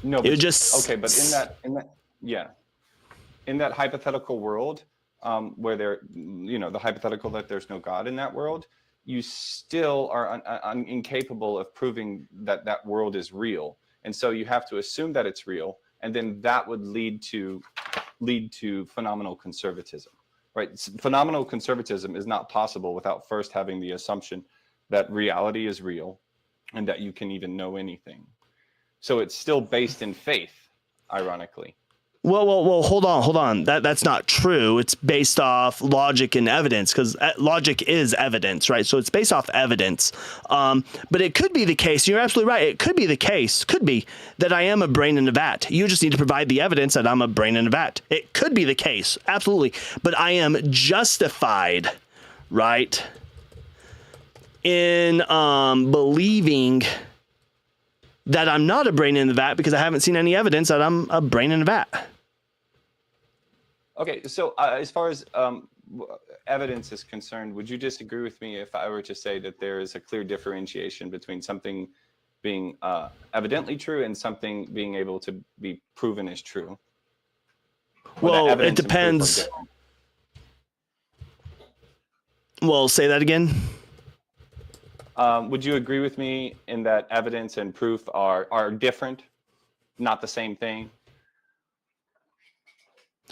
No, It but, would just okay, but in that hypothetical world, where the hypothetical that there's no God in that world, you still are incapable of proving that that world is real, and so you have to assume that it's real, and then that would lead to phenomenal conservatism, right? Phenomenal conservatism is not possible without first having the assumption that reality is real, and that you can even know anything. So it's still based in faith, ironically. Well, hold on. That's not true. It's based off logic and evidence, because logic is evidence, right? So it's based off evidence. But it could be the case. You're absolutely right. It could be the case. Could be that I am a brain in a vat. You just need to provide the evidence that I'm a brain in a vat. It could be the case. Absolutely. But I am justified, right, in believing that I'm not a brain in the vat because I haven't seen any evidence that I'm a brain in a vat. Okay, so as far as evidence is concerned, would you disagree with me if I were to say that there is a clear differentiation between something being evidently true and something being able to be proven as true? Well, it depends. Well, say that again. Would you agree with me in that evidence and proof are different, not the same thing?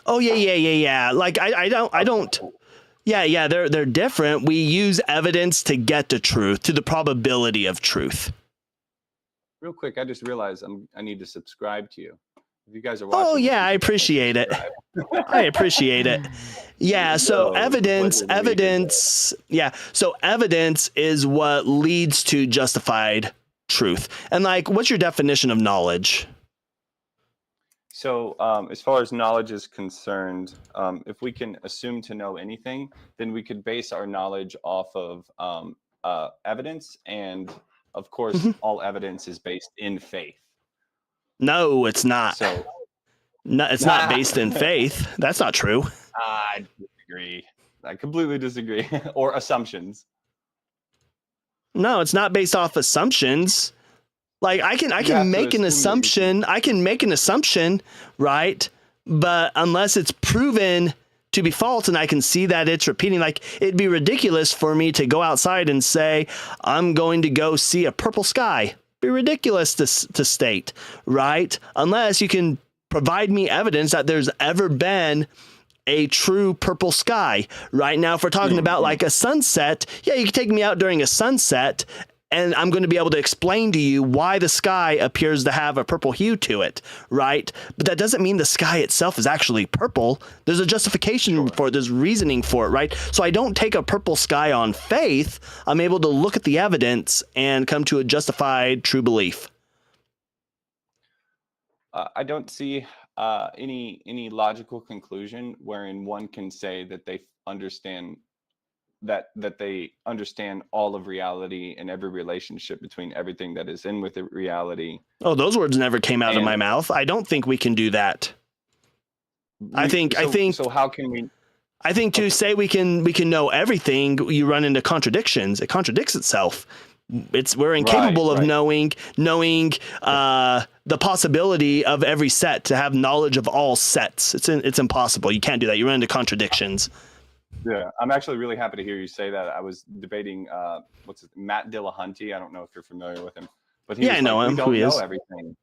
Oh yeah. Like I don't. Yeah. They're different. We use evidence to get to truth, to the probability of truth. Real quick, I just realized I need to subscribe to you. If you guys are watching. Oh yeah, I appreciate it. I appreciate it. Yeah. So evidence. Yeah. So evidence is what leads to justified truth. And like, what's your definition of knowledge? So as far as knowledge is concerned, if we can assume to know anything, then we could base our knowledge off of evidence. And of course, all evidence is based in faith. No, it's not. So, no, it's not based in faith. That's not true. I disagree. I completely disagree. Or assumptions. No, it's not based off assumptions. Like I can make an assumption. I can make an assumption, right? But unless it's proven to be false and I can see that it's repeating, like it'd be ridiculous for me to go outside and say, I'm going to go see a purple sky. Be ridiculous to state, right? Unless you can provide me evidence that there's ever been a true purple sky. Right now, if we're talking about like a sunset, yeah, you can take me out during a sunset and I'm going to be able to explain to you why the sky appears to have a purple hue to it, right? But that doesn't mean the sky itself is actually purple. There's a justification for it. There's reasoning for it, right? So I don't take a purple sky on faith. I'm able to look at the evidence and come to a justified true belief. I don't see any logical conclusion wherein one can say that they understand that they understand all of reality and every relationship between everything that is in with the reality. Oh, those words never came out of my mouth. I don't think we can do that. I think so how can we? I think to say we can know everything, you run into contradictions. It contradicts itself. We're incapable of knowing the possibility of every set, to have knowledge of all sets. It's impossible. You can't do that. You run into contradictions. Yeah, I'm actually really happy to hear you say that. I was debating Matt Dillahunty. I don't know if you're familiar with him, but I know him. We don't know everything.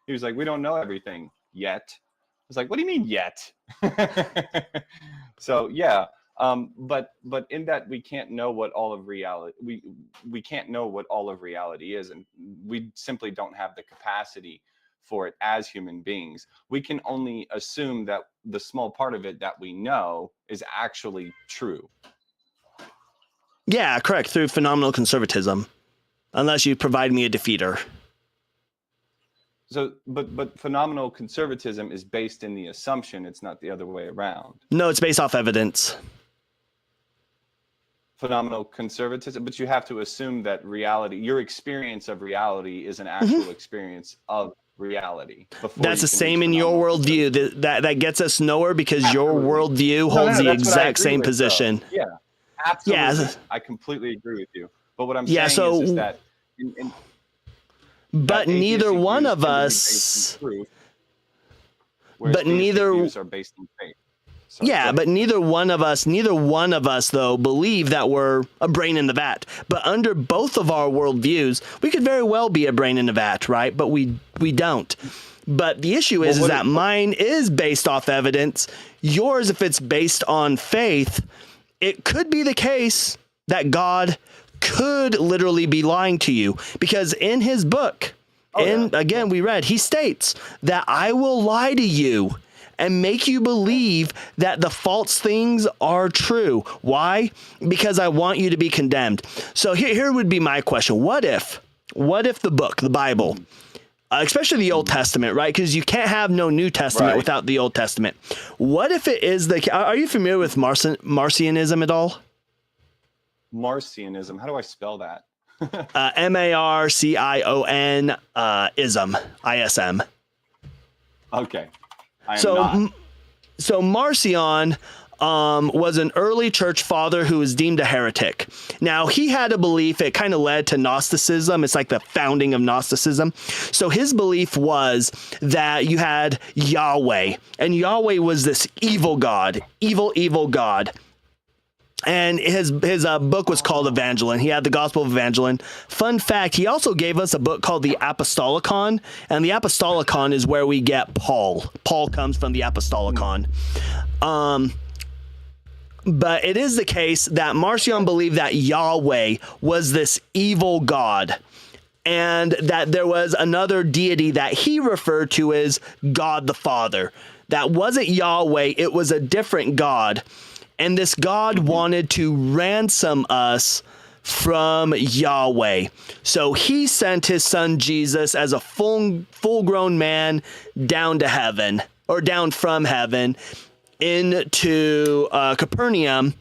He was like, we don't know everything yet. I was like, what do you mean yet? So yeah, but in that we can't know what all of reality we can't know what all of reality is, and we simply don't have the capacity for it as human beings. We can only assume that the small part of it that we know is actually true. Yeah, correct. Through phenomenal conservatism, unless you provide me a defeater. So, but phenomenal conservatism is based in the assumption. It's not the other way around. No, it's based off evidence. Phenomenal conservatism, but you have to assume that reality, your experience of reality, is an actual experience of reality. That's the same in your worldview. That gets us nowhere because Absolutely. your worldview holds the that's what I exact agree same with, position. though. Yeah, absolutely. Yeah. I completely agree with you. But what I'm Yeah, saying is that but that neither atheistic one views of tend to be us. based in truth, whereas But theistic neither. views are based in faith. So, go Yeah, ahead. but neither one of us, though, believe that we're a brain in the vat. But under both of our worldviews, we could very well be a brain in the vat, right? But we don't. But the issue is that mine is based off evidence. Yours, if it's based on faith, it could be the case that God could literally be lying to you. Because in his book, again, we read, he states that I will lie to you and make you believe that the false things are true. Why? Because I want you to be condemned. So here would be my question. What if the book, the Bible, especially the Old Testament, right? Because you can't have no New Testament without the Old Testament. What if it is are you familiar with Marcionism at all? Marcionism. How do I spell that? Marcion ism, ISM. Okay. So Marcion was an early church father who was deemed a heretic. Now, he had a belief, it kind of led to Gnosticism. It's like the founding of Gnosticism. So his belief was that you had Yahweh, and Yahweh was this evil God, evil God. And his book was called Evangeline. He had the Gospel of Evangeline. Fun fact, he also gave us a book called the Apostolicon. And the Apostolicon is where we get Paul. Paul comes from the Apostolicon. But it is the case that Marcion believed that Yahweh was this evil God. And that there was another deity that he referred to as God the Father. That wasn't Yahweh. It was a different God. And this God wanted to ransom us from Yahweh. So he sent his son Jesus as a full-grown man down to heaven, or down from heaven into Capernaum.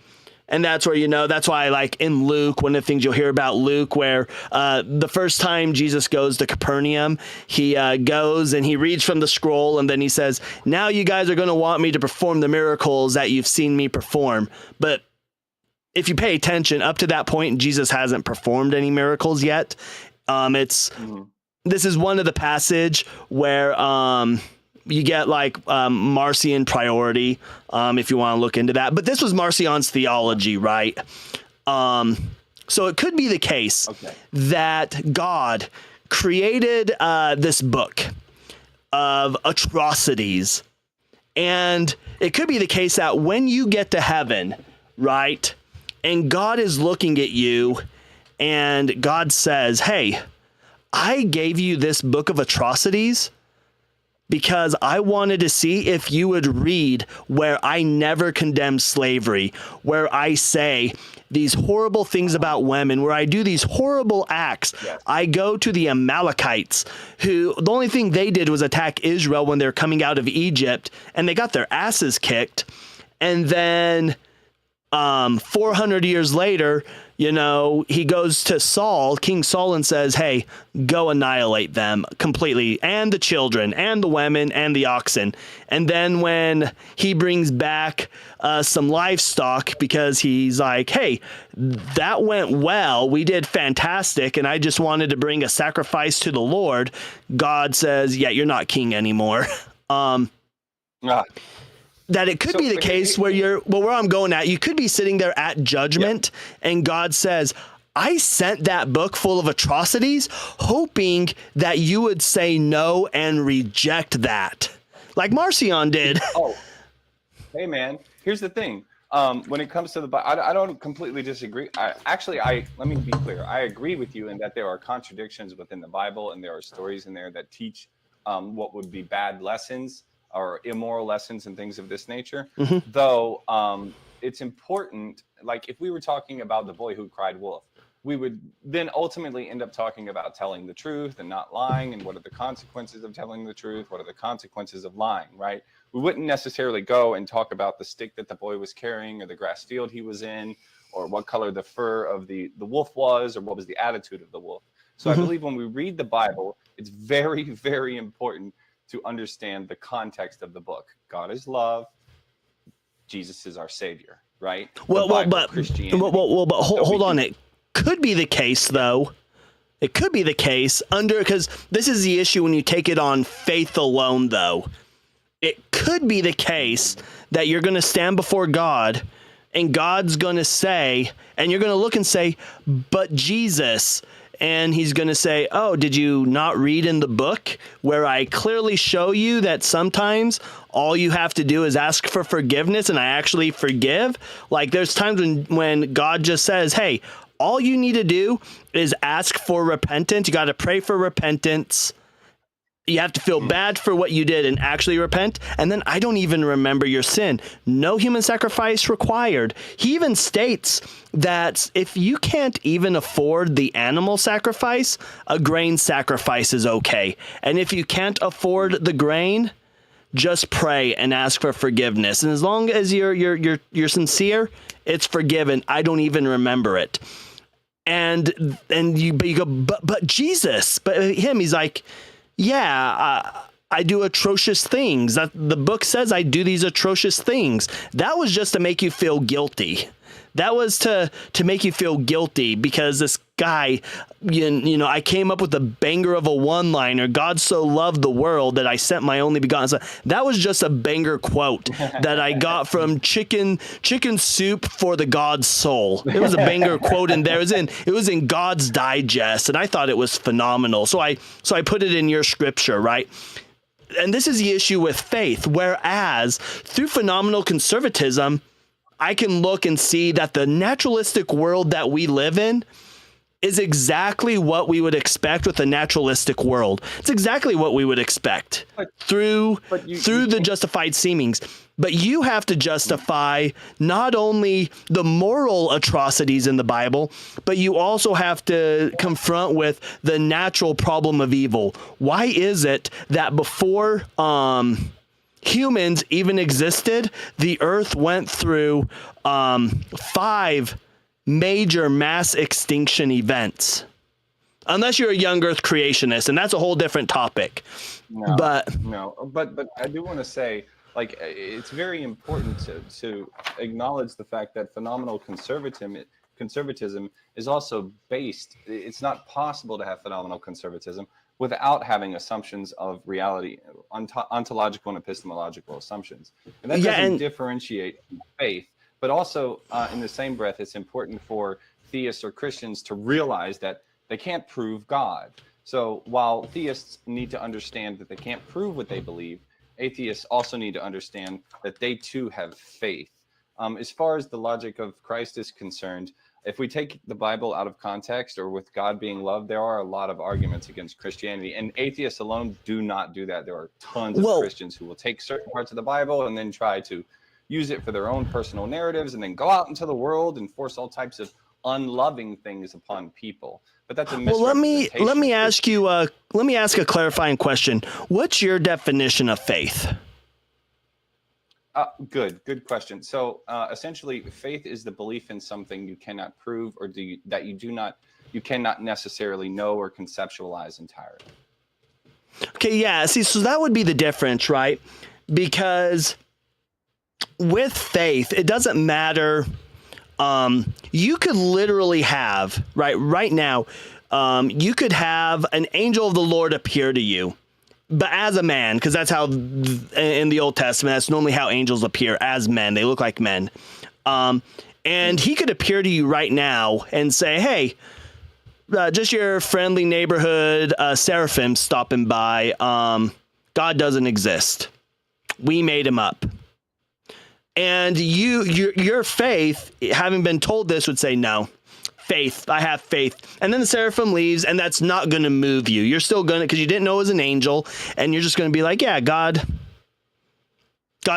And that's where, that's why, like in Luke, one of the things you'll hear about Luke, where the first time Jesus goes to Capernaum, he goes and he reads from the scroll, and then he says, now you guys are going to want me to perform the miracles that you've seen me perform. But if you pay attention, up to that point, Jesus hasn't performed any miracles yet. This is one of the passage where you get like Marcion priority, if you want to look into that. But this was Marcion's theology, right? So it could be the case that God created this book of atrocities. And it could be the case that when you get to heaven, right, and God is looking at you, and God says, hey, I gave you this book of atrocities because I wanted to see if you would read where I never condemn slavery, where I say these horrible things about women, where I do these horrible acts. Yes. I go to the Amalekites, who the only thing they did was attack Israel when they're coming out of Egypt, and they got their asses kicked. And then 400 years later, he goes to Saul, King Saul, and says, hey, go annihilate them completely, and the children, and the women, and the oxen. And then when he brings back some livestock, because he's like, hey, that went well, we did fantastic, and I just wanted to bring a sacrifice to the Lord, God says, yeah, you're not king anymore. That it could be the case where where I'm going at, you could be sitting there at judgment, and God says, I sent that book full of atrocities, hoping that you would say no and reject that, like Marcion did. Oh, hey man, here's the thing. When it comes to the Bible, I don't completely disagree. Let me be clear. I agree with you in that there are contradictions within the Bible, and there are stories in there that teach what would be bad lessons or immoral lessons and things of this nature. Though it's important, like if we were talking about the boy who cried wolf, we would then ultimately end up talking about telling the truth and not lying, and what are the consequences of telling the truth, what are the consequences of lying, right? We wouldn't necessarily go and talk about the stick that the boy was carrying, or the grass field he was in, or what color the fur of the wolf was, or what was the attitude of the wolf. So I believe when we read the Bible, it's very, very important to understand the context of the book. God is love. Jesus is our Savior, right? But Christianity. Hold on. It could be the case, though. It could be the case because this is the issue when you take it on faith alone, though. It could be the case that you're going to stand before God, and God's going to say, and you're going to look and say, but Jesus. And he's going to say, oh, did you not read in the book where I clearly show you that sometimes all you have to do is ask for forgiveness and I actually forgive? Like, there's times when God just says, hey, all you need to do is ask for repentance. You got to pray for repentance. You have to feel bad for what you did and actually repent. And then I don't even remember your sin. No human sacrifice required. He even states that if you can't even afford the animal sacrifice, a grain sacrifice is okay. And if you can't afford the grain, just pray and ask for forgiveness. And as long as you're sincere, it's forgiven. I don't even remember it. And you go, but Jesus, but him, he's like, yeah, I do atrocious things. That the book says I do these atrocious things. That was just to make you feel guilty. That was to make you feel guilty because this guy, you know, I came up with a banger of a one-liner. God so loved the world that I sent my only begotten son. That was just a banger quote that I got from Chicken Soup for the God's Soul. It was a banger quote in there. It was in God's Digest, and I thought it was phenomenal. So I put it in your scripture, right? And this is the issue with faith. Whereas through phenomenal conservatism, I can look and see that the naturalistic world that we live in is exactly what we would expect with a naturalistic world. It's exactly what we would expect through the justified seemings. But you have to justify not only the moral atrocities in the Bible, but you also have to confront with the natural problem of evil. Why is it that before humans even existed, the earth went through 5 major mass extinction events? Unless you're a young earth creationist, and that's a whole different topic. But I do want to say, like, it's very important to acknowledge the fact that phenomenal conservatism is also based. It's not possible to have phenomenal conservatism without having assumptions of reality, ontological and epistemological assumptions. And that doesn't differentiate faith, but also in the same breath, it's important for theists or Christians to realize that they can't prove God. So while theists need to understand that they can't prove what they believe, atheists also need to understand that they too have faith. As far as the logic of Christ is concerned, if we take the Bible out of context, or with God being love, there are a lot of arguments against Christianity, and atheists alone do not do that. There are tons of Christians who will take certain parts of the Bible and then try to use it for their own personal narratives, and then go out into the world and force all types of unloving things upon people. But that's a misrepresentation. Well, let me ask you. Let me ask a clarifying question. What's your definition of faith? Good question. So essentially, faith is the belief in something you cannot prove, or you cannot necessarily know or conceptualize entirely. Okay, yeah. See, so that would be the difference, right? Because with faith, it doesn't matter. You could literally have right now, you could have an angel of the Lord appear to you, but as a man, because that's how in the Old Testament, that's normally how angels appear, as men. They look like men. And he could appear to you right now and say, hey, just your friendly neighborhood seraphim stopping by. God doesn't exist. We made him up. And your faith, having been told this, would say, no, faith, I have faith. And then the seraphim leaves, and that's not going to move you. You're still going to, because you didn't know it was an angel, and you're just going to be like, yeah, God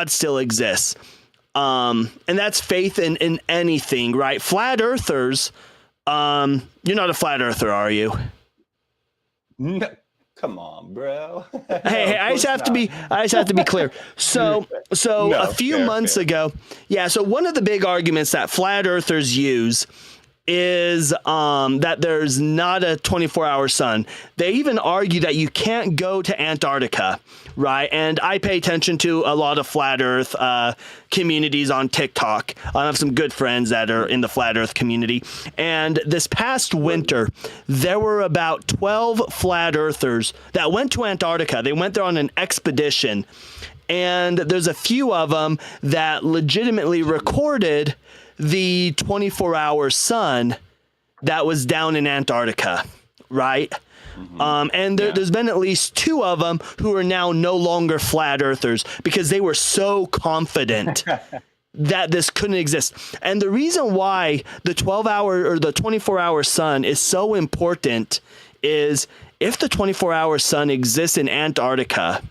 still exists. And that's faith in anything, right? Flat earthers You're not a flat earther, are you? No, come on, bro. Hey, I just have to be clear. So No, a few fair, months fair. ago, so one of the big arguments that flat earthers use is that there's not a 24-hour sun. They even argue that you can't go to Antarctica, right? And I pay attention to a lot of flat earth communities on TikTok. I have some good friends that are in the flat earth community. And this past winter, there were about 12 flat earthers that went to Antarctica. They went there on an expedition. And there's a few of them that legitimately recorded the 24-hour sun that was down in Antarctica, right? And there's been at least 2 of them who are now no longer flat earthers because they were so confident that this couldn't exist. And the reason why the 12-hour or the 24-hour sun is so important is if the 24-hour sun exists in Antarctica,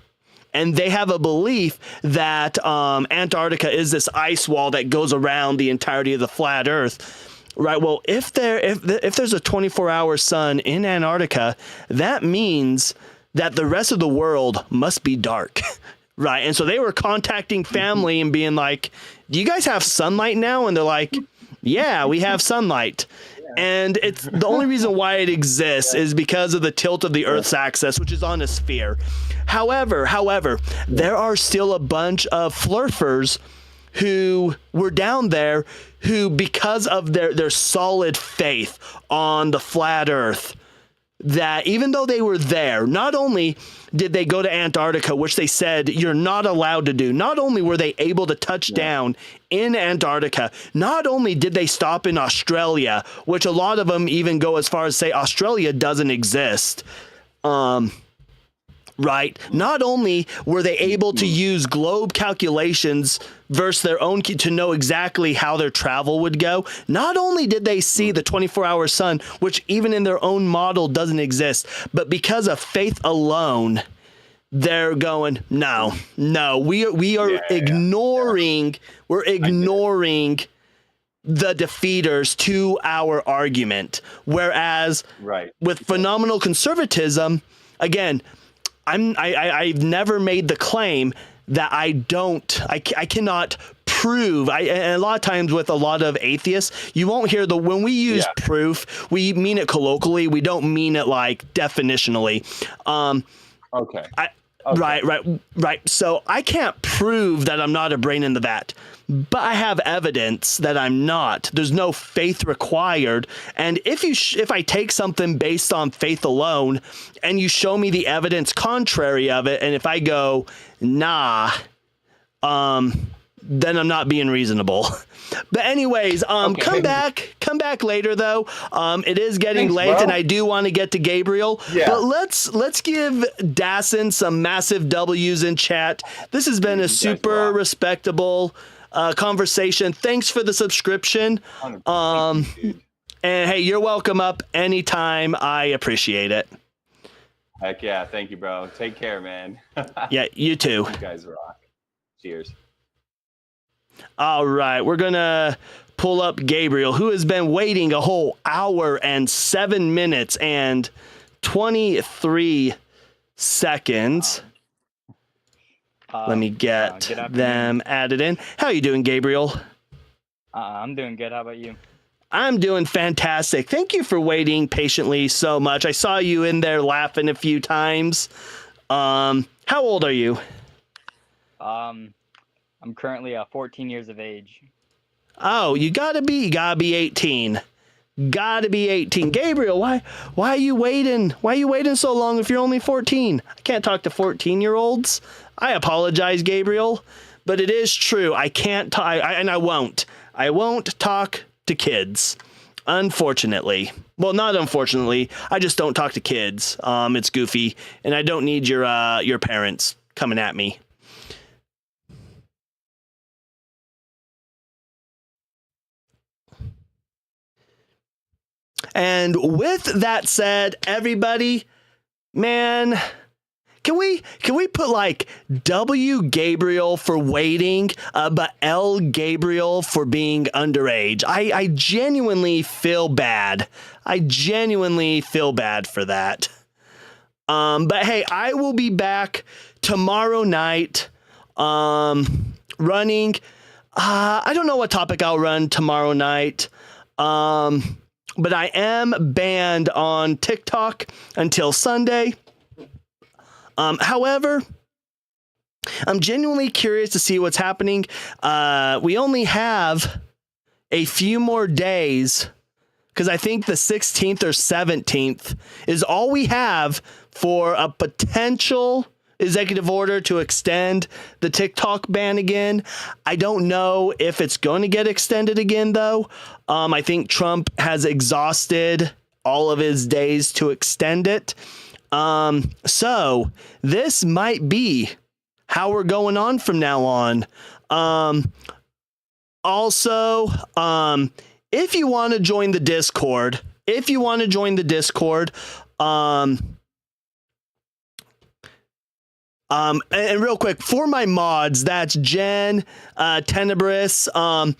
and they have a belief that Antarctica is this ice wall that goes around the entirety of the flat Earth, right? Well, if there's a 24-hour sun in Antarctica, that means that the rest of the world must be dark, right? And so they were contacting family and being like, "Do you guys have sunlight now?" And they're like, "Yeah, we have sunlight." And it's the only reason why it exists is because of the tilt of the Earth's axis, which is on a sphere. However, there are still a bunch of flurfers who were down there who, because of their solid faith on the flat Earth, that even though they were there, not only did they go to Antarctica, which they said you're not allowed to do, not only were they able to touch down in Antarctica, not only did they stop in Australia, which a lot of them even go as far as say Australia doesn't exist, right? Not only were they able to use globe calculations versus their own to know exactly how their travel would go, not only did they see the 24-hour sun, which even in their own model doesn't exist, but because of faith alone, they're going, no, we are ignoring, we're ignoring the defeaters to our argument. Whereas with phenomenal conservatism, again, I've never made the claim that I cannot prove. And a lot of times with a lot of atheists, you won't hear when we use proof, we mean it colloquially. We don't mean it like definitionally. Okay. Right. So I can't prove that I'm not a brain in the vat, but I have evidence that I'm not. There's no faith required. And if I take something based on faith alone and you show me the evidence contrary of it, and if I go, nah, then I'm not being reasonable. But anyways, come back later though. It is getting late, and I do want to get to Gabriel. But let's give Dassen some massive W's in chat. This has been a super respectable conversation. Thanks for the subscription. And hey, you're welcome up anytime. I appreciate it. Heck yeah, thank you, bro. Take care, man. Yeah, you too. You guys rock. Cheers. All right, we're going to pull up Gabriel, who has been waiting a whole hour and 7 minutes and 23 seconds. Let me get them added in. How are you doing, Gabriel? I'm doing good. How about you? I'm doing fantastic. Thank you for waiting patiently so much. I saw you in there laughing a few times. How old are you? I'm currently 14 years of age. Oh, you gotta be 18. Gotta be 18. Gabriel, why are you waiting? Why are you waiting so long if you're only 14? I can't talk to 14-year-olds. I apologize, Gabriel, but it is true. I can't talk, and I won't. I won't talk to kids, unfortunately. Well, not unfortunately. I just don't talk to kids. It's goofy, and I don't need your parents coming at me. And with that said, everybody, man, Can we put like W Gabriel for waiting, but L Gabriel for being underage? I genuinely feel bad. I genuinely feel bad for that. But hey, I will be back tomorrow night, running. I don't know what topic I'll run tomorrow night. But I am banned on TikTok until Sunday. However, I'm genuinely curious to see what's happening. We only have a few more days, because I think the 16th or 17th is all we have for a potential executive order to extend the TikTok ban again. I don't know if it's going to get extended again, though. I think Trump has exhausted all of his days to extend it. So this might be how we're going on from now on. Also, if you want to join the Discord, and real quick, for my mods, that's Jen, Tenebris.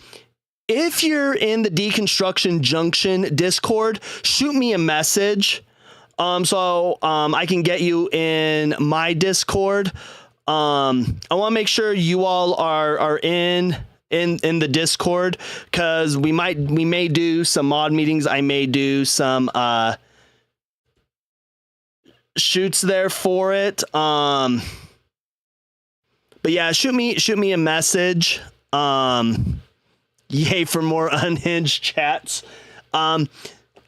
If you're in the Deconstruction Junction Discord, shoot me a message. So I can get you in my Discord. I want to make sure you all are in the Discord, because we may do some mod meetings. I may do some shoots there for it. But yeah, shoot me a message. Yay for more unhinged chats.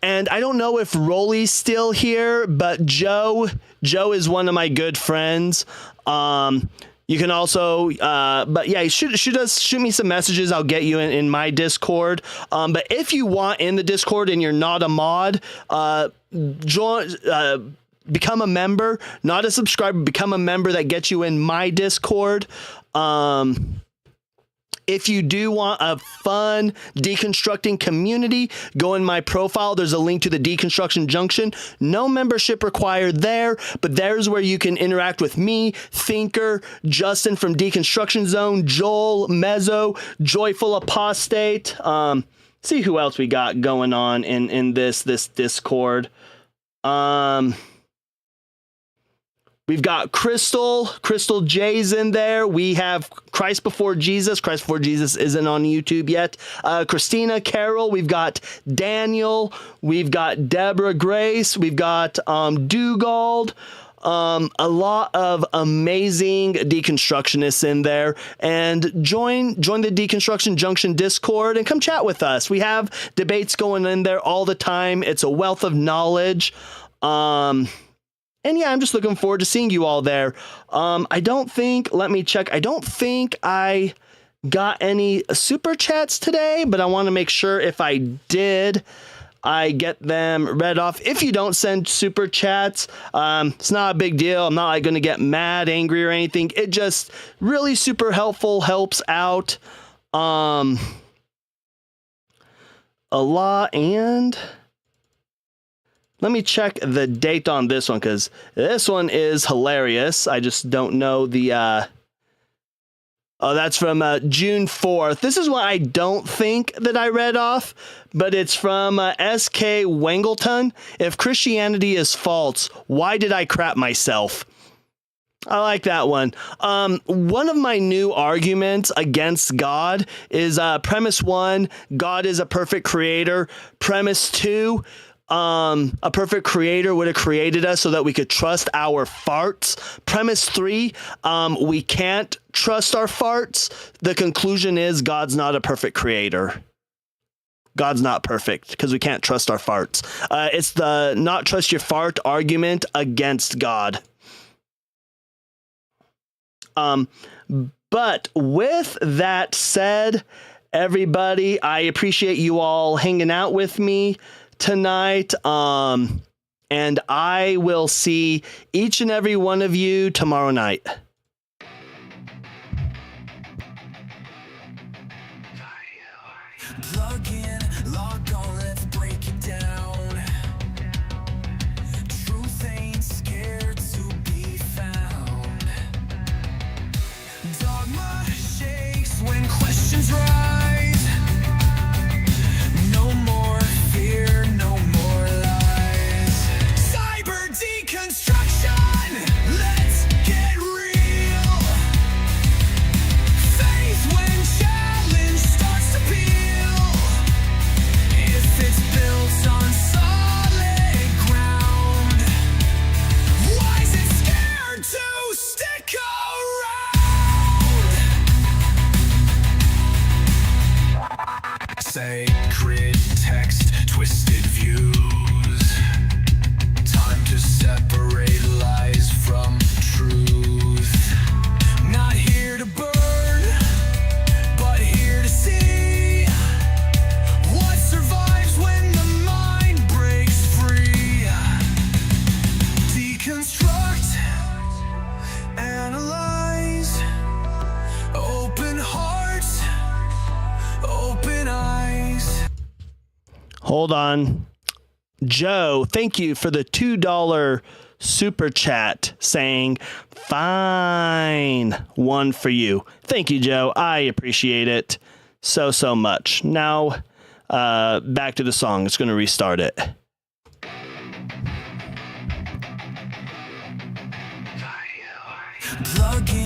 And I don't know if Rolly's still here, but Joe is one of my good friends. You can also, but yeah, shoot me some messages. I'll get you in my Discord. But if you want in the Discord and you're not a mod, become a member, not a subscriber, become a member. That gets you in my Discord. If you do want a fun deconstructing community, go in my profile. There's a link to the Deconstruction Junction. No membership required there, but there's where you can interact with me, Thinker, Justin from Deconstruction Zone, Joel, Mezzo, Joyful Apostate. See who else we got going on in this Discord. We've got Crystal J's in there. We have Christ Before Jesus. Christ Before Jesus isn't on YouTube yet. Christina Carroll. We've got Daniel. We've got Deborah Grace. We've got Dugald. A lot of amazing deconstructionists in there. And join the Deconstruction Junction Discord and come chat with us. We have debates going in there all the time. It's a wealth of knowledge. And yeah, I'm just looking forward to seeing you all there. Let me check. I don't think I got any super chats today, but I want to make sure if I did, I get them read off. If you don't send super chats, it's not a big deal. I'm not like going to get mad, angry, or anything. It just really super helpful, helps out a lot. And let me check the date on this one, because this one is hilarious. I just don't know the... Oh, that's from June 4th. This is one I don't think that I read off, but it's from S.K. Wangleton. If Christianity is false, why did I crap myself? I like that one. One of my new arguments against God is premise 1, God is a perfect creator. Premise 2, a perfect creator would have created us so that we could trust our farts. Premise 3, we can't trust our farts. The conclusion is God's not a perfect creator. God's not perfect because we can't trust our farts. It's the not trust your fart argument against God. But with that said, everybody, I appreciate you all hanging out with me tonight. And I will see each and every one of you tomorrow night. Plug in, log on, let's break it down. Truth ain't scared to be found. delusions rise. No more fear, no more lies. Cyber deconstruction, let's get real. Faith when challenge starts to peel. If it's built on solid ground, why is it scared to stick around? Sacred text, twisted views. Time to separate lies from truth. Not here to burn, but here to see what survives when the mind breaks free. Deconstruct, analyze, open hearts, open eyes. Hold on. Joe, thank you for the $2 super chat saying, fine, one for you. Thank you, Joe. I appreciate it so much. Now, back to the song. It's going to restart it. Plug in